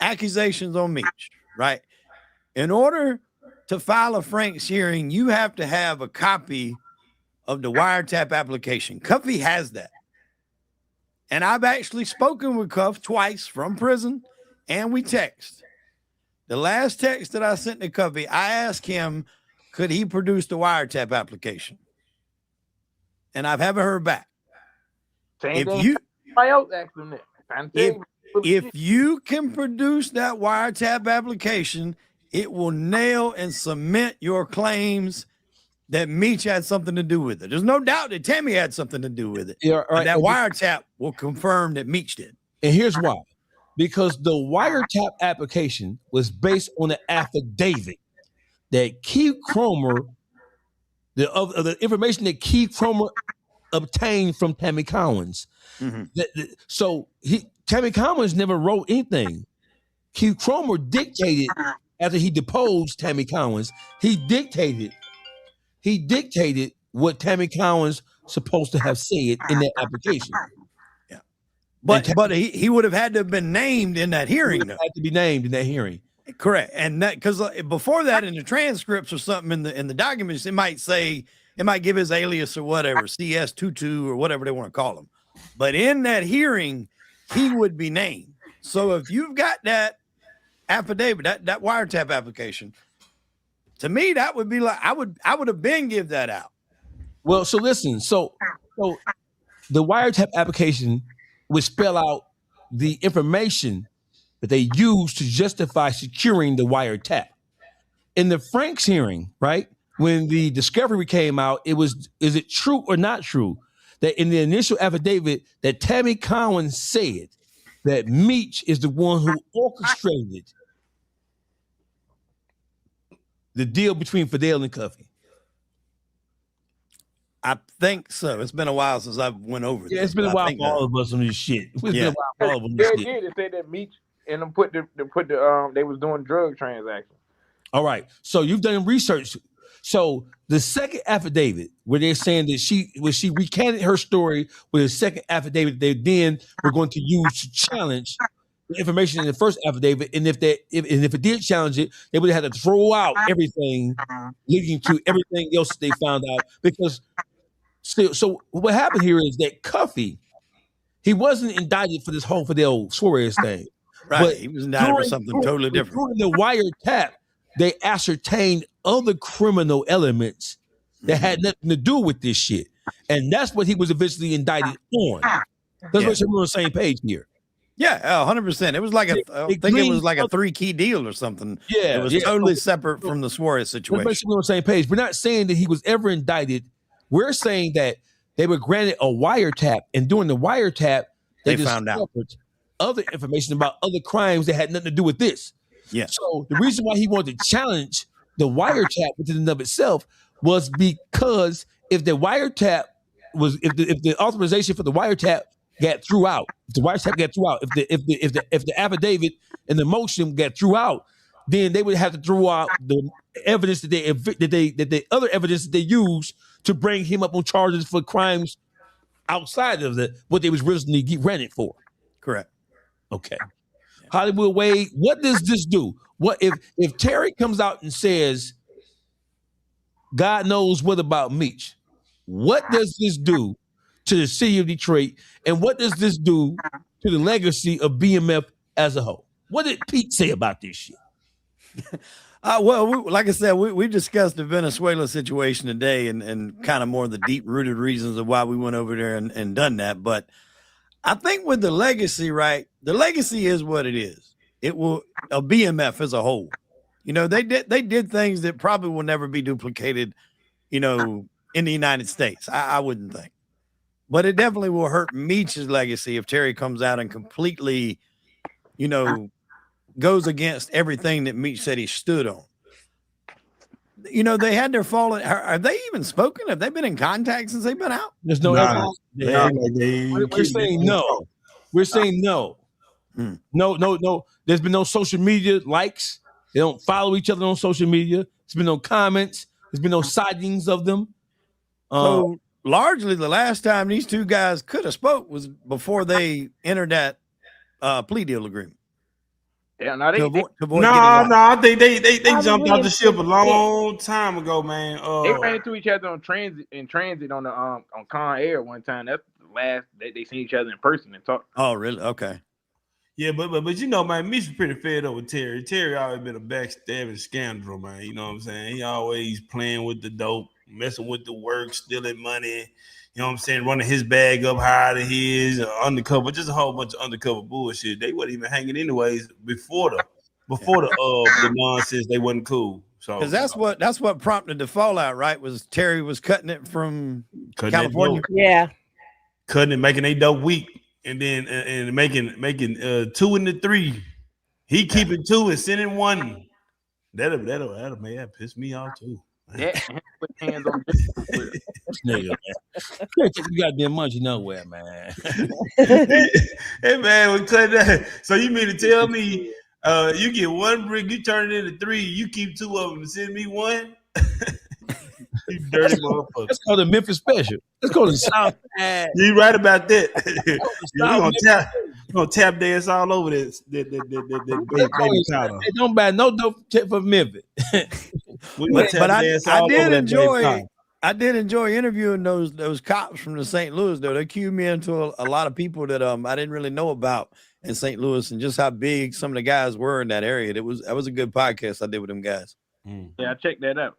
accusations on Meech, right? In order to file a Frank's hearing, you have to have a copy of the wiretap application. Cuffy has that. And I've actually spoken with Cuff twice from prison, and we text. The last text that I sent to Cuffy, I asked him, could he produce the wiretap application? And I haven't heard back. If you can produce that wiretap application, it will nail and cement your claims that Meech had something to do with it. There's no doubt that Tammy had something to do with it. Yeah, right. That wiretap will confirm that Meech did. And here's why. Because the wiretap application was based on an affidavit that Keith Cromer, the information that Keith Cromer obtained from Tammy Cowins. So Tammy Cowins never wrote anything. Keith Cromer dictated after he deposed Tammy Cowins. He dictated what Tammy Cowins supposed to have said in that application. Yeah, but he would have had to have been named in that hearing. Had to be named in that hearing. Correct, and that because before that in the transcripts or something in the documents, it might give his alias or whatever, CS22 or whatever they want to call him. But in that hearing, he would be named. So if you've got that affidavit, that wiretap application, to me, that would be like I would have been give that out. Well, so listen, so the wiretap application would spell out the information that they used to justify securing the wiretap. In the Franks hearing, right, when the discovery came out, is it true or not true that in the initial affidavit that Tammy Cowins said that Meech is the one who orchestrated the deal between Fidel and Cuffy? I think so. It's been a while since I went over this. Yeah, it's been a while for all of us on this shit. It's been a while for all of us on this shit. They said that Meech and them they was doing drug transactions. All right. So you've done research. So the second affidavit, where they're saying that she recanted her story with a second affidavit, they then were going to use to challenge the information in the first affidavit, and if it did challenge it, they would have had to throw out everything leading to everything else that they found out. Because so what happened here is that Cuffy, he wasn't indicted for this whole Fidel Suarez thing. Right. But he was indicted for something totally different. During the wiretap, they ascertained other criminal elements that had nothing to do with this shit. And that's what he was eventually indicted on. That's what we're on the same page here. Yeah, 100%. It was like I think it was like a 3-key deal or something. Yeah. It was totally separate from the Suarez situation. We're on the same page. We're not saying that he was ever indicted. We're saying that they were granted a wiretap, and during the wiretap, they found out other information about other crimes that had nothing to do with this. Yeah. So the reason why he wanted to challenge the wiretap within and of itself was because if the wiretap was, if the authorization for the wiretap got threw out, if the affidavit and the motion got threw out, then they would have to throw out the evidence that the other evidence that they used to bring him up on charges for crimes outside of what they was originally granted for. Correct. Okay. Hollywood Wade, what does this do? What if Terry comes out and says, God knows what about Meech? What does this do to the city of Detroit? And what does this do to the legacy of BMF as a whole? What did Pete say about this shit? Well, like I said, we discussed the Venezuela situation today and kind of more of the deep-rooted reasons of why we went over there and done that. But I think with the legacy, right, the legacy is what it is. It will a BMF as a whole. You know, they did things that probably will never be duplicated, you know, in the United States. I wouldn't think. But it definitely will hurt Meech's legacy if Terry comes out and completely, you know, goes against everything that Meech said he stood on. You know, they had their fall. Are they even spoken? Have they been in contact since they've been out? There's no evidence. We're saying no. We're saying no. No. There's been no social media likes. They don't follow each other on social media. There's been no comments. There's been no sightings of them. So largely the last time these two guys could have spoke was before they entered that plea deal agreement. Yeah, I think they jumped off the ship a long time ago, man. They ran into each other on transit on the on Con Air one time. That's the last they seen each other in person and talked. Oh, really? Okay. Yeah, but you know, man, Meech was pretty fed up with Terry. Terry always been a backstabbing scoundrel, man. You know what I'm saying? He always playing with the dope, messing with the work, stealing money. You know what I'm saying? Running his bag up higher than his, undercover, just a whole bunch of undercover bullshit. They wasn't even hanging anyways before the nonsense. They wasn't cool. So because that's what prompted the fallout, right? Was Terry was cutting it from California? Yeah, cutting it, making a dope week, and then and making 2 and 3. He keeping 2 and sending 1. That'll make that piss me off too. Yeah, put hands on this nigga, man. You can't take you goddamn money nowhere, man. Hey man, we cut that. So you mean to tell me you get 1 brick, you turn it into 3, you keep 2 of them and send me 1? You dirty motherfucker. That's called the Memphis Special. That's called the South. You right about that. You're gonna tap dance all over this baby powder. They don't buy no dope tip for Memphis. But I did enjoy interviewing those cops from the St. Louis though. They cued me into a lot of people that I didn't really know about in St. Louis and just how big some of the guys were in that area. That was a good podcast I did with them guys. Yeah, I checked that out.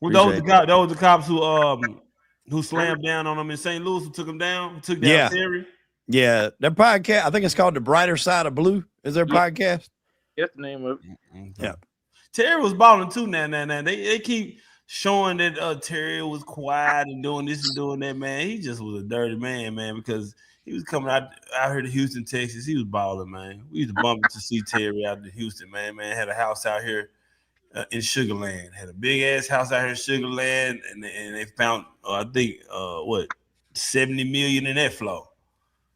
Well, those the cops who slammed down on them in St. Louis, who took them down, took down Terry. Yeah, their podcast, I think it's called The Brighter Side of Blue. Is their podcast? That's the name of it. Yeah. Terry was balling too now. They keep showing that Terry was quiet and doing this and doing that, man. He just was a dirty man, because he was coming out here to Houston, Texas. He was balling, man. We used to bump to see Terry out in Houston, man. Had a house out here in Sugar Land. Had a big ass house out here in Sugar Land, and they found I think 70 million in that flow.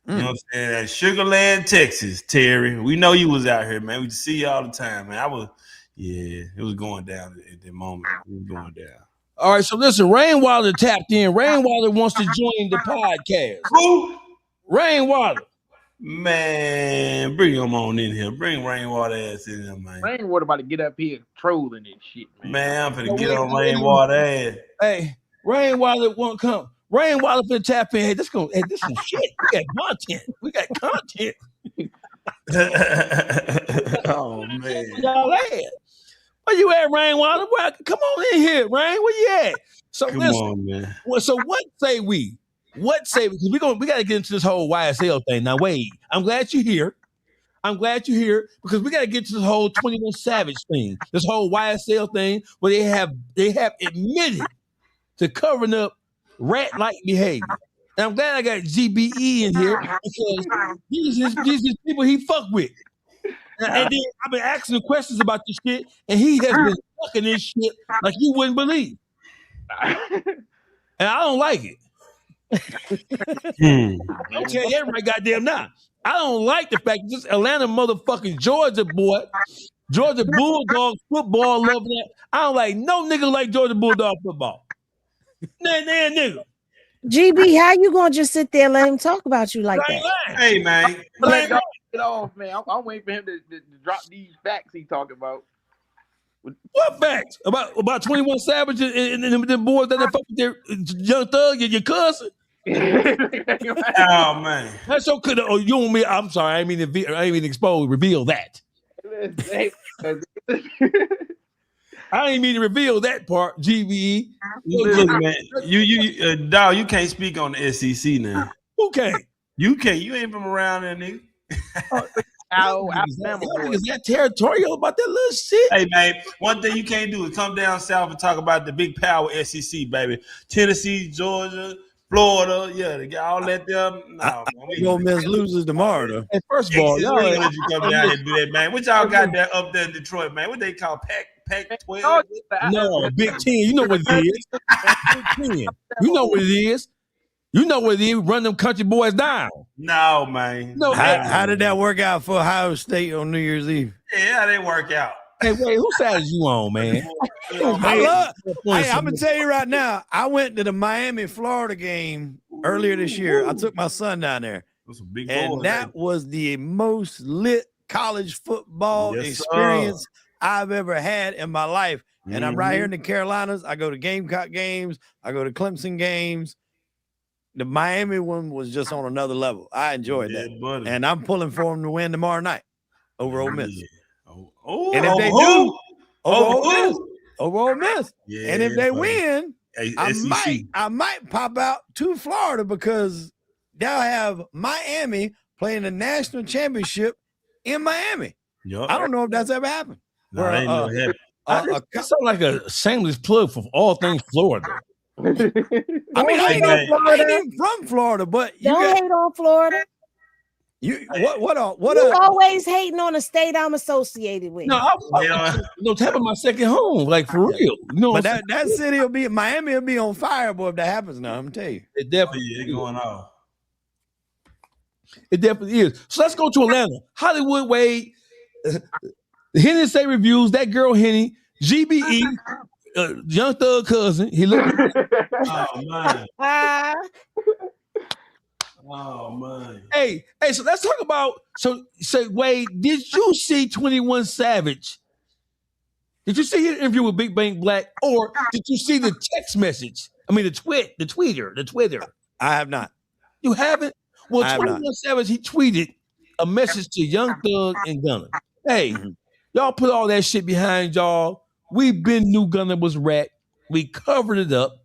You know what I'm saying? At Sugar Land, Texas, Terry. We know you was out here, man. We see you all the time, man. Yeah, it was going down at the moment. It was going down. All right, so listen, Rainwater tapped in. Rainwater wants to join the podcast. Who? Rainwater. Man, bring him on in here. Bring Rainwater ass in here, man. Rainwater about to get up here trolling and shit, man. Man, I'm finna get on Rainwater ass. Hey, Rainwater won't come. Rainwater finna tap in. Hey, this some shit. We got content. Oh man. Y'all at? Where you at, Rainwater? Come on in here, Rain. Where you at? So Come listen. on, man. Well, so what say we? Because we got to get into this whole YSL thing. Now, Wade, I'm glad you're here. Because we got to get to this whole 21 Savage thing, this whole YSL thing, where they have admitted to covering up rat-like behavior. And I'm glad I got GBE in here because these is people he fuck with. And then I've been asking him questions about this shit, and he has been fucking this shit like you wouldn't believe. And I don't like it. I'll tell you everybody goddamn now. I don't like the fact that this Atlanta motherfucking Georgia boy, Georgia Bulldog football loving that. I don't like no nigga like Georgia Bulldog football. Nah, nigga. GB, how you gonna just sit there and let him talk about you like that? Hey, man. Get off, man. I'm waiting for him to drop these facts he talking about. What facts? About 21 Savage and them boys that fuck with their Young Thug and your cousin? Oh man, that's so good. Oh, you want me? I'm sorry, I didn't mean reveal that. I didn't mean to reveal that part. GVE. Look, man, you dog, you can't speak on the SEC now. Who can't? You can't. You ain't from around there, nigga. Is that territorial about that little shit? Hey man, one thing you can't do is come down south and talk about the big power SEC, baby. Tennessee, Georgia, Florida, yeah, they got all that them. No, Ole Miss loses tomorrow, though. Hey, first of all, y'all ain't let you come down here and do that, man. What y'all got there up there in Detroit, man? What they call Pac-12? No, Big 10. You know what it is. Big 10. You know what it is. You know what it is. Run them country boys down. No, man. No, how did that work out for Ohio State on New Year's Eve? Yeah, they work out. Hey, wait, whose side is you on, man? I'm gonna tell you right now. I went to the Miami, Florida game earlier this year. I took my son down there, and that was the most lit college football experience I've ever had in my life. And I'm right here in the Carolinas. I go to Gamecock games. I go to Clemson games. The Miami one was just on another level. I enjoyed that, and I'm pulling for them to win tomorrow night over Ole Miss. And if they do, over Ole Miss. Yeah, and if they win, I might pop out to Florida because they'll have Miami playing the national championship in Miami. Yep. I don't know if that's ever happened. No, I ain't never happened. That sounds like a shameless plug for all things Florida. I mean, I ain't even from Florida, but you don't hate on Florida. You always hating on a state I'm associated with. No, tapping my second home, like for real. No, but that city will be Miami will be on fire, boy. If that happens now, I'm gonna tell you, it definitely is going on. It definitely is. So let's go to Atlanta, Hollywood. Wade, Henny say reviews. That girl Henny, GBE, Young Thug cousin. He looked. Oh man. Oh man. Hey, so let's talk about Wade, did you see 21 Savage? Did you see his interview with Big Bang Black, or did you see the text message? I mean the Twitter. I have not. You haven't? Well, 21 Savage, he tweeted a message to Young Thug and Gunna. Hey, y'all put all that shit behind y'all. We been knew Gunna was rat. We covered it up.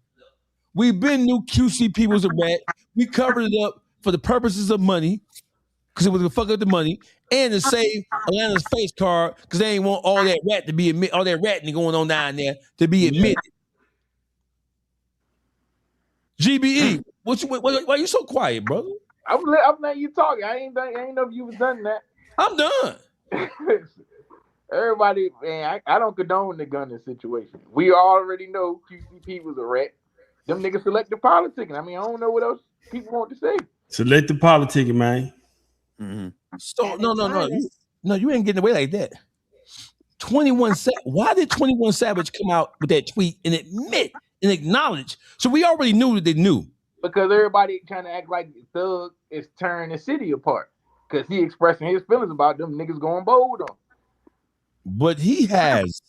We been knew QCP was a rat. We covered it up for the purposes of money, because it was gonna fuck up the money, and to save Atlanta's face card, because they ain't want all that rat to be all that ratting going on down there to be admitted. GBE, why you so quiet, brother? I'm letting you talk. I ain't know if you was done that. I'm done. Everybody, man, I don't condone the Gunna situation. We already know QCP was a rat. Them niggas selective politicking. I mean, I don't know what else people want to say. Selective politicking, man. So no, you ain't getting away like that. 21 why did 21 Savage come out with that tweet and admit and acknowledge? So we already knew that they knew. Because everybody trying to act like Thug is tearing the city apart. Because he expressing his feelings about them niggas going bold on. But he has.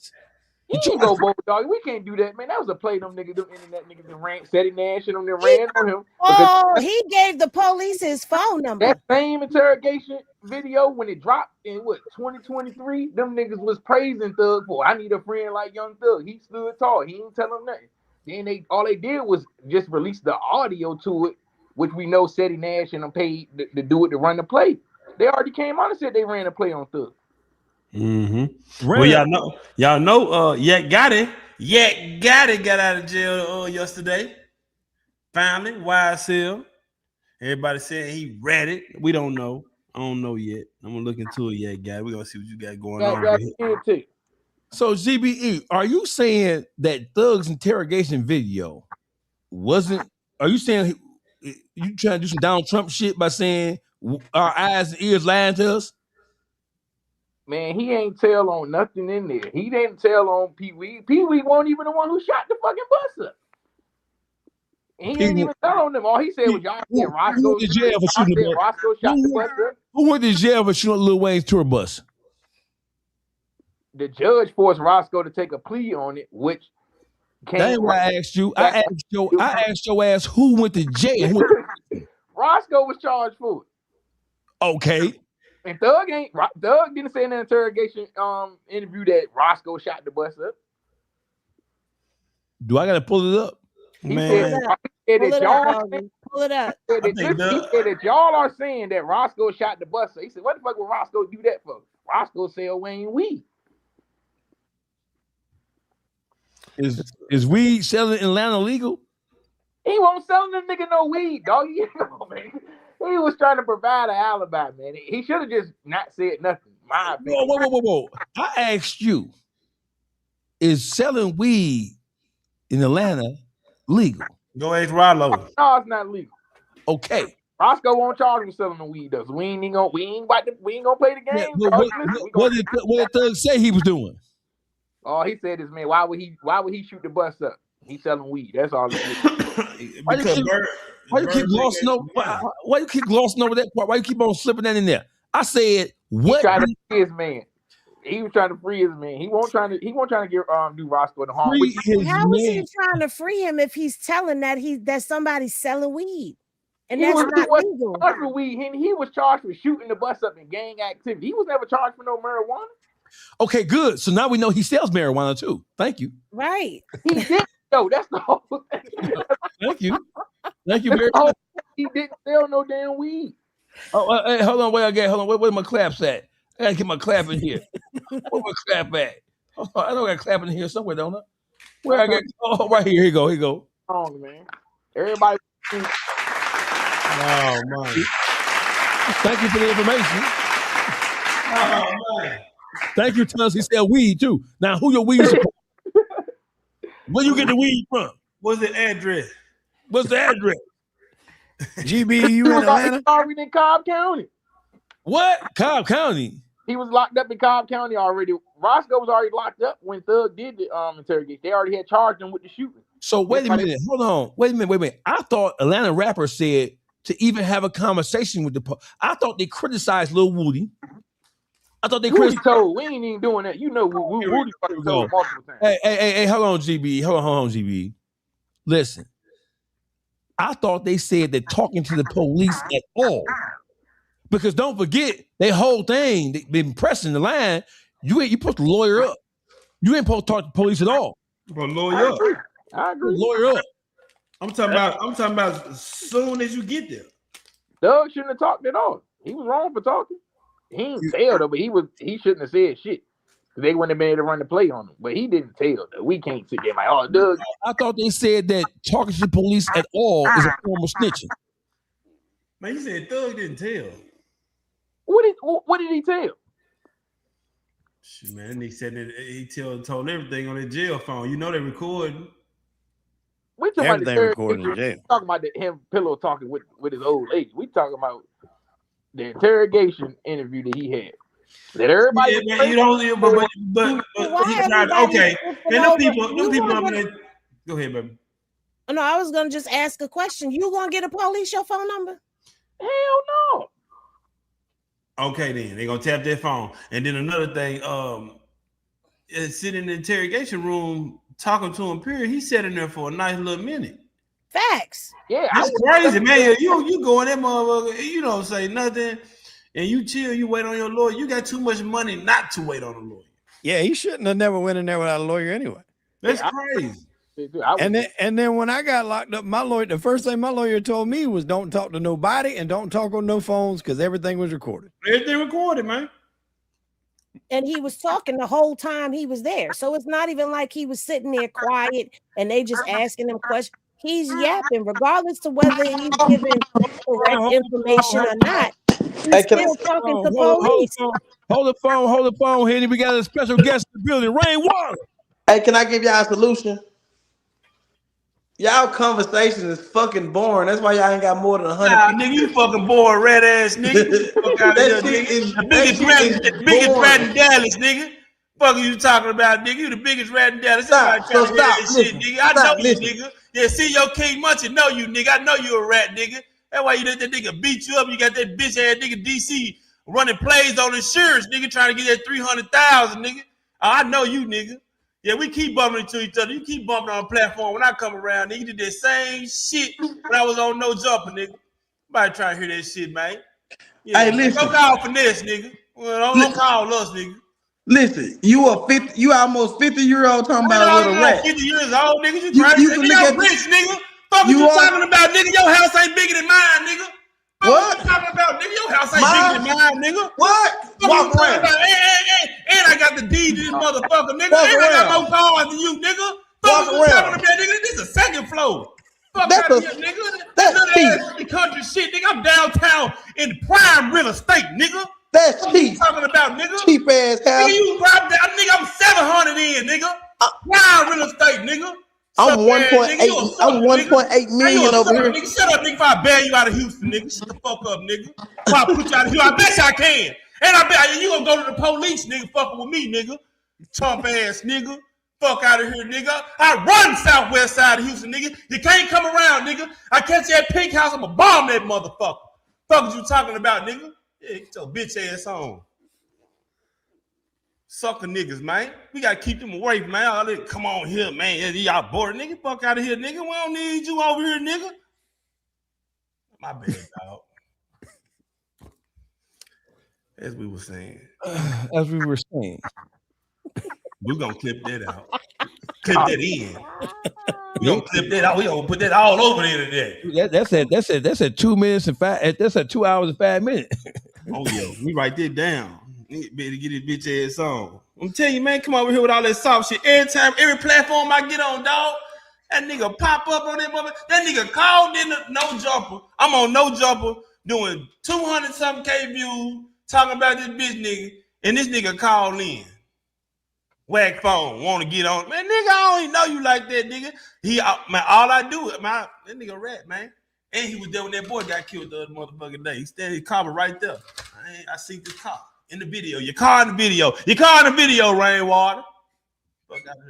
He can't go bold, dog. We can't do that, man. That was a play. Them internet niggas that ran, Seti Nash and them that ran on him. Oh, he gave the police his phone number. That same interrogation video when it dropped in 2023, them niggas was praising Thug for. I need a friend like Young Thug. He stood tall. He ain't tell them nothing. Then all they did was just release the audio to it, which we know Seti Nash and them paid to do it to run the play. They already came on and said they ran a play on Thug. Mm-hmm. Well, y'all know, Yak Gotti got out of jail yesterday. Finally, YSL. Everybody said he read it. We don't know. I don't know yet. I'm gonna look into it, Yak Gotti. We're gonna see what you got going on. So GBE, are you saying that Thug's interrogation video wasn't? Are you saying you trying to do some Donald Trump shit by saying our eyes and ears lying to us? Man, he ain't tell on nothing in there. He didn't tell on Pee Wee. Pee Wee wasn't even the one who shot the fucking bus up. He didn't even tell on them. All he said was y'all said Roscoe shot the bus up. Who went to jail for shooting Lil Wayne's tour bus? The judge forced Roscoe to take a plea on it, which That's why I asked you. I asked your ass who went to jail. Roscoe was charged for it. Okay. And Thug didn't say in the interrogation interview that Roscoe shot the bus up. Do I gotta pull it up? He said that y'all are saying that Roscoe shot the bus up. He said, what the fuck would Roscoe do that for? Roscoe sell Wayne weed. Is weed selling in Atlanta legal? He won't sell them nigga no weed, dog. You know, man. He was trying to provide an alibi, man. He should have just not said nothing. My opinion. Whoa. I asked you, is selling weed in Atlanta legal? Go ask Rollo. No, it's not legal. Okay. Roscoe won't charge him selling the weed though. So we ain't gonna play the game. What did Thug say he was doing? Oh, he said this, man. Why would he shoot the bus up? He's selling weed. That's all he did. Why you keep glossing over? Why you keep glossing over that part? Why you keep on slipping that in there? I said what? He trying to free his man. He was trying to free his man. He won't trying to give do Roscoe the harm. How is he trying to free him if he's telling that somebody's selling weed? And that's not legal. He was charged with shooting the bus up in gang activity. He was never charged for no marijuana. Okay, good. So now we know he sells marijuana too. Thank you. Right. He did. No, that's the whole thing. Thank you very much. He didn't sell no damn weed. Oh, hey, hold on. Where my claps at? I gotta get my clap in here. Where my clap at? Oh, I know I got clap in here somewhere, don't I? Where I got? Oh, right here. Here you go. Oh man, everybody. Oh man. Thank you for the information. Oh man. Thank you, telling us he sell weed too. Now, who your weed? Where you get the weed from? What's the address? GB, you in Atlanta? Already in Cobb County. What? Cobb County? He was locked up in Cobb County already. Roscoe was already locked up when Thug did the interrogation. They already had charged him with the shooting. So wait a minute. Hold on. Wait a minute. I thought Atlanta rapper said to even have a conversation with the I thought they criticized Lil Woody. I thought they told. We ain't even doing that. You know, Woody fucking told multiple times. Hey, hold on, GB. Hold on, GB. Listen, I thought they said that talking to the police at all, because don't forget, their whole thing, they been pressing the line. You supposed to lawyer up. You ain't supposed to talk to the police at all. But lawyer up. I agree. Lawyer up. I'm talking about as soon as you get there. Doug shouldn't have talked at all. He was wrong for talking. He didn't tell though, but he shouldn't have said shit. They wouldn't have been able to run the play on him. But he didn't tell though. We can't sit there like, oh, Doug. I thought they said that talking to the police at all is a form of snitching. Man, you said Thug didn't tell. What did he tell? Man, he said that he told everything on the jail phone. You know they recording. We talking everything about recorded in jail. Talking about him pillow talking with his old lady. We talking about the interrogation interview that he had. Let everybody. Yeah, man, you don't. But Why he's not everybody okay. skipping And them over- people you up gonna there. Go ahead, baby. No, I was gonna just ask a question. You gonna get a police your phone number? Hell no. Okay, then they're gonna tap their phone. And then another thing, sitting in the interrogation room talking to him, period, he sat in there for a nice little minute. Facts. Yeah, that's crazy, man. You go in that motherfucker, you don't say nothing, and you chill, you wait on your lawyer. You got too much money not to wait on a lawyer. Yeah, he shouldn't have never went in there without a lawyer anyway. That's crazy. And then when I got locked up, my lawyer, the first thing my lawyer told me was don't talk to nobody and don't talk on no phones because everything was recorded. Everything recorded, man. And he was talking the whole time he was there. So it's not even like he was sitting there quiet and they just asking him questions. He's yapping, regardless to whether he's giving correct information or not. He's still talking to police. Hold the phone, Henny. We got a special guest in the building, Rainwater. Hey, can I give y'all a solution? Y'all conversation is fucking boring. That's why y'all ain't got more than 100. Nah, nigga, you fucking boring, red ass nigga. Fuck out of here, nigga. The biggest rat in Dallas, nigga. Fuck are you talking about, nigga? You the biggest rat in Dallas. Stop. Shit, nigga. I know you, nigga. Yeah, see your King Munchie know you, nigga. I know you a rat, nigga. That's why you let that nigga beat you up. You got that bitch ass nigga DC running plays on insurance, nigga, trying to get that 300,000, nigga. I know you, nigga. Yeah, we keep bumping into each other. You keep bumping on the platform when I come around, nigga. You did that same shit when I was on No Jumper, nigga. Somebody trying to hear that shit, man. Yeah, hey, listen. Don't call finesse, nigga. Well, don't call us, nigga. Listen, you almost 50-year-old talking about with a rat. 50 years old, nigga. You crazy? You can look at rich, nigga. Fuck you talking about, nigga? Your house ain't bigger than mine, nigga. What you talking about, nigga? Your house ain't bigger than mine, nigga. What? Walk around. And I got the deed to this motherfucker, nigga. And I got more cars than you, nigga. Fuck you talking about, nigga? This is a second floor. Fuck out of here, nigga. That's cheap. Country shit, nigga. I'm downtown in prime real estate, nigga. That's cheap. What you talking about, nigga? Cheap ass house. Nigga, you drop that, nigga. I'm 700 in, nigga. Prime real estate, nigga. I'm 1.8. I'm 1.8 million over here. Nigga, shut up, nigga. If I bail you out of Houston, nigga, shut the fuck up, nigga. If I put you out of Houston, I bet you I can. And I bet you gonna go to the police, nigga, fucking with me, nigga. You chump ass nigga. Fuck out of here, nigga. I run southwest side of Houston, nigga. You can't come around, nigga. I catch you at Pink House, I'ma bomb that motherfucker. Fuck is you talking about, nigga? Yeah, get your bitch ass on. Sucker niggas, man. We gotta keep them away, man. All that, come on here, man. Y'all bored, nigga. Fuck out of here, nigga. We don't need you over here, nigga. My bad, dog. As we were saying. We're gonna clip that out. Clip that in. We gonna clip that out. We gonna put that all over the internet. That's at 2 minutes and 5. That's at 2 hours and 5 minutes. Oh yeah, we write that down. Better get his bitch ass on. I'm telling you, man, come over here with all that soft shit. Every platform I get on, dog, that nigga pop up on that mother. That nigga called in No Jumper. I'm on No Jumper doing 200-something K views, talking about this bitch nigga, and this nigga called in. Whack phone, want to get on. Man, nigga, I don't even know you like that, nigga. Man, all I do, man, that nigga rat, man. And he was there when that boy got killed the other motherfucking day. He standing his car right there. I see this car in the video. Your car in the video. Your car in the video, Rainwater. Fuck out of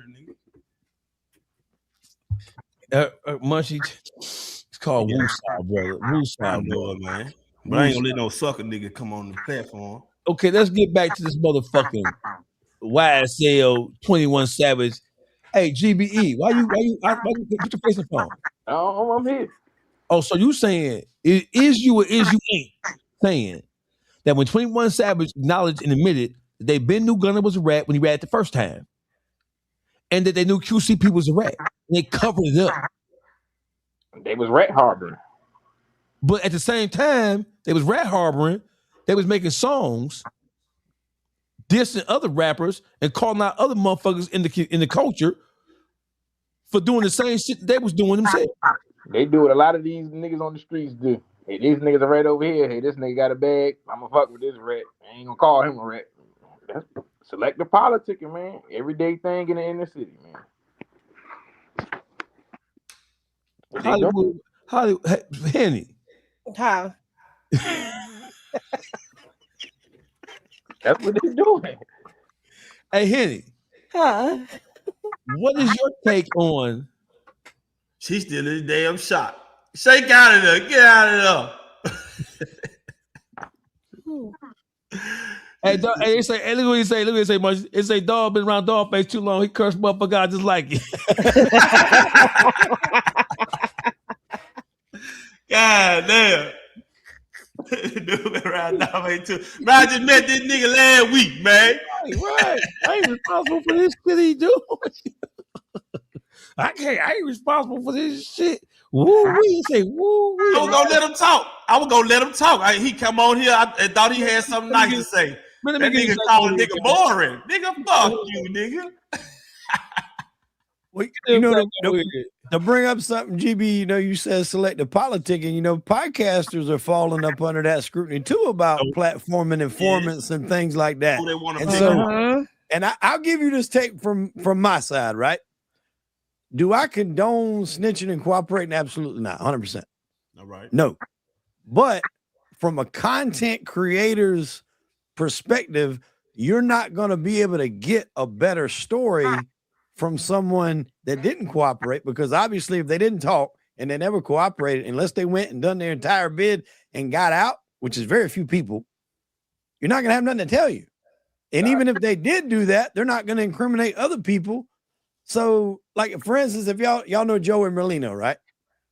here, nigga. Munchie, it's called Woosah, brother. Woosah, brother, man. But I ain't gonna let no sucker nigga come on the platform. Okay, let's get back to this motherfucking YSL 21 Savage. Hey, GBE, why you put your face in the phone? Oh, I'm here. Oh, so you saying is you or is you ain't saying that when 21 Savage acknowledged and admitted that they been knew Gunna was a rat when he rat the first time, and that they knew QCP was a rat, and they covered it up. They was rat harboring. But at the same time, they was rat harboring. They was making songs dissing other rappers and calling out other motherfuckers in the culture for doing the same shit that they was doing themselves. They do what a lot of these niggas on the streets do. Hey, these niggas are right over here. Hey, this nigga got a bag. I'm gonna fuck with this rat. I ain't gonna call him a rat. That's selective politicking, man. Everyday thing in the inner city, man. Hollywood, Henny. How? That's what they're doing. Hey, Henny, Huh? what is your take on? She's still in the damn shot. Shake out of there. Get out of there. Hey, hey, say, hey, look what he say. Look what he say, Mark. It say, dog been around dog face too long. He cursed motherfucker. I just like it. God damn. Dude been around dog face too. Man, I just met this nigga last week, man. Right. I ain't responsible for this shit he do. I ain't responsible for this shit. Woo wee. Say woo wee. I was gonna let him talk. He come on here. I thought he had something nice to say. Man, that nigga called a nigga boring. Nigga, fuck you, nigga. Well, to bring up something, GB, you said selective politic, and podcasters are falling up under that scrutiny too about platforming informants and things like that. They want to and I'll give you this take from my side, right? Do I condone snitching and cooperating? Absolutely not, 100%. All right. No, but from a content creator's perspective, you're not going to be able to get a better story from someone that didn't cooperate, because obviously if they didn't talk and they never cooperated, unless they went and done their entire bid and got out, which is very few people, you're not going to have nothing to tell you. And even if they did do that, they're not going to incriminate other people. So, like, for instance, if y'all know Joey Merlino, right?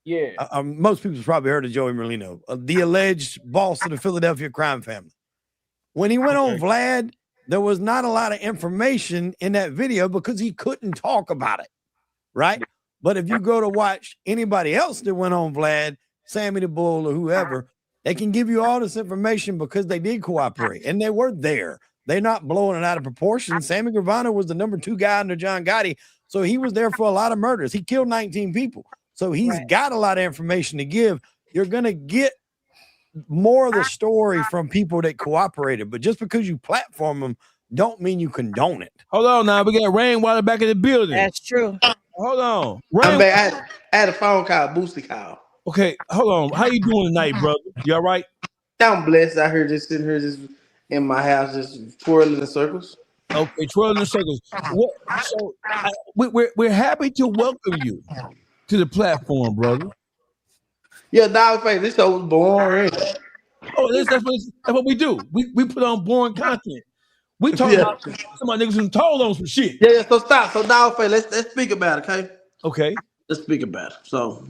Yeah. Most people's probably heard of Joey Merlino, the alleged boss of the Philadelphia crime family. When he went on Vlad, there was not a lot of information in that video because he couldn't talk about it, right? But if you go to watch anybody else that went on Vlad, Sammy the Bull or whoever, they can give you all this information because they did cooperate and they were there. They're not blowing it out of proportion. Sammy Gravano was the number 2 guy under John Gotti, so he was there for a lot of murders. He killed 19 people, so he's got a lot of information to give. You're going to get more of the story from people that cooperated, but just because you platform them don't mean you condone it. Hold on now, we got Rainwater back in the building. That's true. Hold on. I'm back. I had a phone call, booster call. Okay, hold on. How you doing tonight, brother? You all right? I'm blessed out here, just sitting here, just in my house, just twirling in circles. Okay, twirling in circles. We're happy to welcome you to the platform, brother. Yeah, dog face. This show was boring. Oh, that's what we do. We put on boring content. We talk about some of niggas who told on some shit. Yeah. So stop. So dog face. Let's speak about it, okay? Okay. Let's speak about it. So,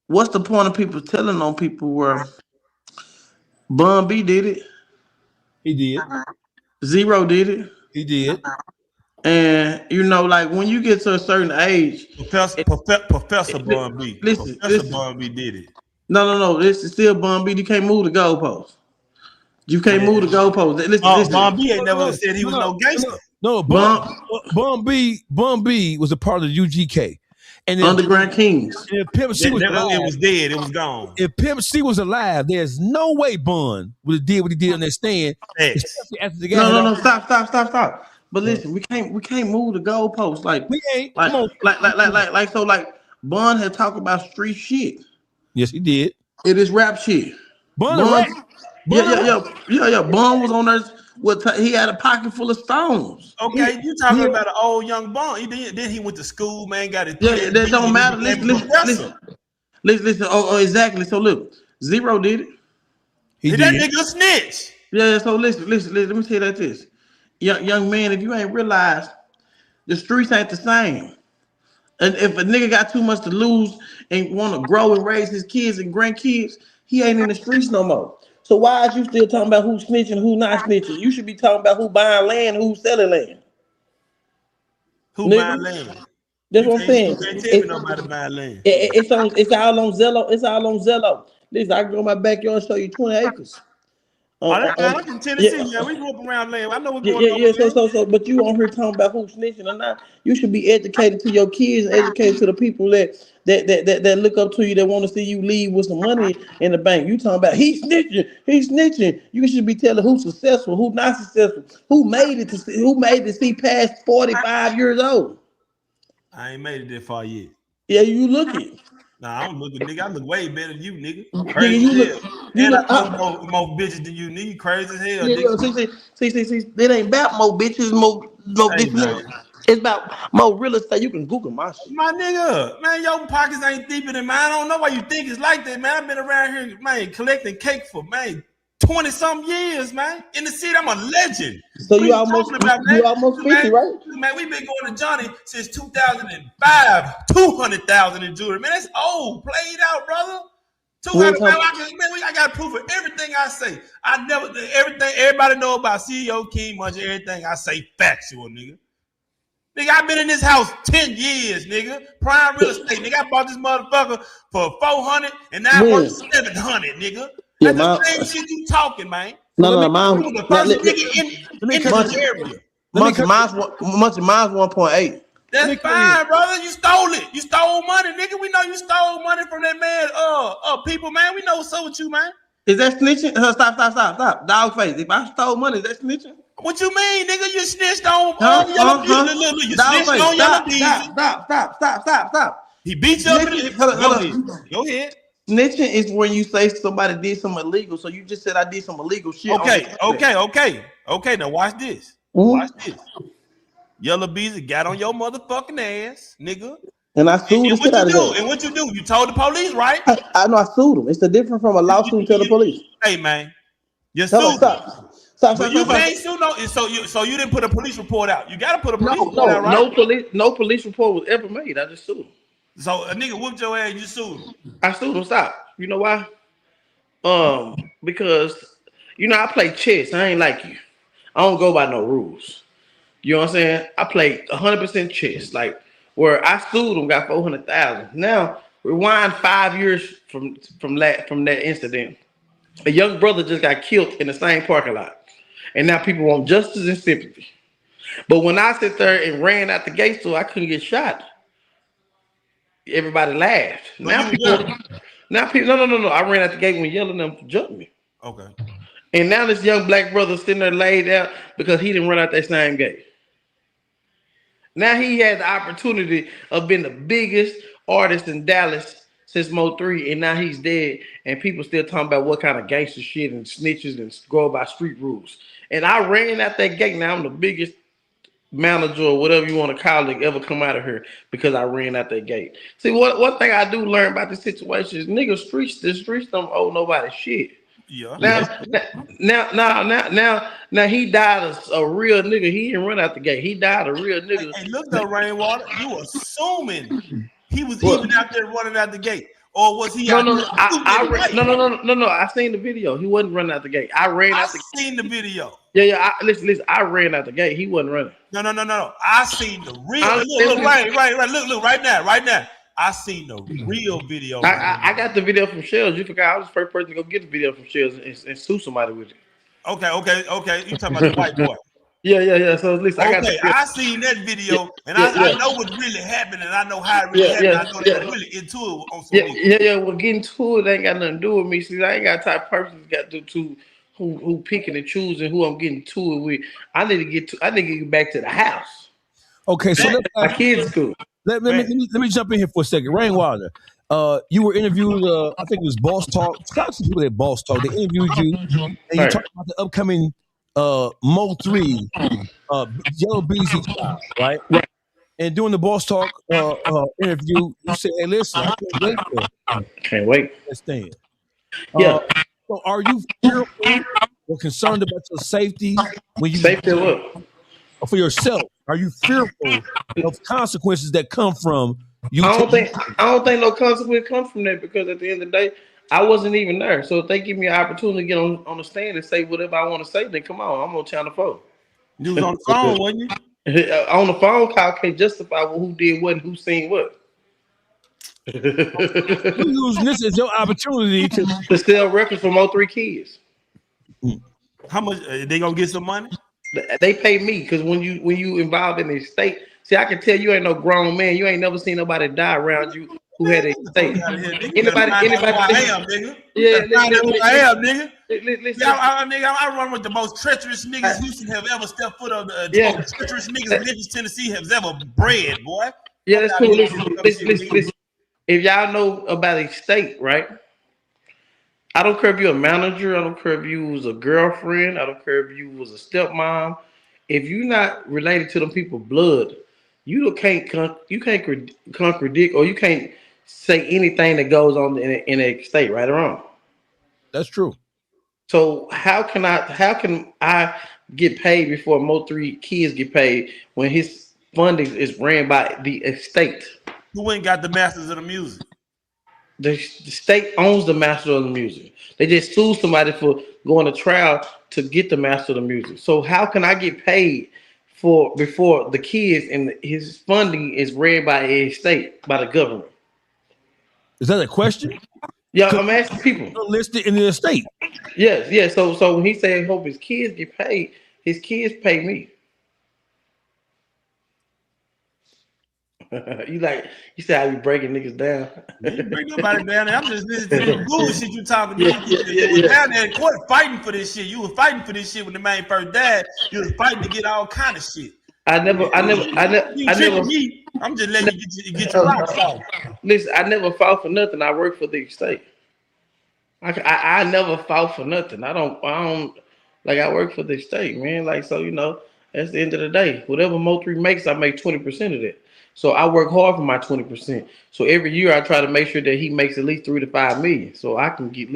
what's the point of people telling on people where Bun B did it? He did. Zero did it. He did. And like when you get to a certain age, Professor Bun B. Professor Bun B did it. No. This is still Bun B. You can't move the goalpost. You can't move the goalpost. Listen. Bun B ain't never said he was no gangster. No, Bun B was a part of the UGK. And Underground Kings. If Pimp C was alive, it was dead. It was gone. If Pimp C was alive, there's no way Bun would have did what he did on that stand. After the guy no. Stop. But listen, we can't move the goalposts. Like we ain't. Like Bun had talked about street shit. Yes, he did. It is rap shit. Bun Yeah. Bun was on there. He had a pocket full of stones. Okay, you talking about an old young Bun? Then he went to school, man. Got it. Yeah, that don't matter. Listen. Oh, exactly. So look, Zero did it. That nigga snitch. Yeah. So listen. Let me tell you like this, young man. If you ain't realized, the streets ain't the same. And if a nigga got too much to lose and want to grow and raise his kids and grandkids, he ain't in the streets no more. So why is you still talking about who's snitching, who not snitching? You should be talking about who buying land, who's selling land. Who buying land? That's what I'm saying. You can't tell me nobody buying land. It's all on Zello. It's all on Zello. Listen, I can go in my backyard and show you 20 acres. I'm in Tennessee. Yeah, we grew up around land. I know what's going on. Yeah. So, but you on here talking about who's snitching or not? You should be educated to your kids, and educated to the people that look up to you, that want to see you leave with some money in the bank. You talking about he's snitching. You should be telling who's successful, who's not successful, who made it to see past 45 years old. I ain't made it that far yet. Yeah, you looking. Nah, I'm looking, nigga. I look way better than you, nigga. You know, more bitches than you need. Crazy as hell. Yeah, see, it ain't about more bitches, more bitches. It's about more real estate. You can Google my shit. My nigga, man, your pockets ain't deeper than mine. I don't know why you think it's like that, man. I've been around here, man, collecting cake for, man, 20-something years, man. In the city, I'm a legend. So you almost 50, right? Man, we've been going to Johnny since 2005. 200,000 in jewelry. Man, that's old. Played out, brother. 200, man, I got proof of everything I say. Everybody know about CEO King Munch, everything I say factual, nigga. Nigga, I've been in this house 10 years, nigga. Prime real estate, nigga. I bought this motherfucker for 400 and now I'm worth 700, nigga. Yeah, that's the same shit you talking, man. No, mine. The first nigga in the area. Mine's 1.8. That's fine, brother. You stole it. You stole money, nigga. We know you stole money from that man. People, man. We know what's up with you, man. Is that snitching? Stop. Dog face. If I stole money, is that snitching? What you mean, nigga? You snitched on Yellow Beezy. You snitched on Yellow Beezy. Stop. He beat you up. Go ahead. Snitching is when you say somebody did something illegal. So you just said I did some illegal shit. Okay. Now watch this. Watch this. Yellow Beezy got on your motherfucking ass, nigga. And I sued the shit out of him. And what you do? You told the police, right? I know I sued him. It's the difference from a lawsuit to the police. Hey, man. You sued him. Stop. You can't sue no. So you didn't put a police report out. You got to put a police report out, right? No police report was ever made. I just sued him. So a nigga whooped your ass. You sued him. I sued him. Stop. You know why? Because I play chess. I ain't like you. I don't go by no rules. You know what I'm saying? I play 100% chess. Like where I sued him, got 400,000. Now rewind 5 years from that incident. A young brother just got killed in the same parking lot, and now people want justice and sympathy. But when I sit there and ran out the gate so I couldn't get shot, everybody laughed. No. I ran out the gate when yelling them to jump me. Okay. And now this young black brother sitting there laid out because he didn't run out that same gate. Now he had the opportunity of being the biggest artist in Dallas since Mo 3, and now he's dead, and people still talking about what kind of gangster shit and snitches and go by street rules. And I ran out that gate. Now I'm the biggest manager or whatever you want to call it ever come out of here because I ran out that gate. See, one thing I do learn about this situation is the streets don't owe nobody shit. Yeah. Now he died a real nigga. He didn't run out the gate. He died a real nigga. Hey, look though, Rainwater, you assuming he was even out there running out the gate, or was he? No. I seen the video. He wasn't running out the gate. I seen the video. Yeah. Listen. I ran out the gate. He wasn't running. No. I seen the real. Look, right. Look, right now. I seen the real video. I got the video from Shells. You forgot I was the first person to go get the video from Shells and sue somebody with it. Okay. You talking about the white boy? Yeah. So at least I seen that video, and I know what really happened, and I know how it really happened. I know they were really into it on some Yeah. Well, getting to it ain't got nothing to do with me. See, I ain't got type of person got to do who picking and choosing who I'm getting to it with. I need to get back to the house. Okay, so my kids' school. Let me jump in here for a second. Rainwater, you were interviewed, I think it was Boss Talk. Shout out to people at Boss Talk. They interviewed you, and you talked about the upcoming Mo 3 Yellow Beezy trial, right? And during the Boss Talk interview, you said, "Hey, listen, I can't wait. Let's stand." Yeah. So, are you fearful or concerned about your safety when you safety what? For yourself? Are you fearful of consequences that come from you? I don't think no consequence comes from that because at the end of the day, I wasn't even there. So if they give me an opportunity to get on the stand and say whatever I want to say, then come on, I'm on Channel 4. You was on the phone, wasn't you? On the phone call can't justify who did what and who seen what. You using this as your opportunity to sell records for Mo 3 kids. How much they gonna get some money? They pay me because when you involved in the estate, see, I can tell you ain't no grown man. You ain't never seen nobody die around you who had a estate. Anybody? I am, nigga. Yeah, I am, nigga. Listen, I run with the most treacherous niggas Houston have ever stepped foot on. The most treacherous niggas in Memphis, Tennessee have ever bred, boy. Yeah, that's cool. Listen. If y'all know about estate, right? I don't care if you're a manager. I don't care if you was a girlfriend. I don't care if you was a stepmom. If you're not related to them people blood, you can't contradict or you can't say anything that goes on in a state, right or wrong. That's true. So how can I get paid before Mo3 kids get paid when his funding is ran by the estate? Who ain't got the masters of the music? The state owns the master of the music. They just sued somebody for going to trial to get the master of the music. So how can I get paid for before the kids and his funding is ran by a state by the government? Is that a question? Yeah, I'm asking people. Listed in the estate. Yes, yes. So when he said hope his kids get paid, his kids pay me. You said I be breaking niggas down. You bring nobody down there. I'm just listening to the bullshit you talking. You was Yeah. down there in court fighting for this shit. You was fighting for this shit when the man first died. You was fighting to get all kind of shit. I never. Me. I'm just letting you get your rocks off. Listen, I never fought for nothing. I work for the estate. I never fought for nothing. I don't like I work for the state, man. Like so, that's the end of the day. Whatever Mo3 makes, I make 20% of that. So I work hard for my 20%. So every year I try to make sure that he makes at least 3 to 5 million. So I can get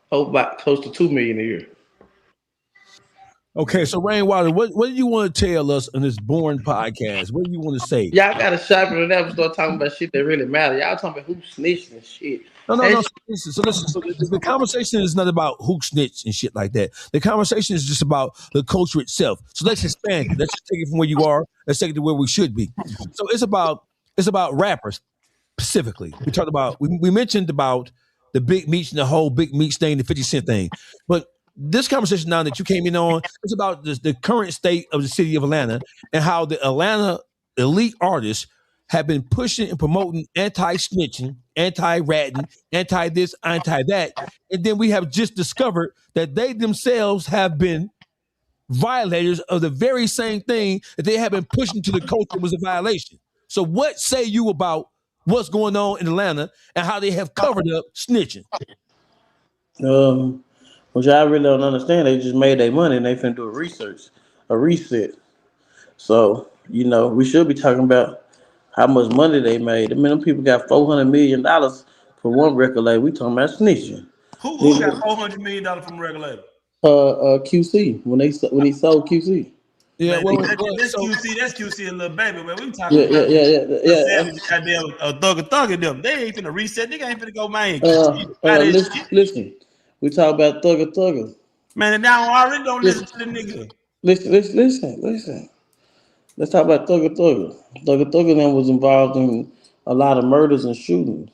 hope about close to 2 million a year. Okay, so Rainwater, what do you want to tell us on this boring podcast? What do you want to say? Y'all gotta sharpen it up and start talking about shit that really matter. Y'all talking about who snitched and shit. No. Listen, so the conversation is not about who snitched and shit like that. The conversation is just about the culture itself. So let's expand it. Let's just take it from where you are. Let's take it to where we should be. So it's about rappers specifically. We mentioned about the Big Meech and the whole Big Meech thing, the 50 Cent thing, but this conversation now that you came in on is about the current state of the city of Atlanta and how the Atlanta elite artists have been pushing and promoting anti-snitching, anti-ratting, anti-this, anti-that. And then we have just discovered that they themselves have been violators of the very same thing that they have been pushing to the culture was a violation. So what say you about what's going on in Atlanta and how they have covered up snitching? Which I really don't understand. They just made their money and they finna do a reset. So, we should be talking about how much money they made. I mean, them people got $400 million for one record label. We talking about snitching. Who got $400 million from the record label? QC when he sold QC. Yeah, man, that's QC and Lil Baby, man. We talking about goddamn Thug and them. They ain't finna reset. Nigga ain't finna go, man. Listen. We talk about Thugger. Man, and now I already don't listen to the nigga. Listen. Let's talk about Thugger. Thugger then was involved in a lot of murders and shootings.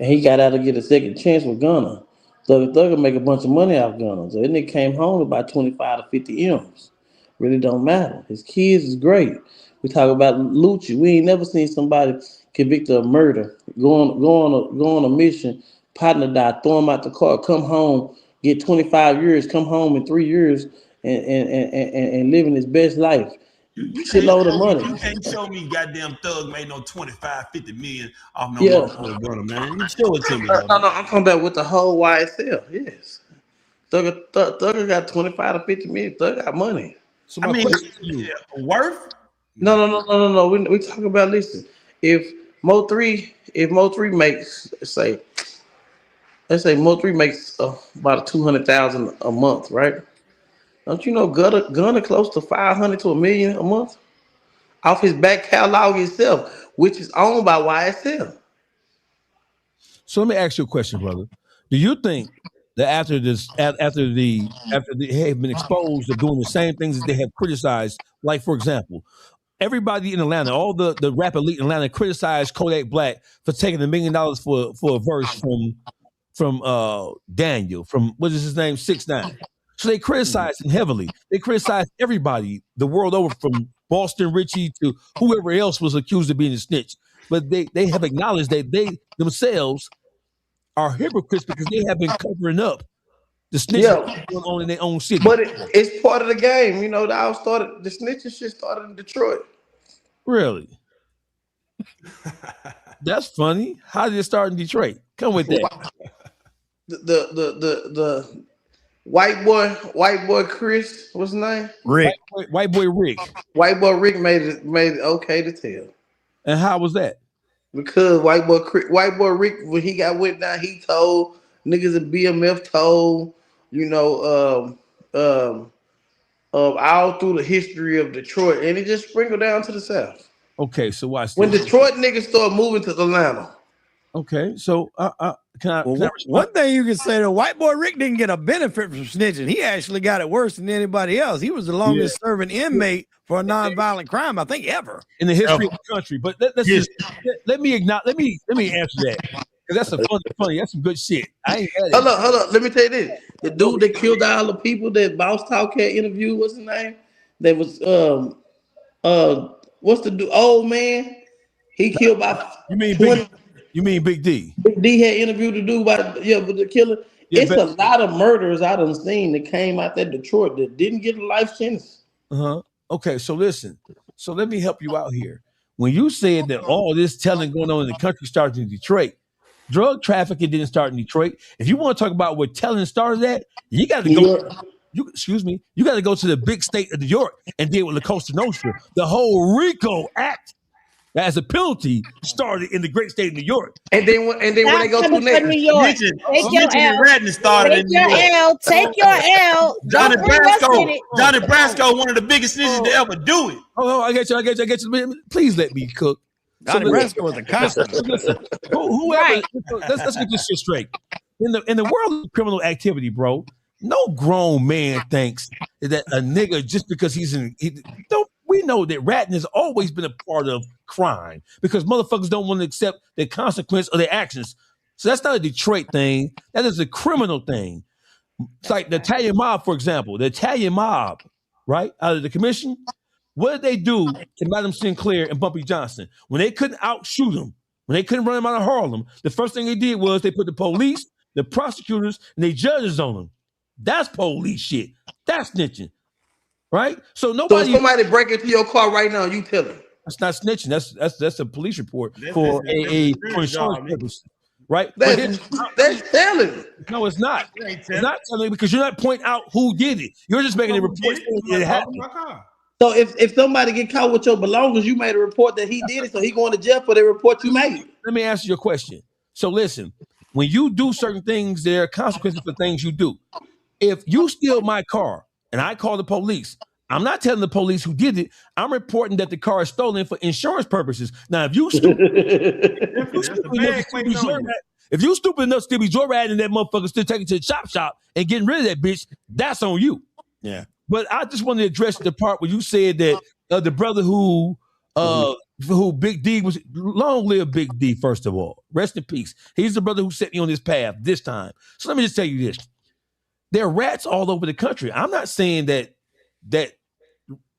And he got out to get a second chance with Gunna. Thugger make a bunch of money off Gunna. So that nigga came home with about 25 to 50 M's. Really don't matter. His kids is great. We talk about Lucci. We ain't never seen somebody convicted of murder, go on a mission, partner die, throw him out the car, come home, get 25 years, come home in 3 years, and living his best life. Shitload of money. You can't show me goddamn Thug made no 25, 50 million off no motherfucker Gunna, man. You show it to me. No, I'm talking about with the whole YSL. Yes. Thugger got 25 to 50 million. Thugger got money. So worth? No. We talking about, listen, if Mo3 makes, let's say Mo3 makes about $200,000 a month, right? Don't you know Gunna close to 500 to $1 million a month off his back catalog itself, which is owned by YSL. So let me ask you a question, brother. Do you think that after they have been exposed of doing the same things that they have criticized, like for example, everybody in Atlanta, all the rap elite in Atlanta criticized Kodak Black for taking $1 million for a verse from Daniel, from what is his name, 6ix9ine. So they criticized him heavily. They criticized everybody the world over, from Boston Richie to whoever else was accused of being a snitch. But they have acknowledged that they themselves are hypocrites because they have been covering up the snitching going on in their own city. But it's part of the game. The snitching shit started in Detroit. Really? That's funny. How did it start in Detroit? Come with that. The white boy Chris, what's his name? Rick. White boy Rick. White boy Rick made it okay to tell. And how was that? Because white boy Rick, when he got went down, he told niggas at BMF told, all through the history of Detroit, and it just sprinkled down to the south. Okay, so watch when this. Detroit niggas started moving to Atlanta. Okay, so one thing you can say, the white boy Rick didn't get a benefit from snitching. He actually got it worse than anybody else. He was the longest serving inmate for a nonviolent crime, I think, ever in the history of the country. But let me answer that, because that's funny. That's some good shit. I ain't had it. Hold up. Let me tell you this: the dude that killed all the people that Boss Talk had interviewed, what's his name? That was what's the dude? Old man. He killed by. You mean Big D? Big D had interviewed the dude with the killer. It's a lot of murders I done seen that came out that Detroit that didn't get a life sentence. Okay, so listen. So let me help you out here. When you said that all this telling going on in the country started in Detroit, drug trafficking didn't start in Detroit. If you want to talk about where telling started at, you got to go. You got to go to the big state of New York and deal with La Costa Nostra. The whole RICO Act, as a penalty, started in the great state of New York. And then when they go to New York, take your L. Take your L. Johnny Brasco, one of the biggest snitches to ever do it. Oh, I get you. Please let me cook. Johnny Brasco was a cop. Whoever, let's get this shit straight. In the world of criminal activity, bro, no grown man thinks that a nigga just because we know that ratting has always been a part of crime because motherfuckers don't want to accept the consequence of their actions. So that's not a Detroit thing. That is a criminal thing. It's like the Italian mob, for example. The Italian mob, right, out of the commission, what did they do to Madam Sinclair and Bumpy Johnson? When they couldn't outshoot them, when they couldn't run them out of Harlem, the first thing they did was they put the police, the prosecutors, and the judges on them. That's police shit. That's snitching. Right? So if somebody break into your car right now, you tell them. That's not snitching. That's a police report for insurance purposes. Right? That's telling. No, it's not. It's not telling because you're not pointing out who did it. You're just making a report saying it happened. So if somebody get caught with your belongings, you made a report that he did it, so he going to jail for the report you made. Let me answer your question. So listen, when you do certain things, there are consequences for things you do. If you steal my car and I call the police, I'm not telling the police who did it. I'm reporting that the car is stolen for insurance purposes. Now, if you stupid enough to be joyriding that motherfucker, still taking to the shop and getting rid of that bitch, that's on you. Yeah. But I just want to address the part where you said that the brother who Big D was, long live Big D, first of all. Rest in peace. He's the brother who set me on this path this time. So let me just tell you this. There are rats all over the country. I'm not saying that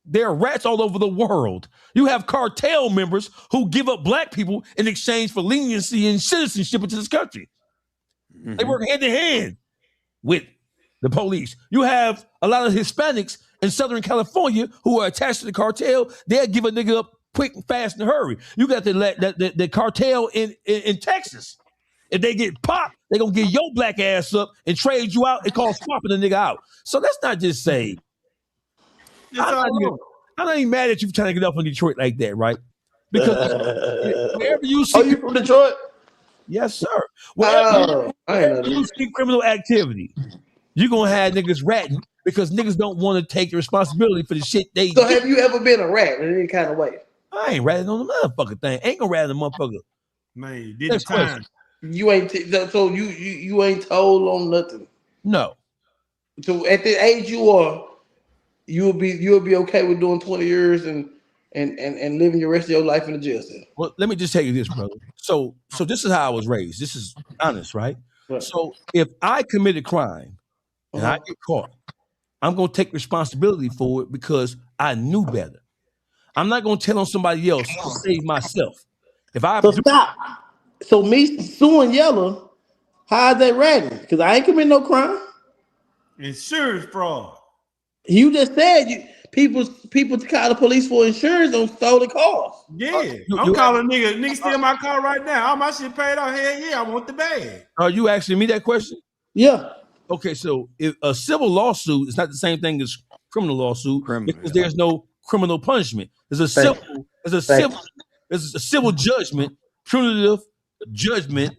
there are rats all over the world. You have cartel members who give up black people in exchange for leniency and citizenship into this country. Mm-hmm. They work hand in hand with the police. You have a lot of Hispanics in Southern California who are attached to the cartel. They'll give a nigga up quick and fast and hurry. You got the cartel in Texas. If they get popped, they're going to get your black ass up and trade you out and call swapping the nigga out. So let's not just say, I'm not even mad at you for trying to get up on Detroit like that, right? Because wherever you see... Are you from Detroit? Yes, sir. Wherever you see criminal activity, you're going to have niggas ratting because niggas don't want to take the responsibility for the shit they do. So have you ever been a rat in any kind of way? I ain't ratting on the motherfucking thing. Ain't gonna rat on the motherfucker. Man, you did the time. You ain't so you ain't told on nothing. No. So at the age you are, you'll be okay with doing 20 years and living your rest of your life in a jail cell. Well, let me just tell you this, brother. So this is how I was raised. This is honest, right? So if I commit a crime and I get caught, I'm gonna take responsibility for it because I knew better. I'm not gonna tell on somebody else to save myself. Stop. So me suing Yellow, how's that ratting? Because I ain't committing no crime. Insurance fraud. You just said People call the police for insurance on stolen cars. Yeah, I'm calling nigga. Nigga steal my car right now. All my shit paid off. Hell yeah, I want the bag. Are you asking me that question? Yeah. Okay, so if a civil lawsuit is not the same thing as criminal lawsuit because there's no criminal punishment. There's a civil judgment, punitive judgment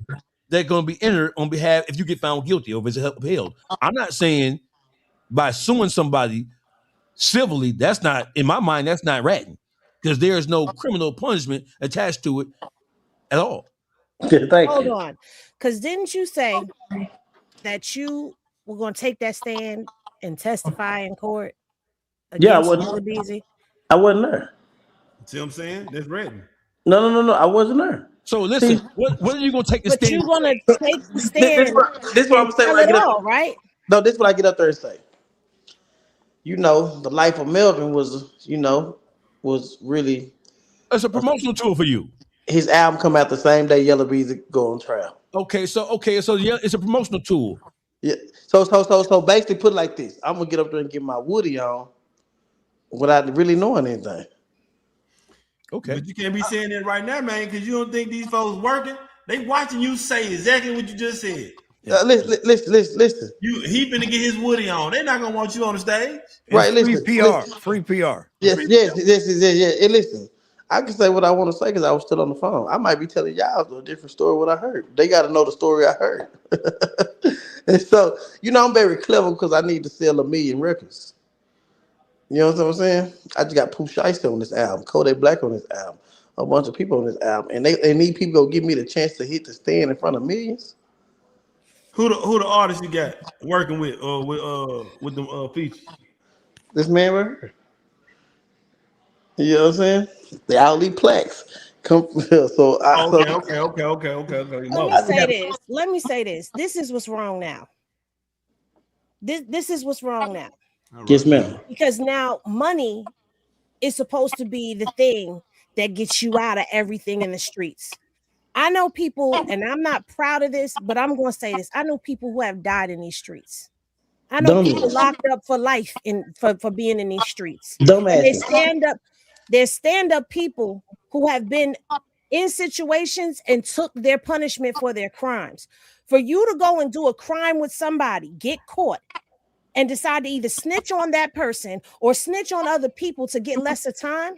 that's going to be entered on behalf if you get found guilty or if it's upheld. I'm not saying by suing somebody civilly, that's not, in my mind, that's not ratting because there's no criminal punishment attached to it at all. Hold on, because didn't you say that you were going to take that stand and testify in court against Beezy? I wasn't there. See what I'm saying? That's ratting. No. I wasn't there. So listen, what are you going to take the stand? But you're going to take the stand. This is what I'm saying when I get up, right? No, this is what I get up there and say. You know, the life of Melvin was really. It's a promotional tool for you. His album come out the same day Yellow Beezy go on trial. Okay, so yeah, it's a promotional tool. Yeah. So basically put it like this. I'm gonna get up there and get my Woody on without really knowing anything. Okay. But you can't be saying that right now, man, because you don't think these folks working. They watching you say exactly what you just said. Listen. He finna get his Woody on. They're not gonna want you on the stage. Right, Free PR. Yes. And listen, I can say what I want to say because I was still on the phone. I might be telling y'all a different story what I heard. They got to know the story I heard. And so, I'm very clever because I need to sell 1 million records. You know what I'm saying? I just got Pooh Shiesty on this album, Kodak Black on this album, a bunch of people on this album, and they need people to give me the chance to hit the stand in front of millions. Who the artist you got working with with the features? This man right here. You know what I'm saying? The Outly Plex. Okay. Let me say this. This is what's wrong now. This is what's wrong now. Right. Yes, ma'am. Because now money is supposed to be the thing that gets you out of everything in the streets. I know people, and I'm not proud of this, but I'm going to say this. I know people who have died in these streets. I know people locked up for life for being in these streets. There's stand-up people who have been in situations and took their punishment for their crimes. For you to go and do a crime with somebody, get caught, and decide to either snitch on that person or snitch on other people to get lesser time,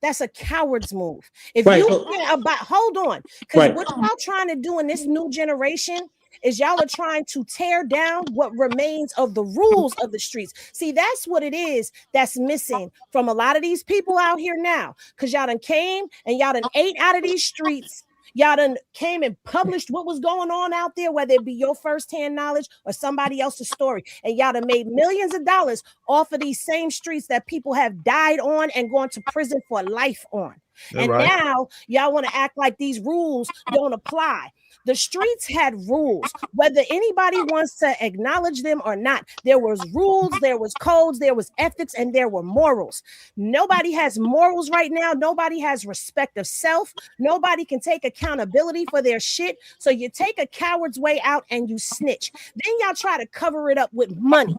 that's a coward's move. Hold on, because what y'all trying to do in this new generation is y'all are trying to tear down what remains of the rules of the streets. See, that's what it is that's missing from a lot of these people out here now, because y'all done came and y'all done ate out of these streets. Y'all done came and published what was going on out there, whether it be your firsthand knowledge or somebody else's story. And y'all done made millions of dollars off of these same streets that people have died on and gone to prison for life on. Now y'all want to act like these rules don't apply. The streets had rules, whether anybody wants to acknowledge them or not. There was rules, there was codes, there was ethics, and there were morals. Nobody has morals right now. Nobody has respect of self. Nobody can take accountability for their shit. So you take a coward's way out and you snitch. Then y'all try to cover it up with money.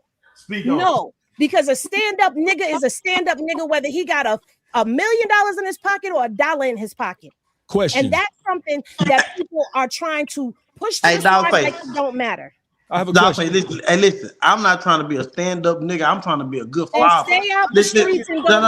Because a stand-up nigga is a stand-up nigga, whether he got $1 million in his pocket or $1 in his pocket. Question. And that's something that people are trying to push to the side like it don't matter. I have a question. Listen, I'm not trying to be a stand-up nigga. I'm trying to be a good father. Stay out the streets and don't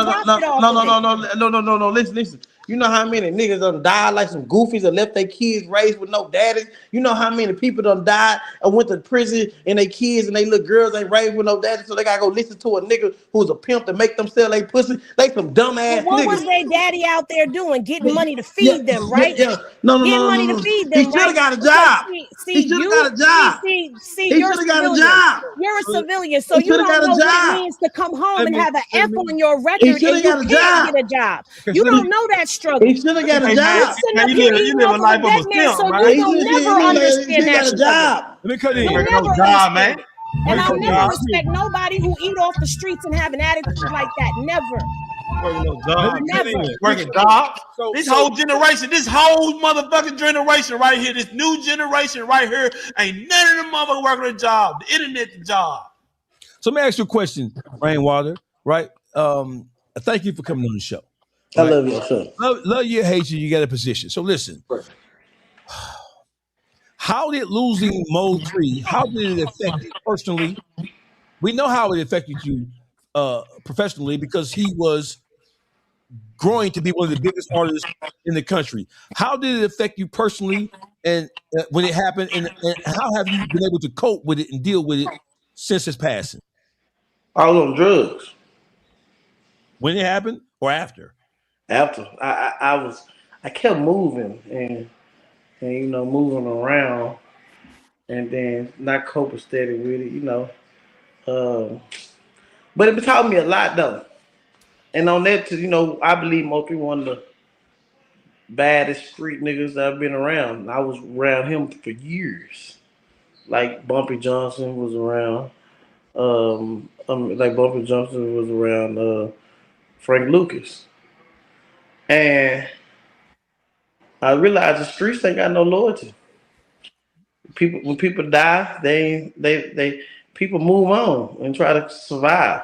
No. Listen. You know how many niggas done died like some goofies and left their kids raised with no daddies? You know how many people done died and went to prison and their kids and they little girls ain't raised with no daddies, so they gotta go listen to a nigga who's a pimp to make them sell their pussy? They some dumb ass niggas. What was their daddy out there doing? Getting money to feed them, right? No. Money to feed them. He should have got a job. He should have got a job. He should have got a job. You're a civilian, so you don't know what it means to come home and have an F on your record and you can't get a job. You don't know that struggle. He should have got a job. You live a life of a pimp, so right? you don't never understand that job. Let me cut in. Man. And I'll never respect nobody who eat off the streets and have an attitude like that. Never. Working jobs. This whole generation, this whole motherfucking generation right here, this new generation right here, ain't none of them motherfuckers working a job. The internet the job. So let me ask you a question, Rainwater, right? Thank you for coming on the show. I love you, sir. Love you, hate you. You got a position. So listen, how did losing Mo 3, how did it affect you personally? We know how it affected you professionally because he was growing to be one of the biggest artists in the country. How did it affect you personally and when it happened? And how have you been able to cope with it and deal with it since his passing? I was on drugs. When it happened or after? After I kept moving and moving around and then not coping steady with it, but it taught me a lot though. And on that, I believe Mo3 one of the baddest street niggas that I've been around. I was around him for years. Like Bumpy Johnson was around. Like Bumpy Johnson was around Frank Lucas. And I realized the streets ain't got no loyalty. When people die, they people move on and try to survive.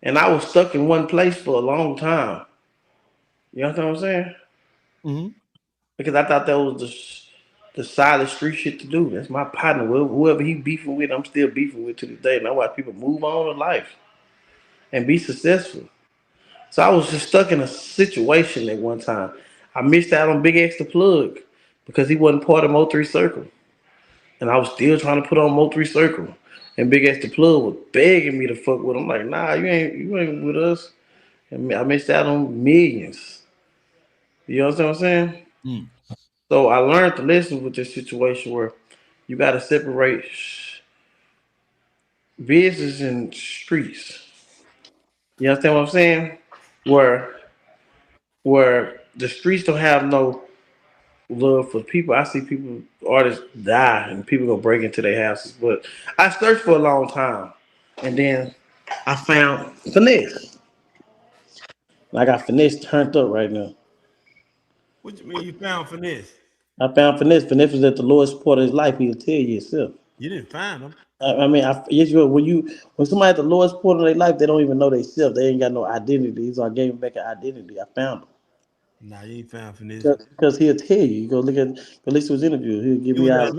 And I was stuck in one place for a long time. You know what I'm saying? Mm-hmm. Because I thought that was the solid street shit to do. That's my partner. Whoever he beefing with, I'm still beefing with to this day. And I watch people move on in life and be successful. So I was just stuck in a situation at one time. I missed out on Big X the Plug because he wasn't part of Mo3 Circle. And I was still trying to put on Mo3 Circle. And Big X the Plug was begging me to fuck with him. I'm like, nah, you ain't with us. And I missed out on millions. You know what I'm saying? Mm. So I learned the lesson with this situation where you got to separate business and streets. You understand what I'm saying? Where the streets don't have no love for people. I see people, artists die and people go break into their houses. But I searched for a long time. And then I found Finesse. I got Finesse turned up right now. What you mean you found Finesse? I found Finesse. Finesse was at the lowest part of his life. He'll tell you himself. You didn't find him. Yes, you will. When somebody at the lowest point of their life, they don't even know themselves. They ain't got no identity. So I gave him back an identity. I found him. Nah, you ain't found Finesse. Because he'll tell you. You go go listen to his interview. He'll give me out.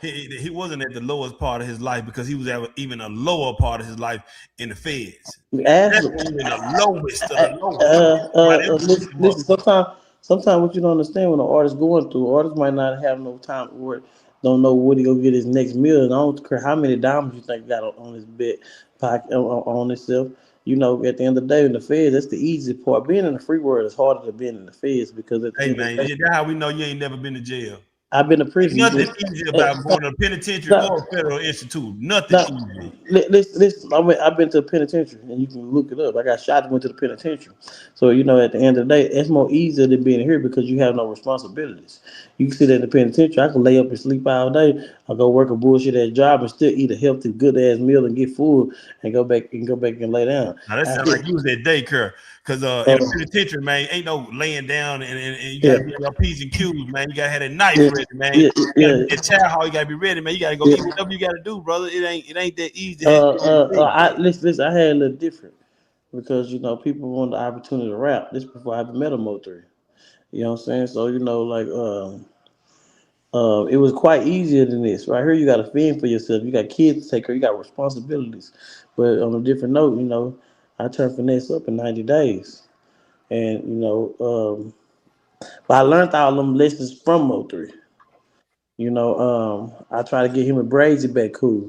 He wasn't at the lowest part of his life because he was at even a lower part of his life in the feds. That's even the lowest of the lowest. Listen, sometimes what you don't understand when an artist going through, artist might not have no time or don't know where to go get his next meal. And I don't care how many diamonds you think got on his bed pocket on himself. At the end of the day, in the feds, that's the easiest part. Being in the free world is harder than being in the feds because hey man, that's how we know you ain't never been to jail. I've been to prison. Nothing easy about going to a penitentiary or a federal institute. Nothing easy. Listen, I've been to a penitentiary, and you can look it up. I got shot and went to the penitentiary. So, at the end of the day, it's more easier than being here because you have no responsibilities. You can sit in the penitentiary. I can lay up and sleep all day. I go work a bullshit ass job and still eat a healthy, good ass meal and get full and go back and lay down. Now that sounds like you was at daycare. Because in the penitentiary, man, ain't no laying down and you gotta be on your P's and Q's, man. You gotta have that knife ready, man. At child hall, you gotta be ready, man. You gotta go eat whatever you gotta do, brother. It ain't that easy. Listen, I had a little different because people want the opportunity to rap. This before I met a Mo3. You know what I'm saying? So it was quite easier than this. Right here, you got to fend for yourself. You got kids to take care. You got responsibilities. But on a different note, I turned Finesse up in 90 days. And, but I learned all them lessons from Mo3. I try to get him and Brazy back cool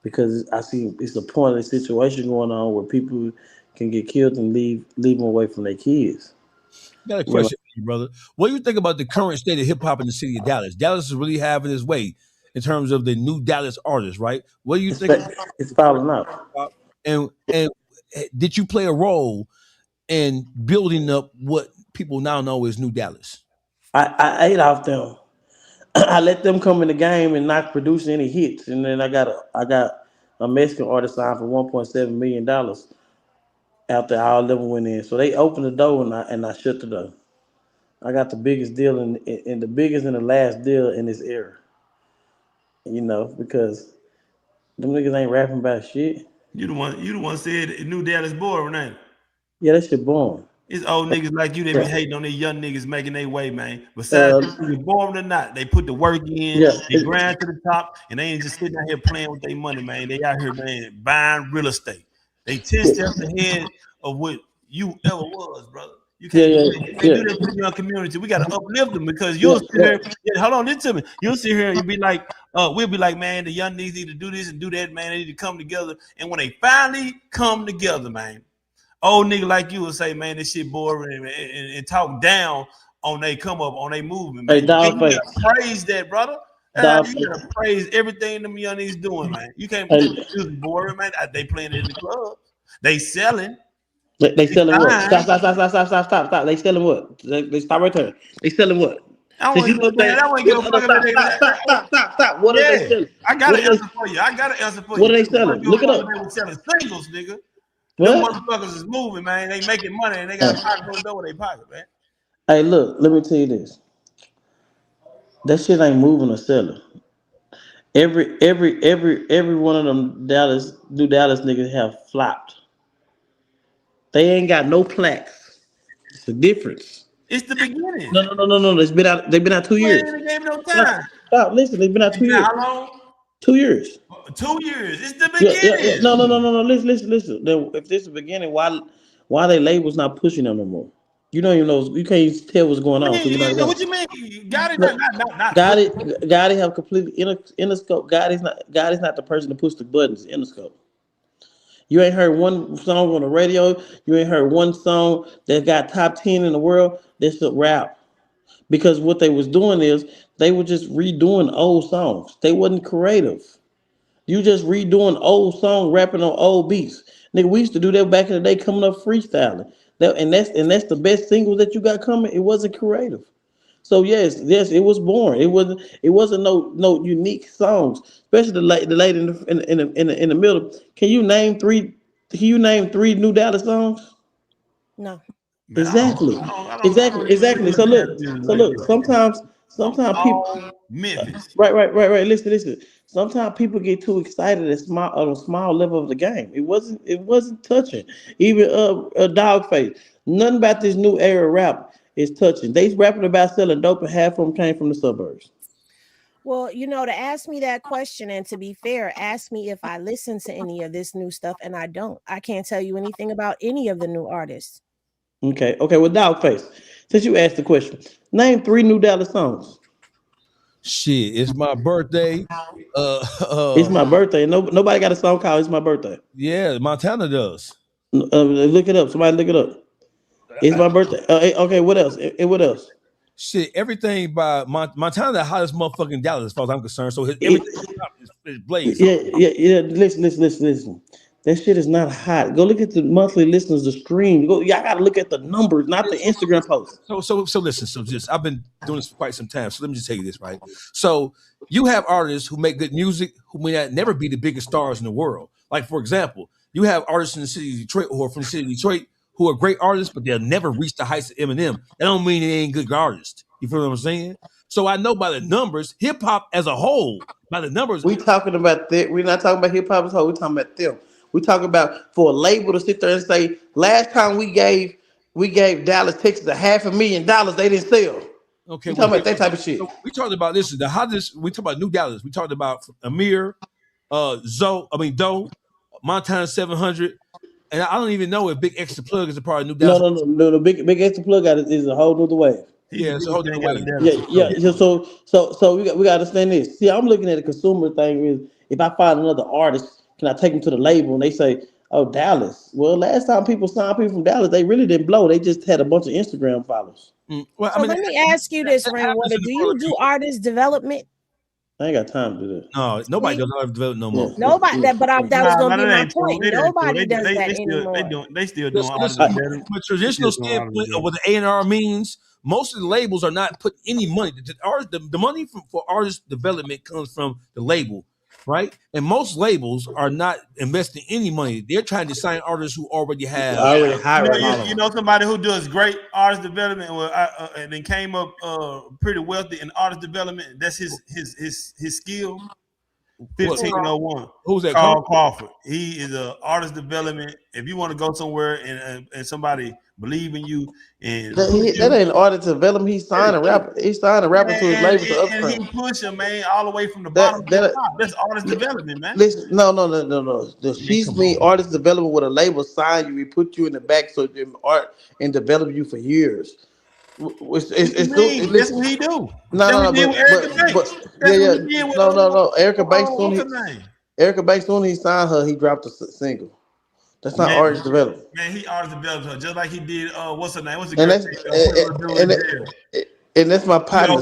because I see it's a pointless situation going on where people can get killed and leave them away from their kids. I got a question for you, brother. What do you think about the current state of hip hop in the city of Dallas? Dallas is really having its way in terms of the new Dallas artists, right? What do you think? It's falling out. And did you play a role in building up what people now know as New Dallas? I ate off them. I let them come in the game and not produce any hits, and then I got a Mexican artist signed for $1.7 million after all of them went in. So they opened the door and I shut the door. I got the biggest deal in the biggest and the last deal in this era. Because them niggas ain't rapping about shit. You the one said New Dallas boy, Renee. Yeah, that shit boring. It's old niggas like you that be hating on these young niggas making their way, man. Besides, you born or not, they put the work in, they grind to the top, and they ain't just sitting out here playing with their money, man. They out here, man, buying real estate. They 10 steps ahead of what you ever was, brother. You can't do that for the young community. We gotta uplift them because you'll sit here. Hold on, listen to me. You'll sit here and you'll be like, we'll be like, man, the young niggas need to do this and do that, man. They need to come together. And when they finally come together, man, old nigga like you will say, man, this shit boring and talk down on they come up on they movement, man. Hey, you gotta praise that, brother. You gotta praise everything them young niggas doing, man. You can't play music boring, man. They playing it in the club. They selling. They selling what? Stop. They selling what? They stop right there. They selling what? I want to give a fuck. Stop. What are they selling? I got an answer for you. What are they selling? Look it up. They were selling singles, nigga. Them motherfuckers is moving, man. They making money and they got a pocket full of in their pocket, man. Hey, look, let me tell you this. That shit ain't moving or selling. Every one of them Dallas niggas have flopped. They ain't got no plaques. It's the difference. It's the beginning. No. They've been out 2 years. They gave no time. Stop. Listen, they've been out 2 years. How long? 2 years. 2 years. It's the beginning. No. Listen. If this is the beginning, why they labels not pushing them no more? You don't even know. You can't even tell what's going on. What you mean? Got it? Not. Gotti have completely Interscope. Gotti's not the person to push the buttons. Interscope. You ain't heard one song on the radio. You ain't heard one song that got top 10 in the world. That's a rap. Because what they was doing is they were just redoing old songs. They wasn't creative. You just redoing old songs, rapping on old beats. Nigga, we used to do that back in the day, coming up freestyling. And that's the best singles that you got coming. It wasn't creative. So yes, it was boring. It wasn't no unique songs, especially the lady in the middle. Can you name three new Dallas songs? No. Exactly. So look. Sometimes people. Memphis. Right. Listen. Sometimes people get too excited on a small level of the game. It wasn't touching. Even Dogface. Nothing about this new era rap is touching. They rapping about selling dope, and half of them came from the suburbs. Well, to ask me that question, and to be fair, ask me if I listen to any of this new stuff, and I don't. I can't tell you anything about any of the new artists. Okay. Well, Dogface, since you asked the question, name 3 new Dallas songs. Shit, it's my birthday. It's my birthday. Nobody got a song called "It's My Birthday." Yeah, Montana does. Look it up. Somebody look it up. It's my birthday. Okay, what else? What else? Shit, everything by Montana, the hottest motherfucking in Dallas, as far as I'm concerned. So everything is blazing. Yeah. Listen. That shit is not hot. Go look at the monthly listeners, the stream. Y'all gotta look at the numbers, not the Instagram posts. So listen. So I've been doing this for quite some time. So let me just tell you this, right? So you have artists who make good music who may never be the biggest stars in the world. Like, for example, you have artists in the city of Detroit who are from the city of Detroit who are great artists, but they'll never reach the heights of Eminem. That don't mean they ain't good artists. You feel what I'm saying? So I know by the numbers, hip hop as a whole, by the numbers. We talking about that. We're not talking about hip hop as a whole. We're talking about them. We talk about for a label to sit there and say, last time we gave Dallas, Texas $500,000, they didn't sell. Okay, we talking about that type of shit. So we talked about this. The hottest. We talked about New Dallas. We talked about Amir, Doe, Montana 700, and I don't even know if Big Extra Plug is a part of New Dallas. No. The Big Extra Plug is a whole nother wave. Yeah, it's a whole nother wave. Yeah. So we got to understand this. See, I'm looking at the consumer thing. Is if I find another artist, can I take them to the label and they say, "Oh, Dallas"? Well, last time people signed people from Dallas, they really didn't blow. They just had a bunch of Instagram followers. Well, let me ask you this, Rainwater. Do you do artist development? I ain't got time to do that. No, nobody does artist development no more. Nobody. That was going to be my point. Nobody does that anymore. They still doing artist development. development. From a traditional standpoint of what the A&R means, most of the labels are not putting any money. The money for artist development comes from the label. Right, and most labels are not investing any money. They're trying to sign artists who already have. You know somebody who does great artist development, and then came up pretty wealthy in artist development. That's his skill. 1501. Who's that? Carl Crawford. He is a artist development. If you want to go somewhere and somebody believe in you and that ain't artist development. He signed a rapper. He signed a rapper to his label to and he upfront. push him, man, all the way from the bottom to the top. That's artist development, man. Listen, no. She's mean artist development with a label sign you. We put you in the back so you art and develop you for years. That's what he do. No. Erica Banks Erica Banks when he signed her, he dropped a single. That's not artist development. Man, he artist developed her just like he did. What's her name? What's the and that's my partner.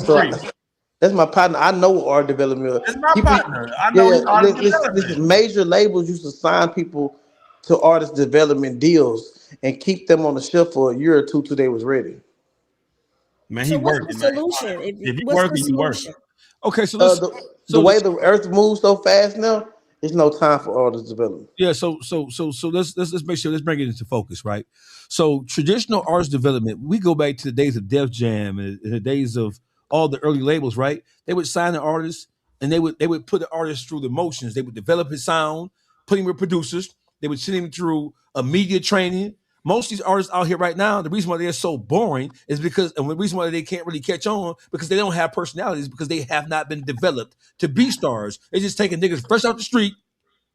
That's my partner. I know art development. That's my partner. I know artist development. Major labels used to sign people to artist development deals and keep them on the shelf for a year or two till they was ready. Man, so he working. What's the solution? If you working, you working. Okay, so the way the earth moves so fast now, there's no time for artist development. Yeah, so let's make sure, let's bring it into focus, right? So traditional artist development, we go back to the days of Def Jam and the days of all the early labels, right? They would sign an artist and they would put the artist through the motions. They would develop his sound, put him with producers. They would send him through a media training. Most of these artists out here right now, the reason why they're so boring is because, and the reason why they can't really catch on, because they don't have personalities, because they have not been developed to be stars. They just taking niggas fresh out the street.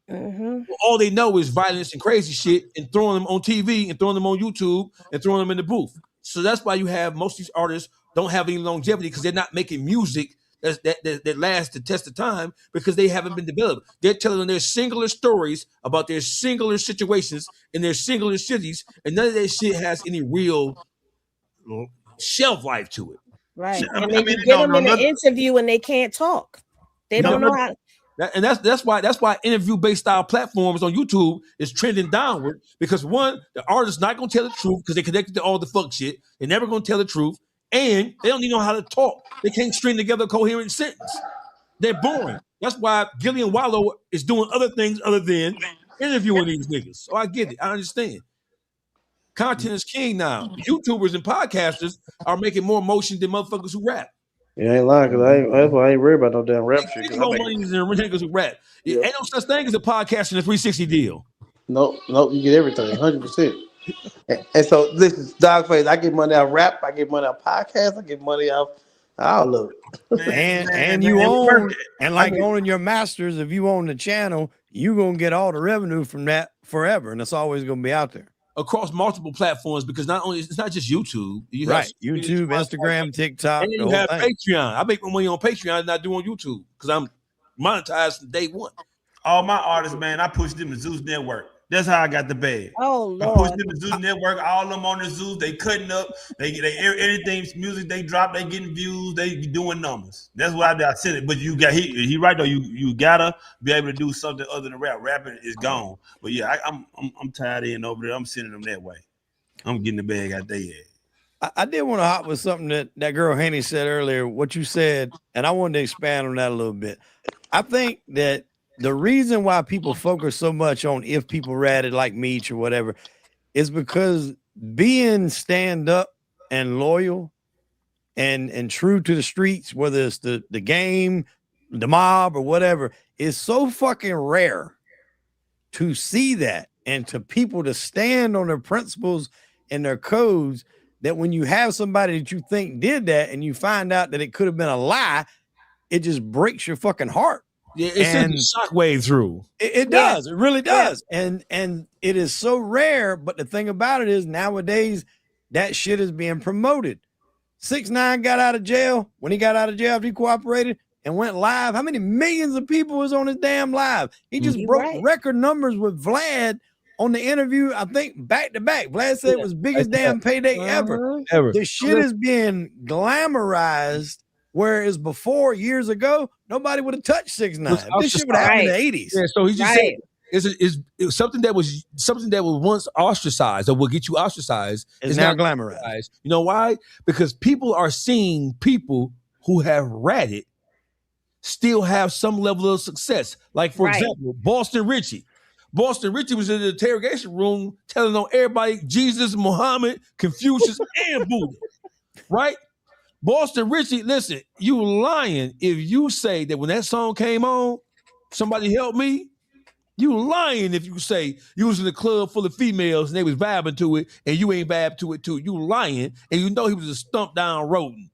All they know is violence and crazy shit, and throwing them on TV and throwing them on YouTube and throwing them in the booth. So that's why you have most of these artists don't have any longevity, because they're not making music that lasts the test of time, because they haven't been developed. They're telling their singular stories about their singular situations in their singular cities, and none of that shit has any real shelf life to it. Right. And then you get them in an interview and they can't talk. They don't know how. And that's why interview-based style platforms on YouTube is trending downward, because one, the artist's not gonna tell the truth because they're connected to all the fuck shit. They're never gonna tell the truth, and they don't even know how to talk. They can't string together a coherent sentence. They're boring. That's why Gillian Wallow is doing other things other than interviewing these niggas. So I get it. I understand. Content is king now. YouTubers and podcasters are making more motion than motherfuckers who rap. You ain't lying, because that's why I ain't worried about no damn rap shit. There's more money than niggas who rap. Yeah. Ain't no such thing as a podcast in a 360 deal. Nope, you get everything, 100%. And so this is Dogface. I get money out of rap, I get money out of podcasts, I get money out all of it. And you own, and like owning your masters, if you own the channel, you're gonna get all the revenue from that forever, and it's always gonna be out there. Across multiple platforms, because not only it's not just YouTube, you have YouTube, Instagram, TikTok, and you have Patreon. I make my money on Patreon and I do on YouTube because I'm monetized from day one. All my artists, man, I push them to Zeus Network. That's how I got the bag. Oh Lord! I push them to Zeus Network. All of them on the Zeus. They cutting up. They anything music they drop. They getting views. They doing numbers. That's what I did. I said it. But you got he right though. You gotta be able to do something other than rap. Rapping is gone. But yeah, I'm tired in over there. I'm sending them that way. I'm getting the bag out there. I did want to hop with something that girl Haney said earlier. What you said, and I wanted to expand on that a little bit. I think that the reason why people focus so much on if people ratted like Meech or whatever is because being stand up and loyal and true to the streets, whether it's the game, the mob, or whatever, is so fucking rare to see that, and to people to stand on their principles and their codes, that when you have somebody that you think did that and you find out that it could have been a lie, it just breaks your fucking heart. Yeah, it sends a shockwave through. It does. It really does. And it is so rare. But the thing about it is nowadays that shit is being promoted. 6ix9ine got out of jail. When he got out of jail after he cooperated and went live, how many millions of people was on his damn live? He just broke record numbers with Vlad on the interview, I think back to back. Vlad said it was biggest damn payday ever. The shit is being glamorized. Whereas before, years ago, nobody would have touched 6ix9ine. This shit would have happened in the 80s. Yeah, so he just said it was something that was once ostracized, or will get you ostracized, is now glamorized. You know why? Because people are seeing people who have ratted still have some level of success. Like, for example, Boston Richie. Boston Richie was in the interrogation room telling on everybody Jesus, Muhammad, Confucius, and Buddha. Right? Boston Richie, listen, you lying if you say that when that song came on, Somebody help me. You lying if you say you was in a club full of females and they was vibing to it and you ain't vibe to it too. You lying and you know he was a stumped down rodent.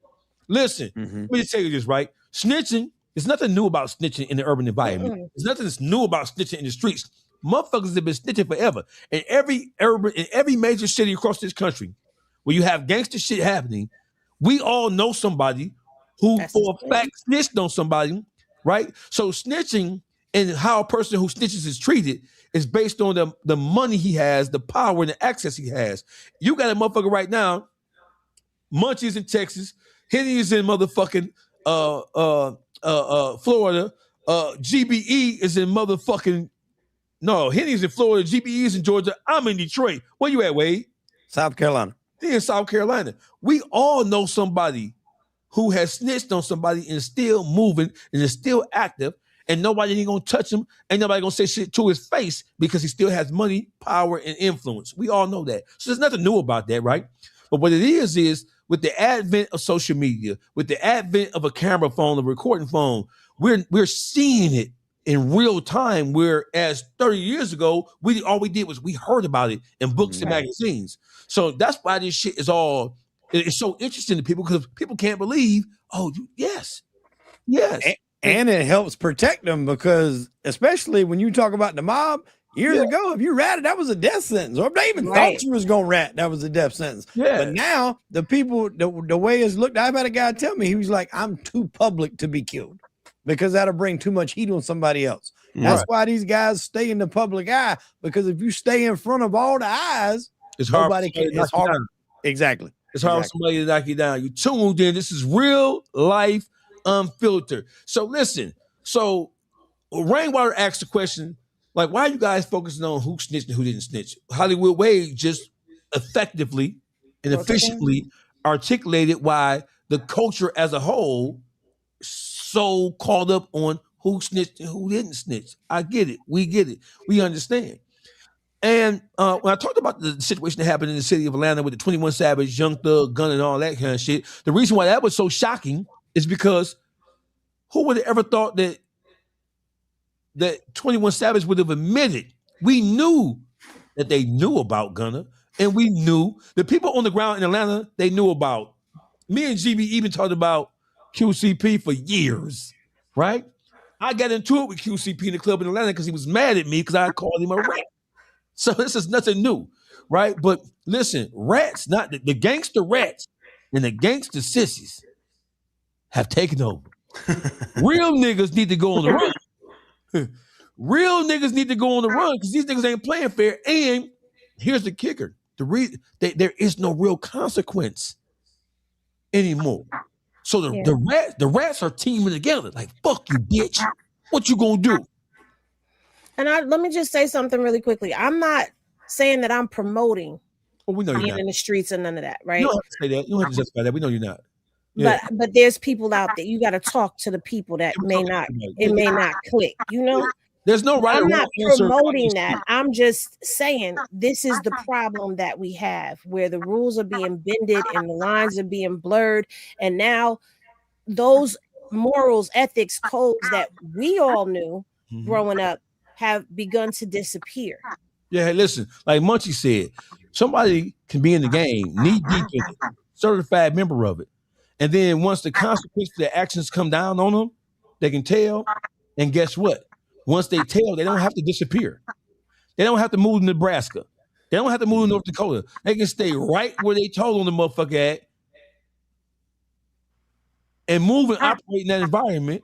Listen, let me just tell you this, right? Snitching, there's nothing new about snitching in the urban environment. There's nothing that's new about snitching in the streets. Motherfuckers have been snitching forever. In every major city across this country where you have gangster shit happening, we all know somebody who for a fact snitched on somebody, right? So snitching and how a person who snitches is treated is based on the money he has, the power and the access he has. You got a motherfucker right now, Munchie's in Texas, Henny is in motherfucking Florida, GBE is in motherfucking Henny's in Florida, GBE is in Georgia. I'm in Detroit. Where you at, Wade? South Carolina. He in South Carolina. We all know somebody who has snitched on somebody and is still moving and is still active, and nobody ain't gonna touch him. Ain't nobody gonna say shit to his face because he still has money, power, and influence. We all know that. So there's nothing new about that, right? But what it is with the advent of social media, with the advent of a camera phone, a recording phone, we're seeing it in real time. Whereas 30 years ago, all we did was we heard about it in books and magazines. So that's why this shit is it's so interesting to people, because people can't believe, yes. And it helps protect them, because especially when you talk about the mob years ago, if you ratted, that was a death sentence. Or if they even thought you was going to rat, that was a death sentence. Yeah. But now the people, the way it's looked, I've had a guy tell me, he was like, I'm too public to be killed because that'll bring too much heat on somebody else. That's why these guys stay in the public eye, because if you stay in front of all the eyes, it's hard. It's hard. Exactly. It's hard for somebody to knock you down. You tuned in. This is real life unfiltered. So listen. So Rainwater asked the question, like, why are you guys focusing on who snitched and who didn't snitch? Hollywood Wade just effectively and efficiently articulated why the culture as a whole so caught up on who snitched and who didn't snitch. I get it. We get it. We understand. And when I talked about the situation that happened in the city of Atlanta with the 21 Savage, Young Thug, gun, and all that kind of shit, the reason why that was so shocking is because who would have ever thought that 21 Savage would have admitted? We knew that they knew about Gunna, and we knew the people on the ground in Atlanta, they knew about. Me and GB even talked about QCP for years, right? I got into it with QCP in the club in Atlanta because he was mad at me because I called him a rat. So this is nothing new, right? But listen, rats, not the gangster rats and the gangster sissies have taken over. Real niggas need to go on the run. Real niggas need to go on the run because these niggas ain't playing fair. And here's the kicker. There is no real consequence anymore. So the rats are teaming together. Like, fuck you, bitch. What you gonna do? And let me just say something really quickly. I'm not saying that I'm promoting we know being in the streets and none of that, right? You don't have to say that. You don't have to justify that. We know you're not. Yeah. But there's people out there. You got to talk to the people that may not click, you know? There's no right. I'm not promoting that. I'm just saying this is the problem that we have, where the rules are being bended and the lines are being blurred. And now those morals, ethics, codes that we all knew growing up have begun to disappear. Yeah, hey, listen, like Munchie said, somebody can be in the game, knee deep in it, certified member of it. And then once the consequences of their actions come down on them, they can tell. And guess what? Once they tell, they don't have to disappear. They don't have to move to Nebraska. They don't have to move to North Dakota. They can stay right where they told on the motherfucker at and move and operate in that environment.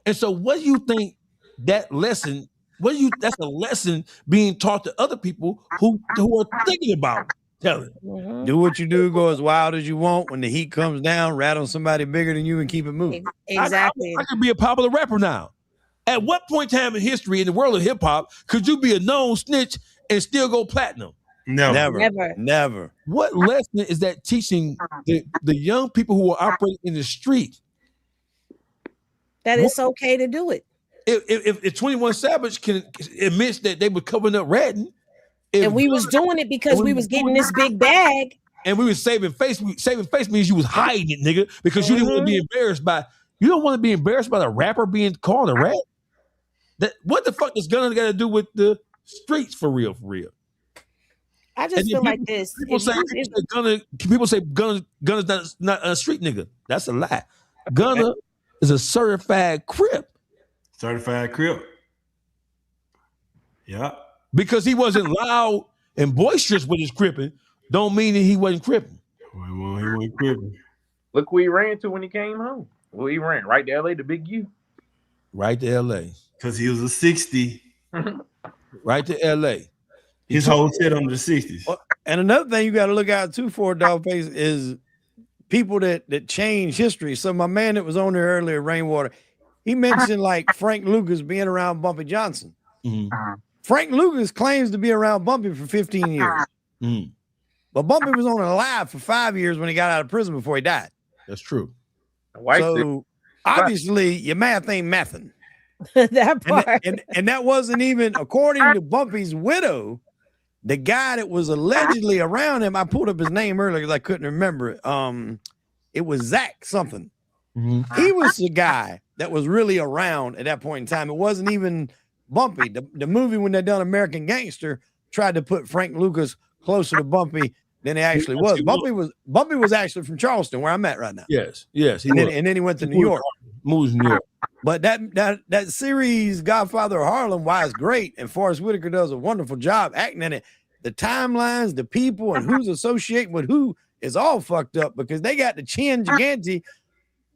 And so what do you think that lesson, that's a lesson being taught to other people who are thinking about telling? Do what you do, go as wild as you want. When the heat comes down, rat on somebody bigger than you and keep it moving. Exactly. I could be a popular rapper now. At what point in time in history in the world of hip hop could you be a known snitch and still go platinum? Never. What lesson is that teaching the young people who are operating in the street? That it's okay to do it. If 21 Savage can admit that they were covering up ratting, and we was doing it because we was getting this big bag, and we was saving face. Saving face means you was hiding it, nigga, because you didn't want to be embarrassed by. You don't want to be embarrassed by the rapper being called a rat. What the fuck does Gunna got to do with the streets for real? For real. I just feel like this. People say Gunna's not a street nigga. That's a lie. Gunna is a certified Crip. Certified Crip. Yeah. Because he wasn't loud and boisterous with his cripping, don't mean that he wasn't cripping. Well, he wasn't cripping. Look who he ran to when he came home. Well, he ran right to LA, the big U. Right to LA. Because he was a 60. Right to LA. His whole set under the 60s. And another thing you got to look out too for, Dogface, is people that change history. So my man that was on there earlier, Rainwater, he mentioned like Frank Lucas being around Bumpy Johnson. Mm-hmm. Frank Lucas claims to be around Bumpy for 15 years. Mm. But Bumpy was only alive for 5 years when he got out of prison before he died. That's true. So obviously your math ain't mathing. That part. And that wasn't even, according to Bumpy's widow, the guy that was allegedly around him. I pulled up his name earlier because I couldn't remember it. It was Zach something. Mm-hmm. He was the guy that was really around at that point in time. It wasn't even Bumpy. The movie, when they done American Gangster, tried to put Frank Lucas closer to Bumpy than he actually was. Bumpy was actually from Charleston, where I'm at right now. Yes. And then he went to New York. Moved to New York. But that series, Godfather of Harlem, why it's great, and Forrest Whitaker does a wonderful job acting in it. The timelines, the people, and who's associating with who is all fucked up because they got the Chin Gigante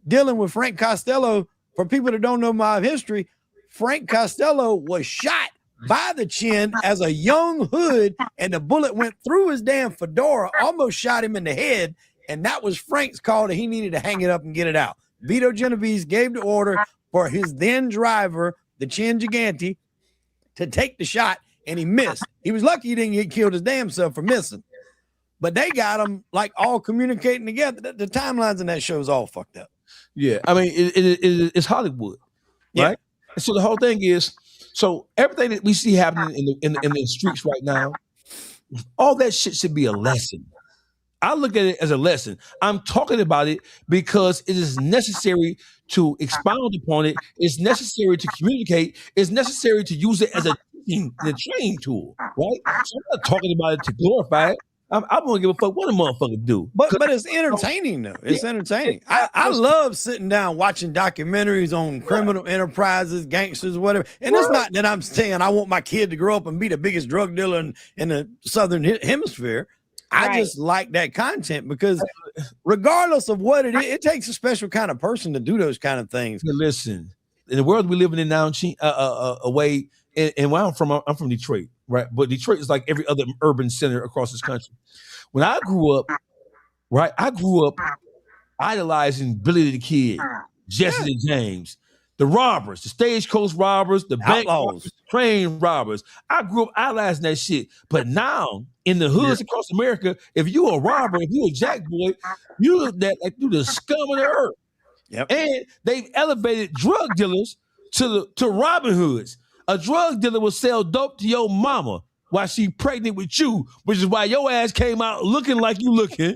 dealing with Frank Costello. For people that don't know my history, Frank Costello was shot by the Chin as a young hood, and the bullet went through his damn fedora, almost shot him in the head, and that was Frank's call that he needed to hang it up and get it out. Vito Genovese gave the order for his then driver, the Chin Gigante, to take the shot, and he missed. He was lucky he didn't get killed his damn self for missing. But they got them like all communicating together. The timelines in that show is all fucked up. Yeah, I mean, it's Hollywood, right? Yeah. And so the whole thing is, so everything that we see happening in the streets right now, all that shit should be a lesson. I look at it as a lesson. I'm talking about it because it is necessary to expound upon it. It's necessary to communicate. It's necessary to use it as a training tool, right? So I'm not talking about it to glorify it. I'm gonna give a fuck what a motherfucker do. But it's entertaining though. It's entertaining. I love sitting down watching documentaries on criminal enterprises, gangsters, whatever. And it's not that I'm saying I want my kid to grow up and be the biggest drug dealer in the Southern Hemisphere. I just like that content because regardless of what it is, it takes a special kind of person to do those kind of things. Listen, in the world we live in now, away, and where I'm from Detroit, right? But Detroit is like every other urban center across this country. When I grew up, right, I grew up idolizing Billy the Kid, Jesse the James, the robbers, the stagecoach robbers, the bank robbers, train robbers. I grew up idolizing that shit. But now in the hoods across America, if you a robber, if you a jack boy, you look like you the scum of the earth. Yep. And they've elevated drug dealers to Robin Hoods. A drug dealer will sell dope to your mama while she pregnant with you, which is why your ass came out looking like you looking.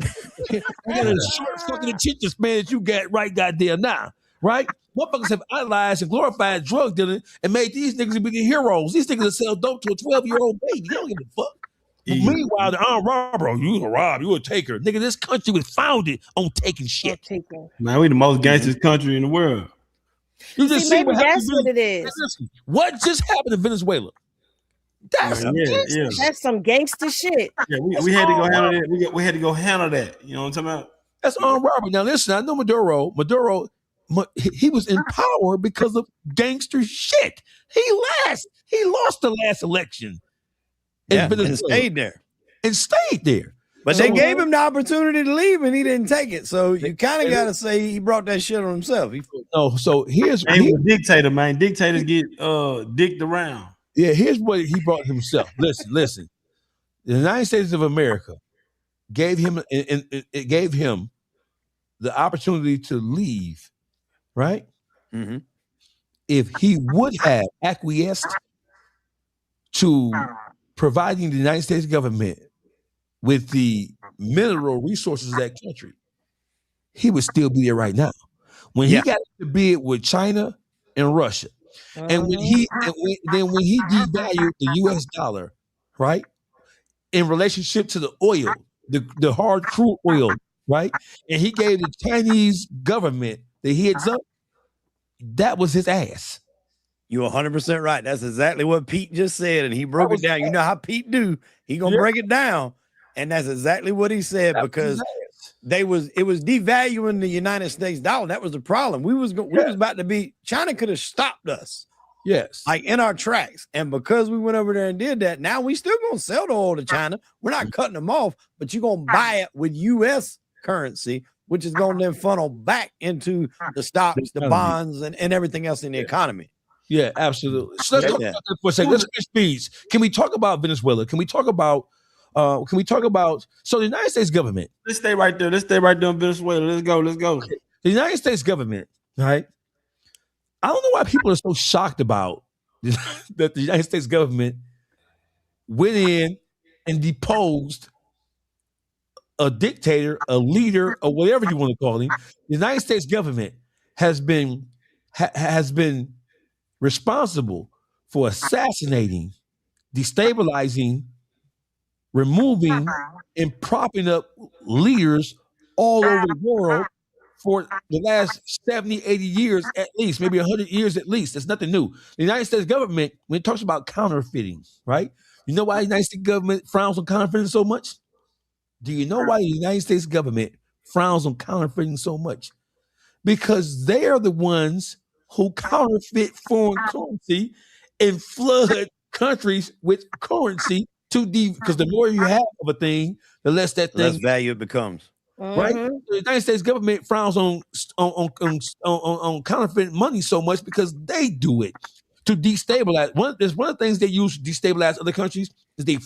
You got a short fucking attention span that you got right goddamn now, right? Motherfuckers have idolized and glorified drug dealing and made these niggas be the heroes. These niggas will sell dope to a 12-year-old baby. They don't give a fuck. Meanwhile, the armed robber, you a rob, you a taker. Nigga, this country was founded on taking shit. Man, we the most gangsters country in the world. You just see maybe that's what it is. What just happened in Venezuela? That's That's some gangster shit. Yeah, we had to go handle that. We had to go handle that. You know what I'm talking about? That's armed robbery. Now listen, I know Maduro, he was in power because of gangster shit. He lost the last election. And stayed there. But they gave him the opportunity to leave and he didn't take it. So you kind of got to say he brought that shit on himself. So here's a dictator, man. Dictators get dicked around. Yeah, here's what he brought himself. Listen. The United States of America gave him the opportunity to leave, right? Mm-hmm. If he would have acquiesced to providing the United States government with the mineral resources of that country, he would still be there right now. When he got to bid with China and Russia, And when he when he devalued the U.S. dollar, right, in relationship to the oil, the hard crude oil, right, and he gave the Chinese government the heads up, that was his ass. You're 100% right. That's exactly what Pete just said, and he broke it down. You know how Pete do? He gonna break it down, and that's exactly what he said because it was devaluing the United States dollar. That was the problem. We was about to be. China could have stopped us. Yes, like in our tracks, and because we went over there and did that, now we still gonna sell the oil to China. We're not cutting them off, but you're gonna buy it with U.S. currency, which is gonna then funnel back into the stocks, the bonds, and everything else in the economy. Yeah, absolutely. So let's talk about that for a second. Let's switch speeds. Can we talk about Venezuela? Can we talk about so the United States government? Let's stay right there. Let's stay right there in Venezuela. Let's go. Okay. The United States government, right? I don't know why people are so shocked about that the United States government went in and deposed a dictator, a leader, or whatever you want to call him. The United States government has been responsible for assassinating, destabilizing, removing, and propping up leaders all over the world for the last 70, 80 years at least, maybe 100 years at least. It's nothing new. The United States government, when it talks about counterfeiting, right? You know why the United States government frowns on counterfeiting so much? Do you know why the United States government frowns on counterfeiting so much? Because they are the ones who counterfeit foreign currency and flood countries with currency because the more you have of a thing, the less that thing, less value it becomes. Right? The United States government frowns on counterfeit money so much because they do it to destabilize. One of the things they use to destabilize other countries is they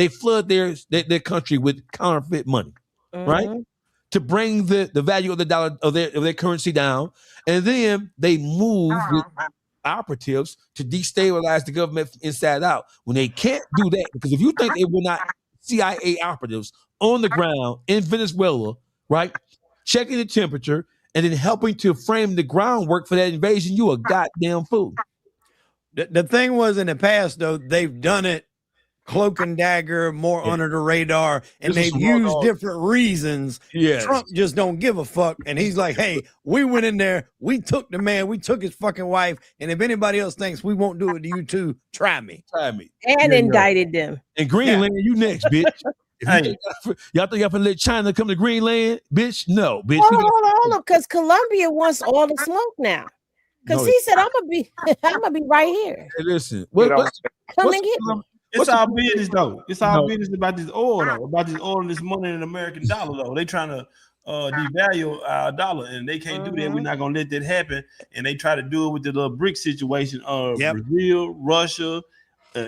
flood their country with counterfeit money, right? To bring the value of the dollar of their currency down, and then they move with operatives to destabilize the government inside out. When they can't do that, because if you think they were not CIA operatives on the ground in Venezuela, right, checking the temperature and then helping to frame the groundwork for that invasion, you a goddamn fool. The thing was in the past though, they've done it cloak and dagger, more under the radar, and they've used different reasons. Yes. Trump just don't give a fuck, and he's like, hey, we went in there, we took the man, we took his fucking wife, and if anybody else thinks we won't do it to you too, try me. And indicted them. And Greenland, you next, bitch. Y'all think y'all finna let China come to Greenland? Bitch, no, bitch. Hold on, because Colombia wants all the smoke now. Because he said, I'm gonna be right here. Hey, listen, Come and get me. It's our business though. It's our business about this oil though, about this oil and this money in the American dollar though. They trying to devalue our dollar, and they can't do that. We're not gonna let that happen. And they try to do it with the little BRIC situation of Brazil, Russia,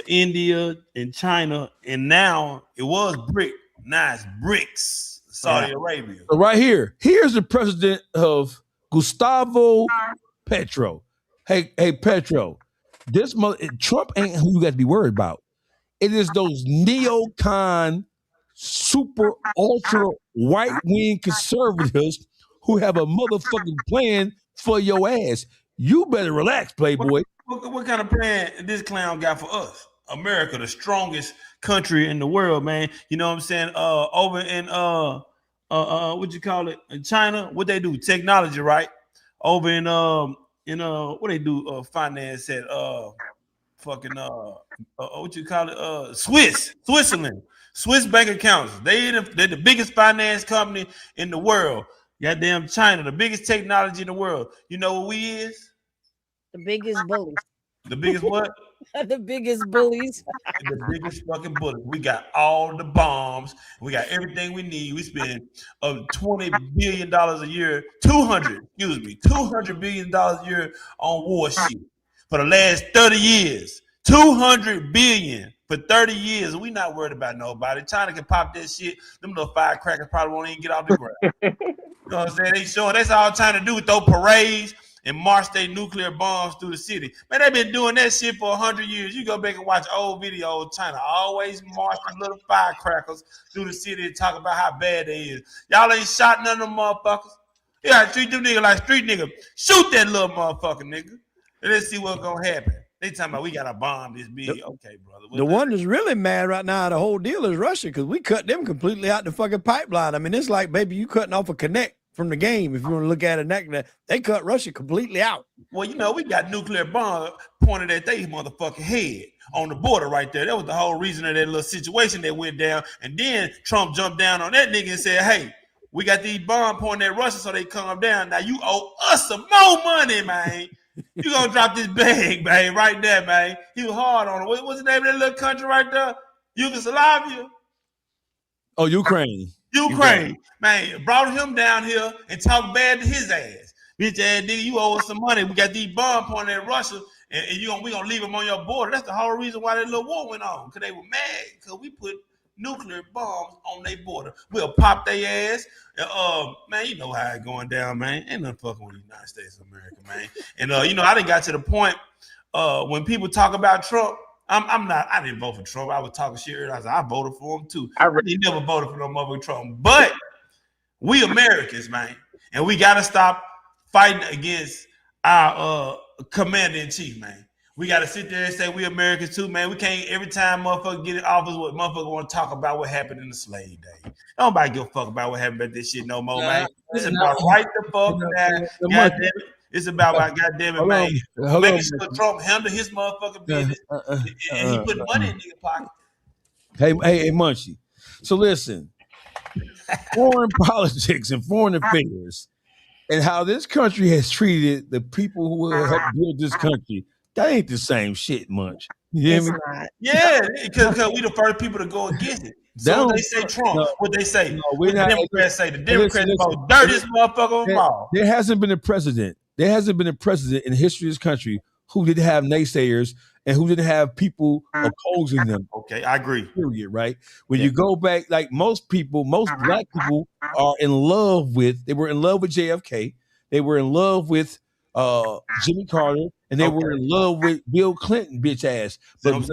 India, and China. And now it was BRIC, now it's BRICS, Saudi Arabia. So right here's the president of Gustavo Petro. Hey Petro, Trump ain't who you got to be worried about. It is those neocon, super ultra right-wing conservatives who have a motherfucking plan for your ass. You better relax, Playboy. What kind of plan this clown got for us? America, the strongest country in the world, man. You know what I'm saying? Over in what you call it? In China, what they do? Technology, right? Over in what they do? Finance at what you call it? Switzerland. Swiss bank accounts. They're the biggest finance company in the world. Goddamn China, the biggest technology in the world. You know what we is? The biggest bullies. The biggest what? The biggest bullies. The biggest fucking bullies. We got all the bombs. We got everything we need. We spend $20 billion a year, $200 billion a year on war shit for the last 30 years. 200 billion for 30 years. We not worried about nobody. China can pop that shit. Them little firecrackers probably won't even get off the ground. You know what I'm saying? They showing that's all China do with those parades and march their nuclear bombs through the city. Man, they've been doing that shit for 100 years. You go back and watch old videos. China always march them little firecrackers through the city and talk about how bad they is. Y'all ain't shot none of them motherfuckers. You gotta treat them niggas like street nigga. Shoot that little motherfucker, nigga. Let's see what's gonna happen. They talking about we got to bomb this big. Okay, brother. The one that's really mad right now, the whole deal is Russia, because we cut them completely out the fucking pipeline. I mean, it's like, baby, you cutting off a connect from the game. If you want to look at it like that, they cut Russia completely out. Well, you know, we got nuclear bomb pointed at their motherfucking head on the border right there. That was the whole reason of that little situation that went down. And then Trump jumped down on that nigga and said, hey, we got these bombs pointed at Russia, so they calm down. Now you owe us some more money, man. You gonna drop this bag, man, right there, man. He was hard on it. What's the name of that little country right there? Yugoslavia? Oh, Ukraine. Ukraine. Man, brought him down here and talked bad to his ass. Bitch ass nigga, you owe us some money. We got these bombs pointed at Russia, and we gonna leave them on your border. That's the whole reason why that little war went on. Because they were mad because we put nuclear bombs on their border. We'll pop their ass. Man, you know how it going down, man. Ain't nothing fucking with the United States of America, man. And you know, I done got to the point when people talk about Trump. I didn't vote for Trump. I was talking shit earlier. I voted for him too. I really never voted for no motherfucking Trump. But we Americans, man, and we gotta stop fighting against our commander-in-chief, man. We got to sit there and say we Americans too, man. We can't every time motherfucker get in office, what motherfucker want to talk about what happened in the slave day. Nobody give a fuck about what happened about this shit no more, man. It's about right the fuck now. God damn it. It's about goddamn it, man. Making sure Trump handle his motherfucking business and he put money in nigga pocket. Hey, Munchie. So listen, foreign politics and foreign affairs and how this country has treated the people who have built this country. That ain't the same shit, Munch. You hear me? Yeah, because we the first people to go against it. So they say Trump, what they say, what the Democrats say, the Democrats are the dirtiest motherfucker of all. There hasn't been a president. There hasn't been a president in the history of this country who didn't have naysayers and who didn't have people opposing them. Okay, I agree. Period, right? When you go back, like most black people are in love with, they were in love with JFK. They were in love with Jimmy Carter, and they were in love with Bill Clinton, bitch ass. But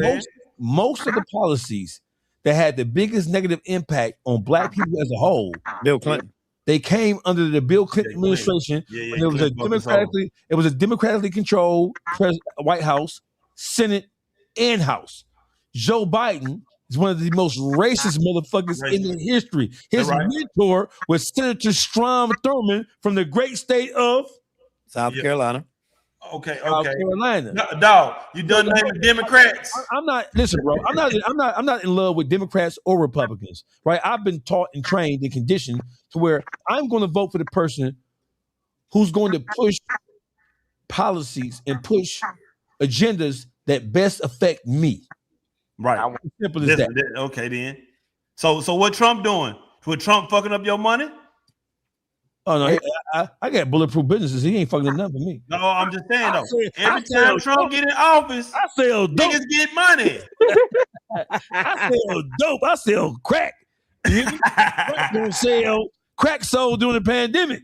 most of the policies that had the biggest negative impact on black people as a whole, Bill Clinton, they came under the Bill Clinton administration. It was a democratically controlled White House, Senate, and House. Joe Biden is one of the most racist motherfuckers in the history. His mentor was Senator Strom Thurmond from the great state of South Carolina. Okay. South Carolina. No, dog, you done naming Democrats. I'm not. Listen, bro. I'm not in love with Democrats or Republicans. Right? I've been taught and trained and conditioned to where I'm going to vote for the person who's going to push policies and push agendas that best affect me. Right. Simple as that. Okay, then. So what Trump doing? With Trump fucking up your money? Oh no, I got bulletproof businesses. He ain't fucking up nothing for me. No, I'm just saying though. Every time Trump get in office, I sell dope. Niggas get money. I sell dope. I sell crack. Crack don't sell. Crack sold during the pandemic.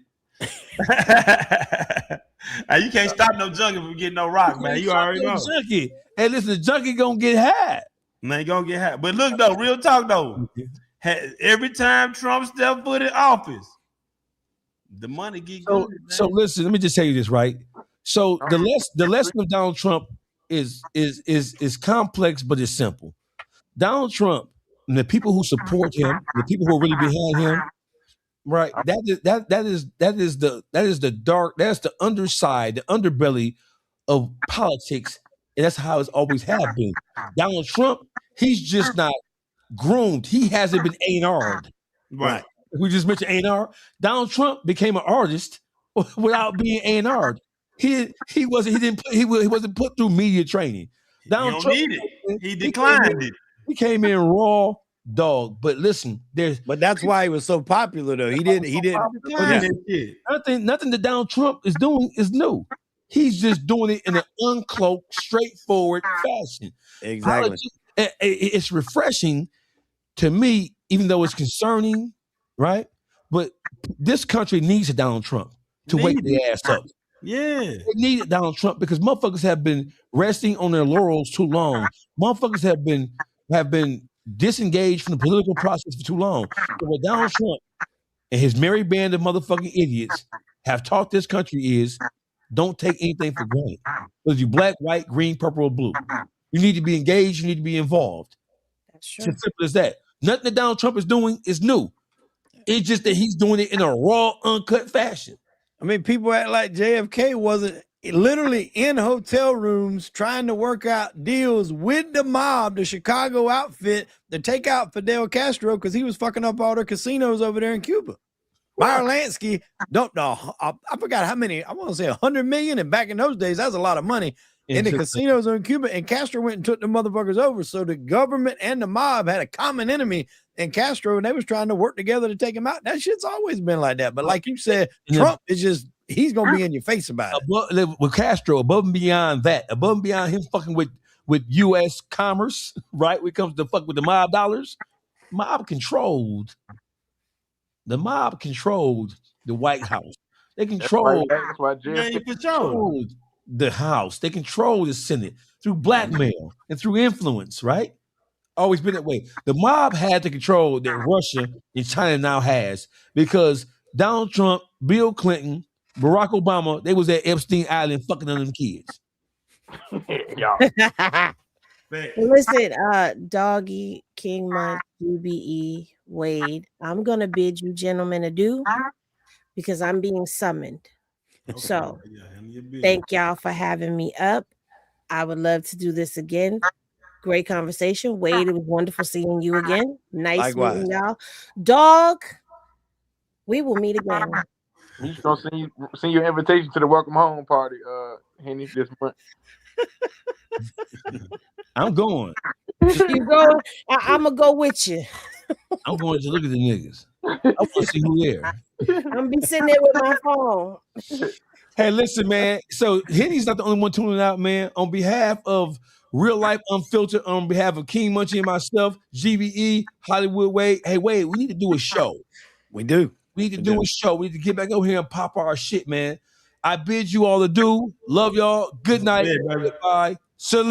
You can't stop no junkie from getting no rock, man. You already know. Junkie. Hey, listen, the junkie gonna get high. Man, he gonna get high. But look though, real talk though. Every time Trump step foot in office, the money get good. So listen, let me just tell you this, right? So the lesson of Donald Trump is complex, but it's simple. Donald Trump and the people who support him, the people who are really behind him, right? That is the underside, the underbelly of politics, and that's how it's always have been. Donald Trump, he's just not groomed. He hasn't been A&R'd. Right. We just mentioned A&R. Donald Trump became an artist without being A&R'd. He wasn't put through media training. Donald Trump need it. He declined it. He came in raw dog. But listen, but that's why he was so popular though. He didn't nothing that Donald Trump is doing is new. He's just doing it in an uncloaked, straightforward fashion. Exactly. It's refreshing to me, even though it's concerning. Right, but this country needs a Donald Trump to wake their ass up. Yeah, they needed Donald Trump because motherfuckers have been resting on their laurels too long. Motherfuckers have been disengaged from the political process for too long. So what Donald Trump and his merry band of motherfucking idiots have taught this country is Don't take anything for granted. Whether you black, white, green, purple, or blue. You need to be engaged. You need to be involved. That's It's true. as simple as that. Nothing that Donald Trump is doing is new. It's just that he's doing it in a raw, uncut fashion. I mean, people act like JFK wasn't literally in hotel rooms trying to work out deals with the mob, the Chicago outfit, to take out Fidel Castro because he was fucking up all their casinos over there in Cuba. Meyer Lansky, don't know. I forgot how many. I want to say 100 million. And back in those days, that was a lot of money in the casinos in Cuba. And Castro went and took the motherfuckers over. So the government and the mob had a common enemy in Castro, and they was trying to work together to take him out. That shit's always been like that. But like you said, Trump is just, he's going to be in your face about it. With Castro, above and beyond that, above and beyond him fucking with U.S. commerce, right? When it comes to fuck with the mob dollars, the mob controlled the White House. They controlled, That's why controlled the House. They controlled the Senate through blackmail and through influence, right? Always been that way. The mob had to control that Russia and China now has because Donald Trump, Bill Clinton, Barack Obama, they was at Epstein Island fucking on them kids. Listen, Doggy, King Monk, UBE, Wade, I'm going to bid you gentlemen adieu because I'm being summoned. Okay. So thank y'all for having me up. I would love to do this again. Great conversation. Wade, it was wonderful seeing you again. Nice meeting y'all. Dog, we will meet again. He's going to send you an invitation to the welcome home party, Henny, this month. I'm going. You go? I'm going to go with you. I'm going to look at the niggas. I want to see who there. I'm going to be sitting there with my phone. Hey, listen, man. So Henny's not the only one tuning out, man. On behalf of Real Life Unfiltered, on behalf of King Munchie and myself, GBE, Hollywood Wade. Hey, Wade, we need to do a show. We do. We need to do a show. We need to get back over here and pop our shit, man. I bid you all adieu. Love y'all. Good night. Bye. Salute.